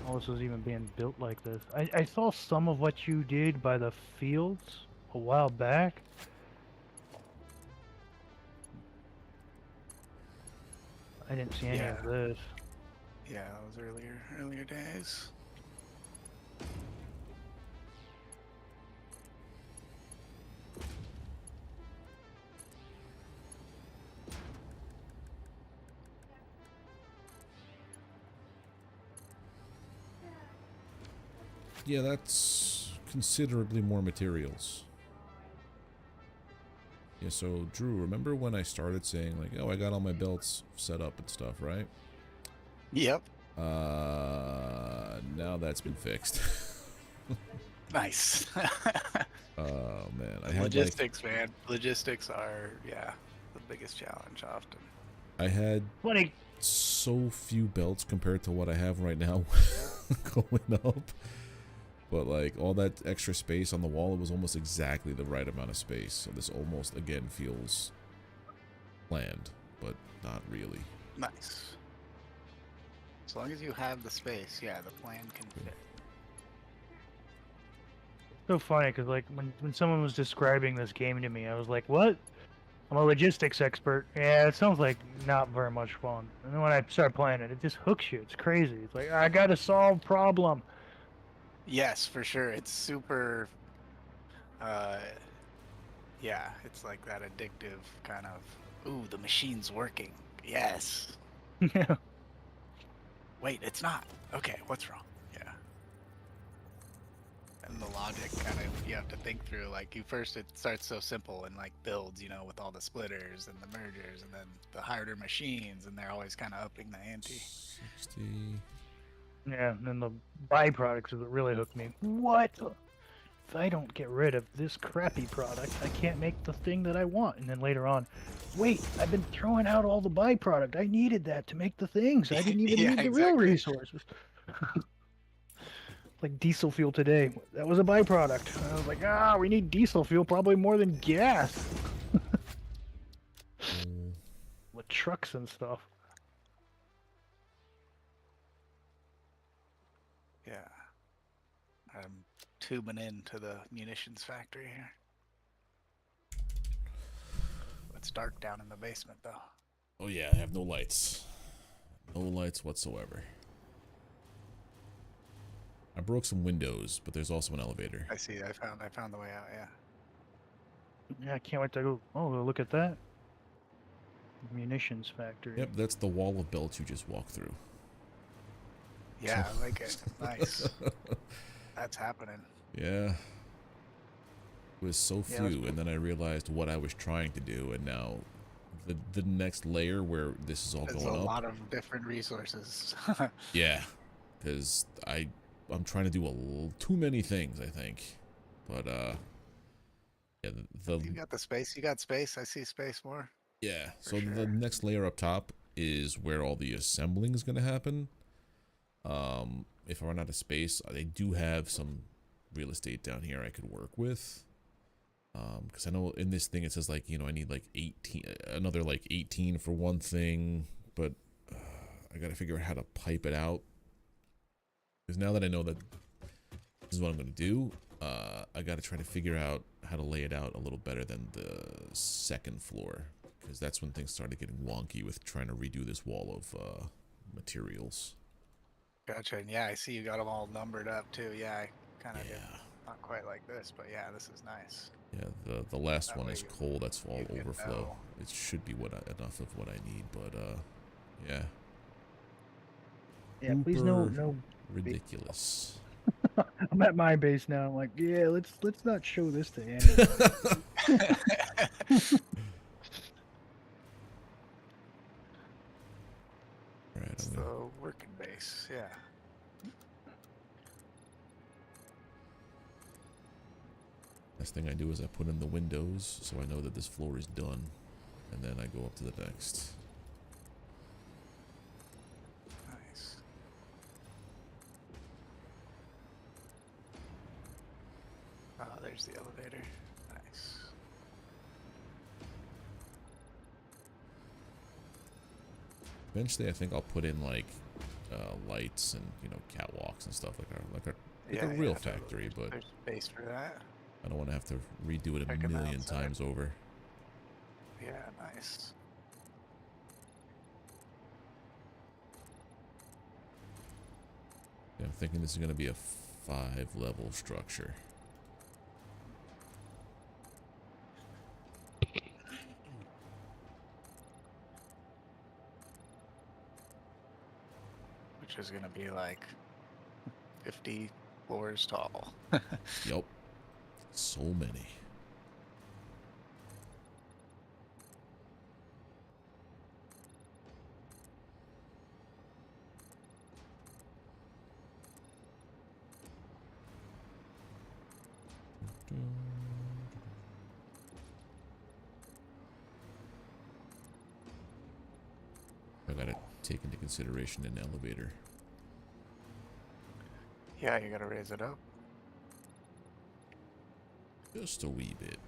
all this was even being built like this. I saw some of what you did by the fields a while back. I didn't see any of Yeah. this. Yeah, that was earlier days. Yeah, that's considerably more materials. Yeah, so Drew, remember when I started saying like, oh, I got all my belts set up and stuff, right? Yep. Now that's been fixed. Nice. Oh man, I had Logistics, man. Logistics are, yeah, the biggest challenge often. I had Funny. so few belts compared to what I have right now going up. But like all that extra space on the wall, it was almost exactly the right amount of space. So this almost again feels planned, but not really. Nice. As long as you have the space, yeah, the plan can fit. So funny because like when someone was describing this game to me, I was like, "What? I'm a logistics expert." Yeah, it sounds like not very much fun. And then when I start playing it, it just hooks you. It's crazy. It's like I gotta solve problem. Yes, for sure. It's super, yeah, it's like that addictive kind of, ooh, the machine's working. Yes. Yeah. Wait, it's not. Okay, what's wrong? Yeah. And the logic kind of, you have to think through, like, it starts so simple and, like, builds, you know, with all the splitters and the mergers and then the harder machines, and they're always kind of upping the ante. 60. Yeah, and then the byproducts that really hook me. What? If I don't get rid of this crappy product, I can't make the thing that I want. And then later on, wait, I've been throwing out all the byproduct. I needed that to make the things. I didn't even Yeah, need the real exactly. resources. Like diesel fuel today. That was a byproduct. I was like, we need diesel fuel probably more than gas. With trucks and stuff. Yeah. I'm tubing into the munitions factory here. It's dark down in the basement, though. Oh yeah, I have no lights. No lights whatsoever. I broke some windows, but there's also an elevator. I see. I found the way out. Yeah. Yeah, I can't wait to go. Oh, look at that. Munitions factory. Yep, that's the wall of belts you just walked through. Yeah, I like it. Nice. That's happening. Yeah. It was so Yeah, few, and then I realized what I was trying to do, and now the next layer where this is all There's going a up. lot of different resources. Yeah, because I'm trying to do too many things, I think. But yeah, You got the space. You got space. I see space more. yeah. So sure. the next layer up top is where all the assembling is going to happen. If I run out of space, they do have some real estate down here I could work with. Because I know in this thing it says like, you know, I need like 18, another like 18 for one thing, but I got to figure out how to pipe it out. Because now that I know that this is what I'm going to do, I got to try to figure out how to lay it out a little better than the second floor. Because that's when things started getting wonky with trying to redo this wall of materials. Gotcha. And yeah, I see you got them all numbered up too. Yeah, I kind of did. Yeah. Not quite like this, but yeah, this is nice. Yeah, the last That one way is you- cool. That's all you can overflow. know. It should be enough of what I need, but yeah. Yeah, please no, Super no. ridiculous. I'm at my base now. I'm like, yeah, let's not show this to anyone. Alright, It's I'm the gonna working base. Yeah. next thing I do is I put in the windows so I know that this floor is done. And then I go up to the next. Nice. Oh, there's the elevator. Nice. Eventually I think I'll put in like lights and, you know, catwalks and stuff like a real totally. factory, but There's space for that. I don't want to have to redo it a Check 'em million outside. times over. Yeah, nice. Yeah, I'm thinking this is going to be a 5-level structure. Which is gonna be like 50 floors tall. Yup. So many. I gotta take into consideration an elevator. Yeah, you gotta raise it up. Just a wee bit.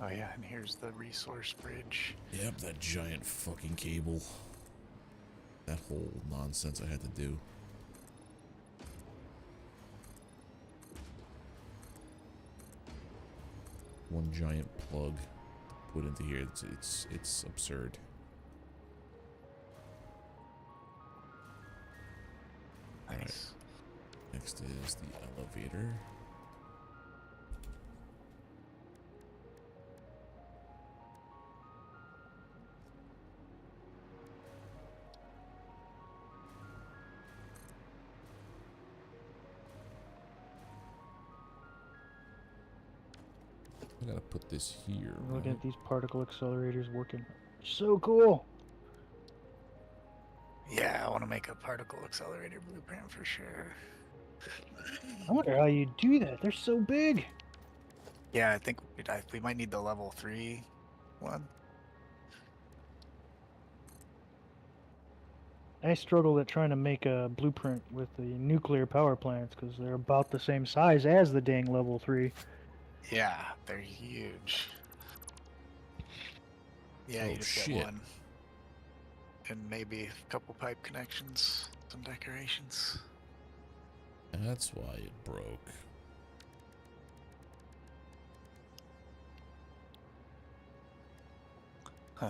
Oh yeah, and here's the resource bridge. Yep, that giant fucking cable. That whole nonsense I had to do. One giant plug put into here. It's absurd. Nice. Next is the elevator. I gotta put this here. I'm looking right? at these particle accelerators working. So cool. Yeah, I want to make a particle accelerator blueprint for sure. I wonder how you do that. They're so big. Yeah, I think we might need the level 3 one. I struggle at trying to make a blueprint with the nuclear power plants because they're about the same size as the dang level 3. Yeah, they're huge. Yeah, Oh, you just shit. get one. And maybe a couple pipe connections, some decorations. That's why it broke.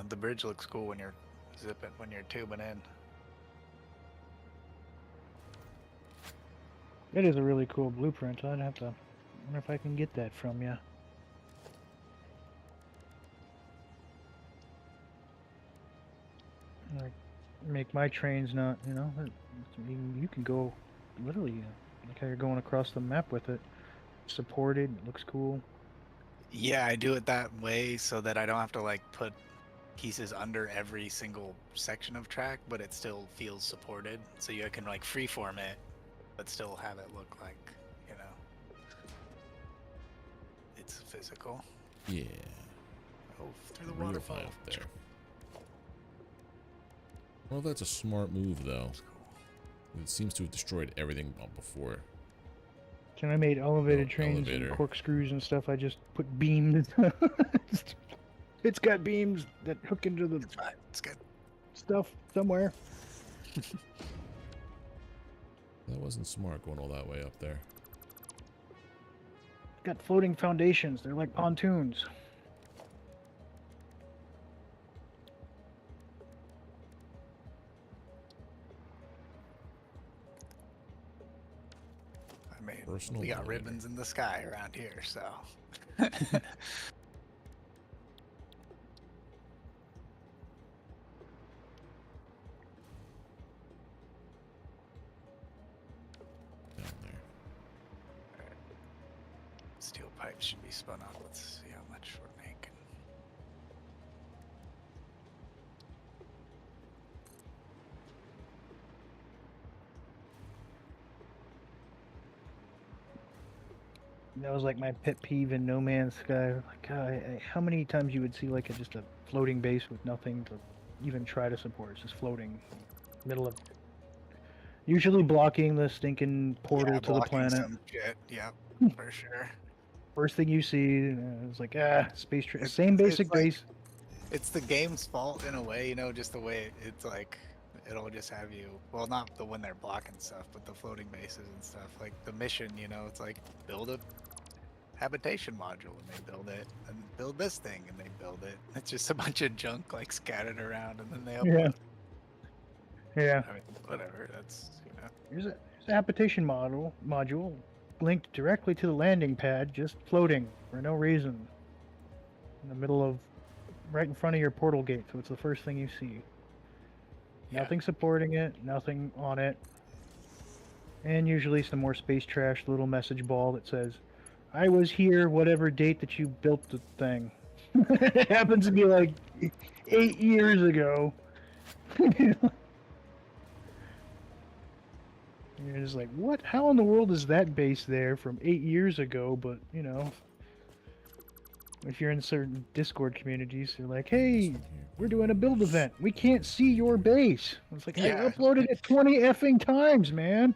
The bridge looks cool when you're when you're tubing in. That is a really cool blueprint. I'd have to wonder if I can get that from you. Like, make my trains not, you know, you can go literally like how you're going across the map with it. Supported, it looks cool. Yeah, I do it that way so that I don't have to like put pieces under every single section of track, but it still feels supported. So you can like freeform it, but still have it look like, you know, it's physical. Yeah. Oh, through the Real waterfall. high up there. Well, that's a smart move, though. That's cool. It seems to have destroyed everything before. Can I made elevated No, trains elevator. and corkscrews and stuff? I just put beams. It's got beams that hook into the It's fine. It's good. stuff somewhere. That wasn't smart going all that way up there. Got floating foundations. They're like pontoons. I mean, Personal we got elevator. ribbons in the sky around here, so. Down there. Steel pipes should be spun up. Let's see how much we're making. That was like my pet peeve in No Man's Sky. Like, how many times you would see like just a floating base with nothing to even try to support? It's just floating, middle of, usually blocking the stinking portal Yeah, to the blocking planet. some shit. Yep, for sure. First thing you see, it's like space train. It's- Same it's basic like- base. It's the game's fault in a way, you know, just the way it's like it'll just have you. Well, not the when they're blocking stuff, but the floating bases and stuff. Like the mission, you know, it's like build a habitation module and they build it, and build this thing and they build it. It's just a bunch of junk like scattered around, and then they upload. Yeah. I mean, whatever. That's you know. Here's a habitation module linked directly to the landing pad, just floating for no reason. In the middle of, right in front of your portal gate, so it's the first thing you see. Yeah. Nothing supporting it, nothing on it. And usually some more space trash little message ball that says, I was here whatever date that you built the thing. It happens to be like 8 years ago. You're just like, what? How in the world is that base there from 8 years ago? But, you know, if you're in certain Discord communities, you're like, hey, we're doing a build event. We can't see your base. It's like, Yeah. I uploaded it 20 effing times, man.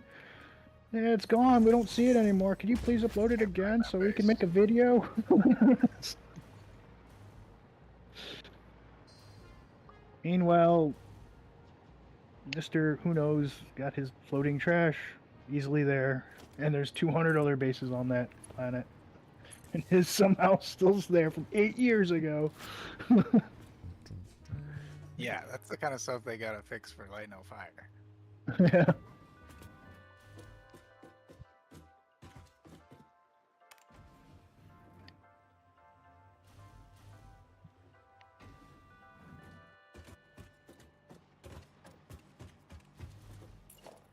Yeah, it's gone. We don't see it anymore. Could you please upload it Can't find again that so we can base. make a video? Meanwhile, Mr. Who Knows got his floating trash easily there, and there's 200 other bases on that planet. And his somehow still there from 8 years ago. Yeah, that's the kind of stuff they gotta fix for Light No Fire. Yeah.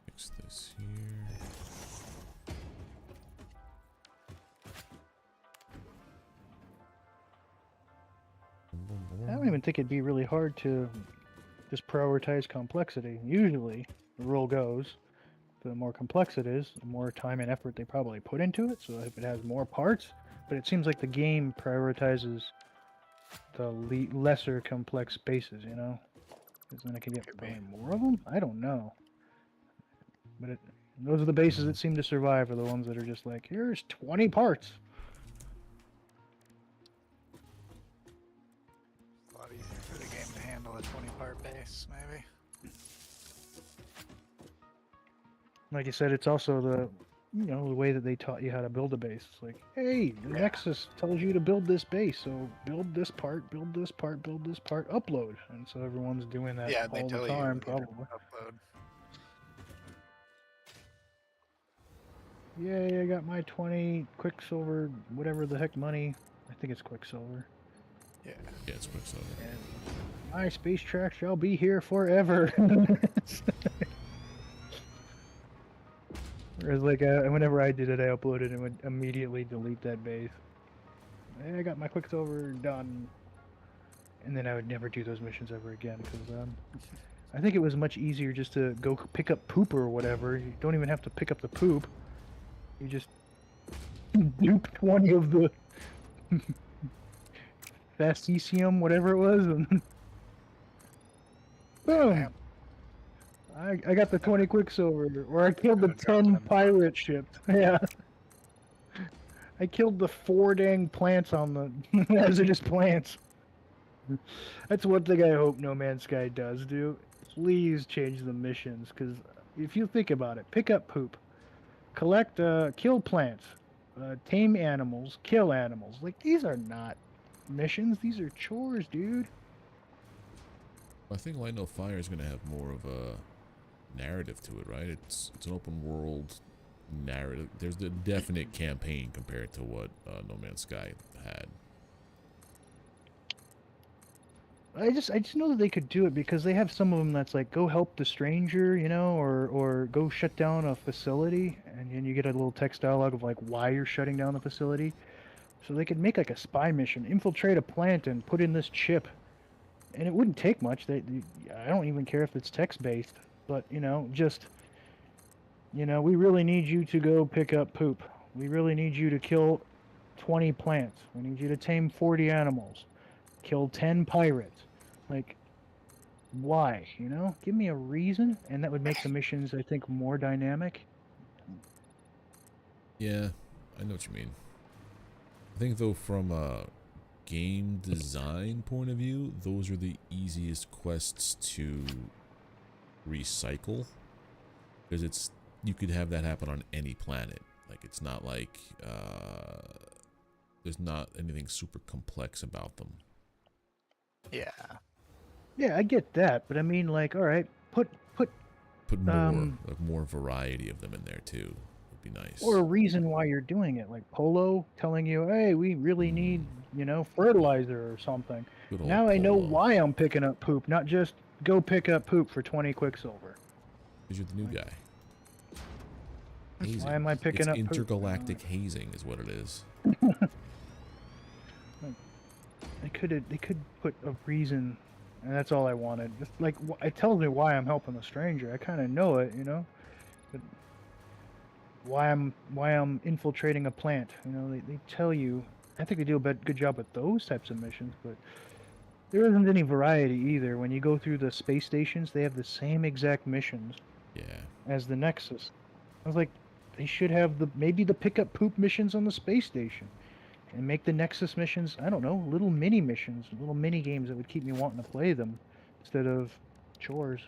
Fix this here. I don't even think it'd be really hard to just prioritize complexity. Usually, the rule goes, the more complex it is, the more time and effort they probably put into it. So if it has more parts, but it seems like the game prioritizes the lesser complex bases, you know? Because then I can get Could be. probably more of them? I don't know. But those are the bases that seem to survive, are the ones that are just like, here's 20 parts. A lot easier for the game to handle a 20-part base, maybe. Like you said, it's also the way that they taught you how to build a base. It's like, hey, the Nexus tells you to build this base, so build this part, build this part, build this part, upload. And so everyone's doing that Yeah, they all tell the you time, to probably. upload. Yay, I got my 20 Quicksilver, whatever the heck money. I think it's Quicksilver. Yeah. Yeah, it's Quicksilver. And my space track shall be here forever. Whereas, like, whenever I did it, I uploaded and would immediately delete that base. Hey, I got my Quicksilver done. And then I would never do those missions ever again, because I think it was much easier just to go pick up poop or whatever. You don't even have to pick up the poop. You just dupe 20 of the Fasticium, whatever it was, and boom! I got the 20 Quicksilver, or I killed the 10 pirate ships. Yeah. I killed the 4 dang plants on the hazardous plants. That's one thing I hope No Man's Sky does do. Please change the missions, because if you think about it, pick up poop, collect, kill plants, tame animals, kill animals. Like, these are not missions, these are chores, dude. I think Light No Fire is going to have more of a narrative to it, right? It's an open world narrative. There's a definite campaign compared to what No Man's Sky had. I just know that they could do it because they have some of them that's like, go help the stranger, or go shut down a facility, and then you get a little text dialogue of like why you're shutting down the facility. So they could make like a spy mission, infiltrate a plant and put in this chip, and it wouldn't take much. I don't even care if it's text based, but just we really need you to go pick up poop. We really need you to kill 20 plants. We need you to tame 40 animals. Kill 10 pirates. Like, why? Give me a reason, and that would make the missions, I think, more dynamic. Yeah, I know what you mean. I think, though, from a game design point of view, those are the easiest quests to recycle, because you could have that happen on any planet. Like, it's not like there's not anything super complex about them. Yeah. Yeah, I get that, but I mean, like, all right, put more, like more variety of them in there too. Would be nice. Or a reason why you're doing it, like Polo telling you, hey, we really need, fertilizer or something. Now I know why I'm picking up poop, not just go pick up poop for 20 Quicksilver. Because you're the new guy. Hazing. Why am I picking up intergalactic hazing is what it is. They could put a reason, and that's all I wanted. Just like, it tells me why I'm helping a stranger. I kind of know it, but why I'm infiltrating a plant. They tell you. I think they do a good job with those types of missions, but there isn't any variety either. When you go through the space stations, they have the same exact missions. Yeah. As the Nexus. I was like, they should have maybe the pick up poop missions on the space station. And make the Nexus missions, I don't know, little mini missions, little mini games that would keep me wanting to play them instead of chores.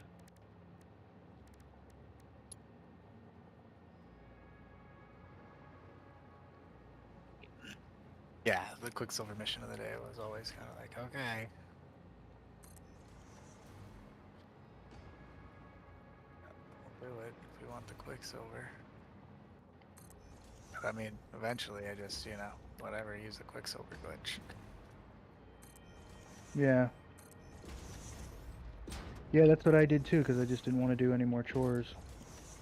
Yeah, the Quicksilver mission of the day was always kind of like, okay. We'll do it if we want the Quicksilver. But I mean, eventually I just, whatever, use the Quicksilver glitch. Yeah. Yeah, that's what I did too, because I just didn't want to do any more chores.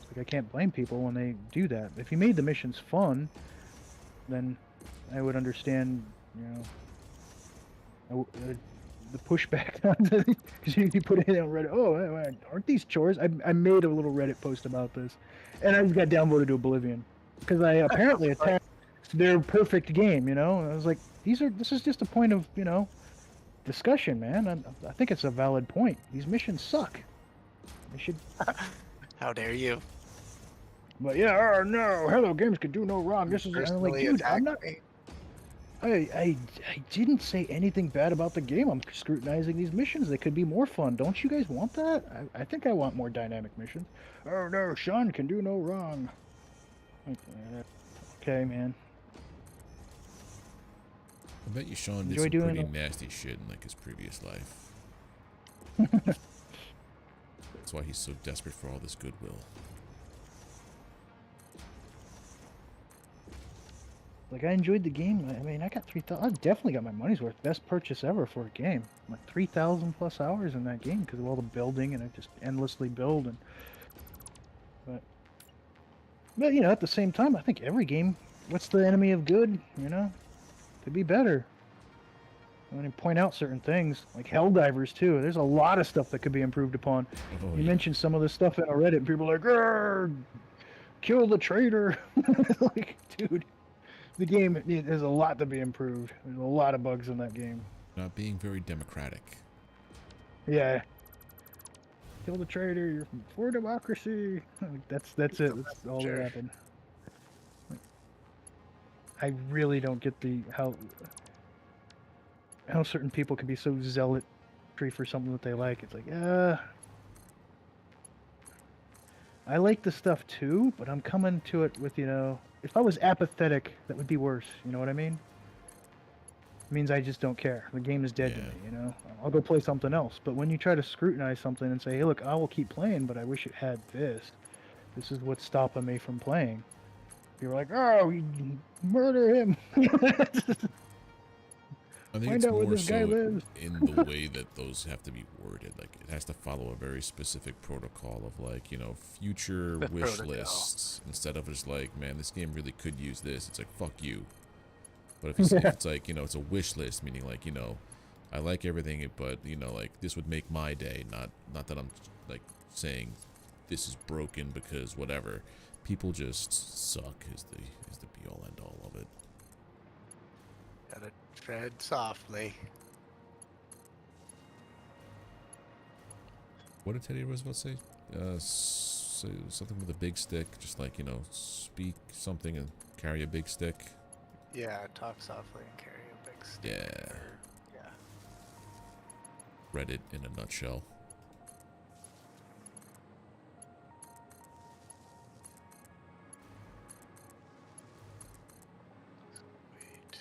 Like, I can't blame people when they do that. If you made the missions fun, then I would understand, the pushback. Because you put it on Reddit, oh, aren't these chores? I made a little Reddit post about this, and I just got downvoted to oblivion. Because I apparently attacked their perfect game, I was like, this is just a point of, discussion, man. I think it's a valid point. These missions suck. They should. How dare you? But yeah, oh no, Hello Games could do no wrong. This is and I'm like, Personally dude, I'm attack not. me? I didn't say anything bad about the game. I'm scrutinizing these missions. They could be more fun. Don't you guys want that? I think I want more dynamic missions. Oh no, Sean can do no wrong. Okay, man. I bet you Sean did Enjoy some doing pretty nasty shit in like his previous life. That's why he's so desperate for all this goodwill. Like, I enjoyed the game. I mean, I got 3,000. I definitely got my money's worth. Best purchase ever for a game. Like 3,000 plus hours in that game because of all the building, and I just endlessly build. And but you know, at the same time, I think every game, what's the enemy of good? You know, could be better. I want to point out certain things, like Helldivers too. There's a lot of stuff that could be improved upon. Oh, You yeah. mentioned some of the stuff in Reddit, and people are like, "Grr, kill the traitor." Like, dude, the game, there's a lot to be improved. There's a lot of bugs in that game. Not being very democratic. Yeah. Kill the traitor. You're for democracy. That's it. That's all that happened. I really don't get how certain people can be so zealotry for something that they like. It's like, I like the stuff too, but I'm coming to it with, you know, if I was apathetic, that would be worse. You know what I mean? It means I just don't care. The game is dead to me, you know? I'll go play something else. But when you try to scrutinize something and say, hey, look, I will keep playing, but I wish it had this. This is what's stopping me from playing. You're like, oh, murder him. I think Find it's out where more this guy so lives. in the way that those have to be worded. Like, it has to follow a very specific protocol of, like, you know, future wish lists. Instead of just like, man, this game really could use this. It's like, fuck you. But if it's like, you know, it's a wish list, meaning like, you know, I like everything, but, you know, like, this would make my day. Not that I'm, like, saying this is broken because whatever. People just suck is the be-all, end-all of it. Gotta tread softly. What did Teddy Roosevelt say? Say something with a big stick, just like, you know, speak something and carry a big stick. Yeah, talk softly and carry a big stick. Yeah. Yeah. Reddit in a nutshell. Wait.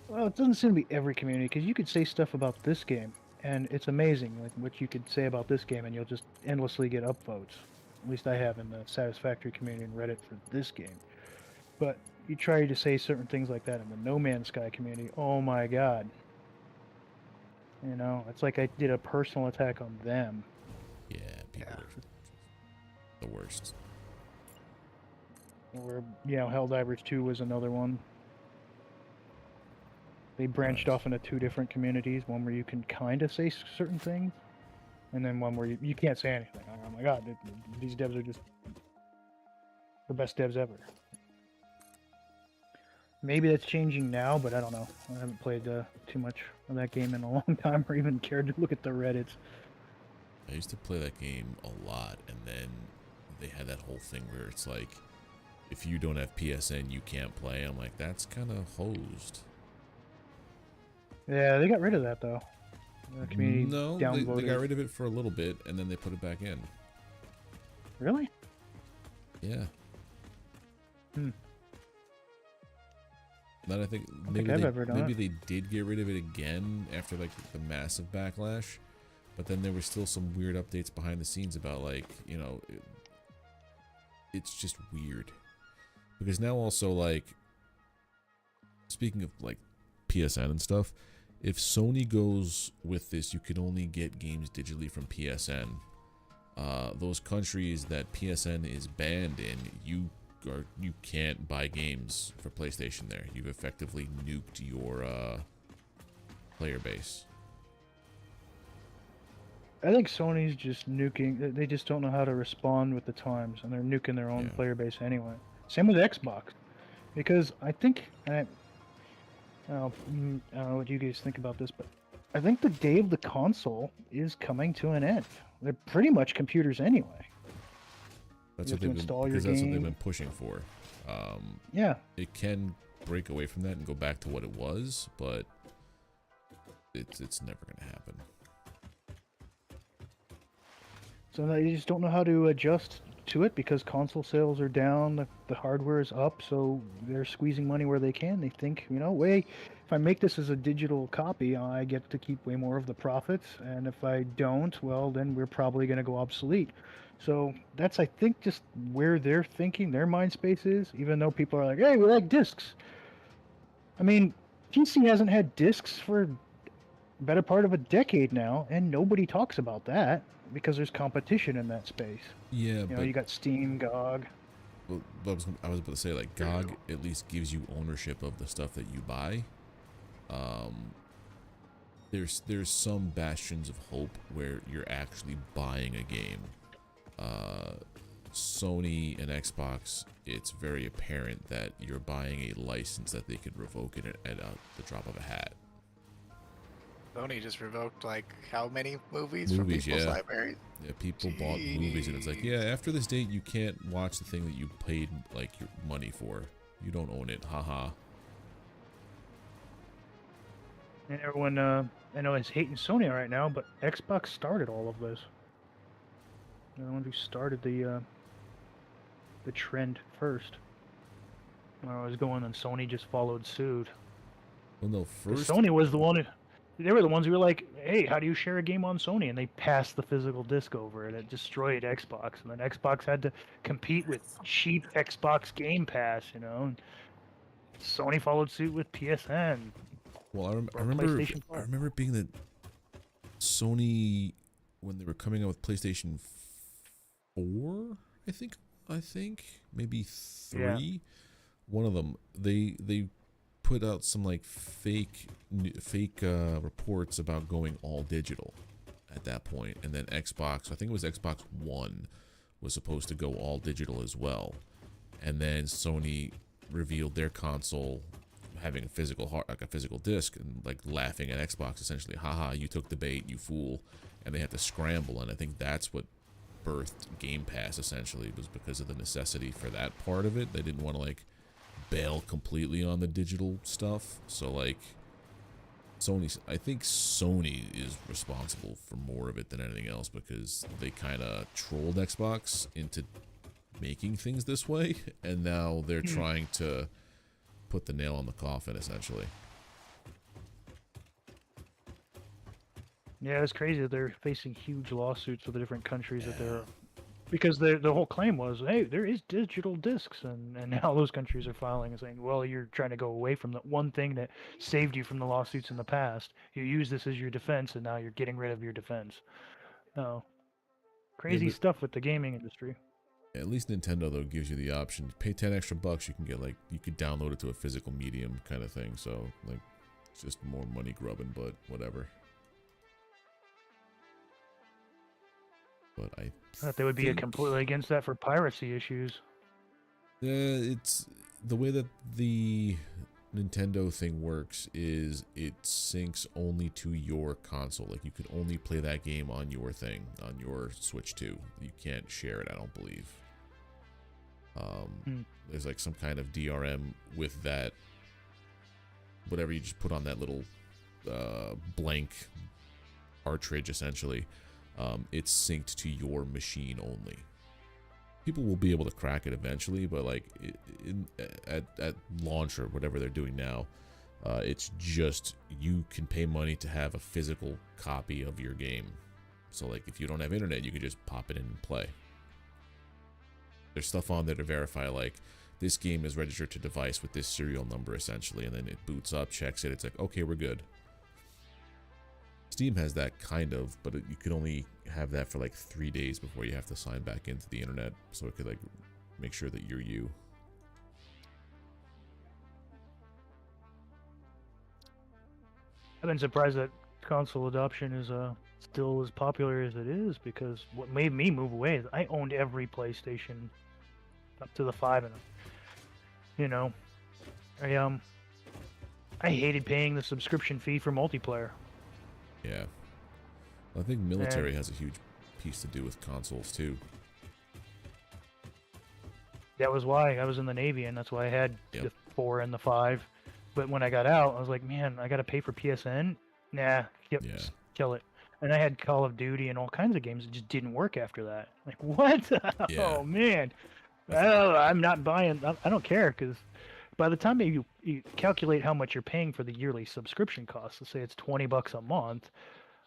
Well, it doesn't seem to be every community, because you could say stuff about this game, and it's amazing, like what you could say about this game, and you'll just endlessly get upvotes. At least I have in the Satisfactory community and Reddit for this game. But you try to say certain things like that in the No Man's Sky community, oh my god. You know, it's like I did a personal attack on them. Yeah, people are the worst. Or, you know, Helldivers 2 was another one. They branched off into two different communities, one where you can kind of say certain things, and then one where you can't say anything. Oh my god, these devs are just the best devs ever. Maybe that's changing now, but I don't know. I haven't played too much of that game in a long time, or even cared to look at the Reddits. I used to play that game a lot, and then they had that whole thing where it's like, if you don't have PSN, you can't play. I'm like, that's kind of hosed. Yeah, they got rid of that though. The community No, they downvoted. got rid of it for a little bit, and then they put it back in. Really? Yeah. Hmm. Then I think I don't think I've ever done maybe it. they did get rid of it again after like the massive backlash, but then there were still some weird updates behind the scenes about, like, you know, it's just weird because now also, like, speaking of like PSN and stuff, if Sony goes with this, you can only get games digitally from PSN. Those countries that PSN is banned in, you can't buy games for PlayStation there. You've effectively nuked your player base. I think Sony's just nuking. They just don't know how to respond with the times, and they're nuking their own Yeah. player base anyway. Same with Xbox. Because I think I don't know what you guys think about this, but I think the day of the console is coming to an end. They're pretty much computers anyway. That's You what have to they've been install your because that's what they've game. been pushing for. Yeah. It can break away from that and go back to what it was, but it's never gonna happen. So they just don't know how to adjust to it because console sales are down, the hardware is up, so they're squeezing money where they can. They think, you know, way if I make this as a digital copy, I get to keep way more of the profits, and if I don't, well, then we're probably going to go obsolete. So that's, I think, just where they're thinking, their mind space is, even though people are like, hey, we like discs. I mean, PC hasn't had discs for better part of a decade now, and nobody talks about that because there's competition in that space. Yeah, You know, but you got Steam, GOG. well, I was about to say, like, GOG at least gives you ownership of the stuff that you buy. There's some bastions of hope where you're actually buying a game. Sony and Xbox, it's very apparent that you're buying a license that they could revoke it at the drop of a hat. Sony just revoked like how many movies, from Movies, people's yeah. libraries? Yeah, people bought movies, and it's like, yeah, after this date, you can't watch the thing that you paid like your money for. You don't own it, haha. And everyone, I know, is hating Sony right now, but Xbox started all of this. They're the one who started the trend first. When I was going, and Sony just followed suit. Well, no, 'Cause first Sony was the one who, they were the ones who were like, hey, how do you share a game on Sony? And they passed the physical disc over, and it destroyed Xbox. And then Xbox had to compete with cheap Xbox Game Pass, you know. And Sony followed suit with PSN. well, I or remember PlayStation I 4. remember being that Sony, when they were coming out with PlayStation 4, I think maybe 3. Yeah. One of them, they put out some like fake reports about going all digital at that point, and then Xbox, I think it was Xbox One, was supposed to go all digital as well, and then Sony revealed their console having a physical disc, and like laughing at Xbox essentially, haha, you took the bait, you fool, and they had to scramble. And I think that's what birthed Game Pass essentially, was because of the necessity for that part of it. They didn't want to like bail completely on the digital stuff. So like I think Sony is responsible for more of it than anything else, because they kind of trolled Xbox into making things this way, and now they're trying to put the nail on the coffin essentially. Yeah, it's crazy that they're facing huge lawsuits with the different countries that they're, because the whole claim was, hey, there is digital discs, and now those countries are filing and saying, well, you're trying to go away from the one thing that saved you from the lawsuits in the past. You use this as your defense, and now you're getting rid of your defense. No, Yeah, crazy but stuff with the gaming industry. at least Nintendo though gives you the option to pay 10 extra bucks. You can get like, you could download it to a physical medium kind of thing. So like, it's just more money grubbing, but whatever. But I thought they would be think, completely against that for piracy issues. it's the way that the Nintendo thing works is it syncs only to your console. Like, you could only play that game on your thing, on your Switch 2. You can't share it, I don't believe. There's like some kind of DRM with that, whatever you just put on that little blank cartridge essentially. It's synced to your machine only. People will be able to crack it eventually, but like at launch or whatever they're doing now, it's just, you can pay money to have a physical copy of your game. So like, if you don't have internet, you can just pop it in and play. There's stuff on there to verify, like, this game is registered to device with this serial number essentially, and then it boots up, checks it, it's like, okay, we're good. Steam has that kind of, but you can only have that for like 3 days before you have to sign back into the internet, so it could like make sure that you're you. I've been surprised that console adoption is still as popular as it is, because what made me move away is I owned every PlayStation up to the 5, and you know, I hated paying the subscription fee for multiplayer. Yeah. I think military has a huge piece to do with consoles too. That was why I was in the Navy, and that's why I had Yep. the 4 and the 5. But when I got out, I was like, man, I got to pay for PSN? Nah, yep, Yeah. just kill it. And I had Call of Duty and all kinds of games that just didn't work after that. Like, what? Yeah. Oh, man. Oh, I'm not buying. I don't care, because by the time you calculate how much you're paying for the yearly subscription cost, let's say it's $20 a month,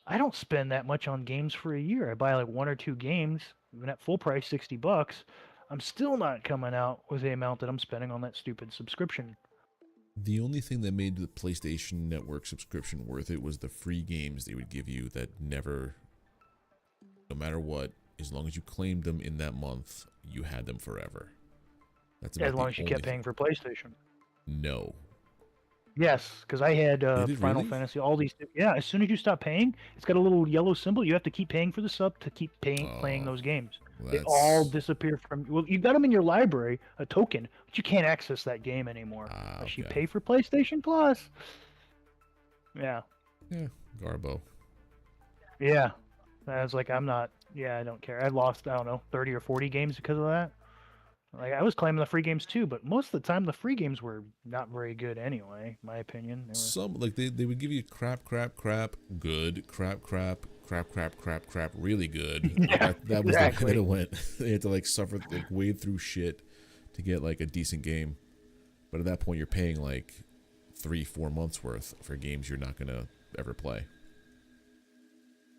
I don't spend that much on games for a year. I buy like 1 or 2 games, even at full price, $60. I'm still not coming out with the amount that I'm spending on that stupid subscription. The only thing that made the PlayStation Network subscription worth it was the free games they would give you that never, no matter what, as long as you claimed them in that month, you had them forever. That's about As long the as you only kept paying for PlayStation. No. Yes, because I had Did it Final really? Fantasy, all these. Yeah, as soon as you stop paying, it's got a little yellow symbol. You have to keep paying for the sub to keep playing Oh, those games. They that's... all disappear from. Well, you got them in your library, a token, but you can't access that game anymore unless you okay. pay for PlayStation Plus. Yeah. Yeah, Garbo. Yeah. I was like, I'm not. Yeah, I don't care. I lost, I don't know, 30 or 40 games because of that. Like, I was claiming the free games too, but most of the time the free games were not very good anyway, in my opinion. They were... Some, like, they would give you crap, good, crap, really good. Yeah, that was exactly. the way that it went. They had to, like, suffer, like, wade through shit to get, like, a decent game. But at that point, you're paying, like, 3-4 months worth for games you're not going to ever play.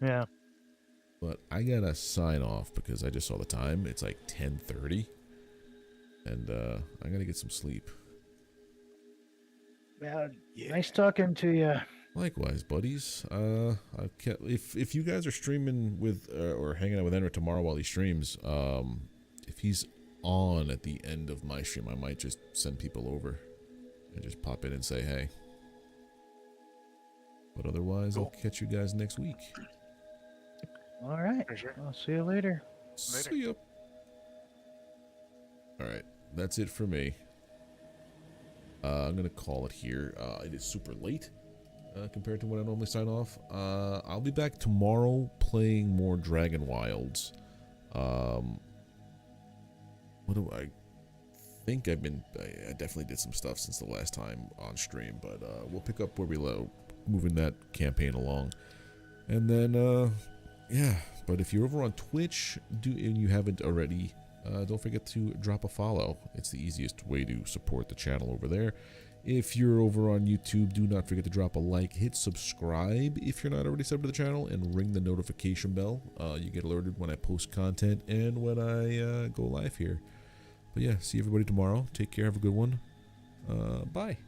Yeah. But I gotta sign off because I just saw the time. It's like 10:30. And I gotta get some sleep. Yeah. Nice talking to you. Likewise, buddies. If you guys are streaming with or hanging out with Enra tomorrow while he streams, if he's on at the end of my stream, I might just send people over and just pop in and say hey. But otherwise, I'll catch you guys next week. All right. For sure. I'll see you later. See ya. All right, that's it for me. I'm gonna call it here. It is super late compared to when I normally sign off. I'll be back tomorrow playing more Dragon Wilds. What do I think? I definitely did some stuff since the last time on stream, but we'll pick up where we low, moving that campaign along, and then yeah. But if you're over on Twitch, and you haven't already, don't forget to drop a follow. It's the easiest way to support the channel over there. If you're over on YouTube, do not forget to drop a like, hit subscribe if you're not already subbed to the channel, and ring the notification bell. You get alerted when I post content and when I go live here. But yeah, see everybody tomorrow. Take care. Have a good one. Bye.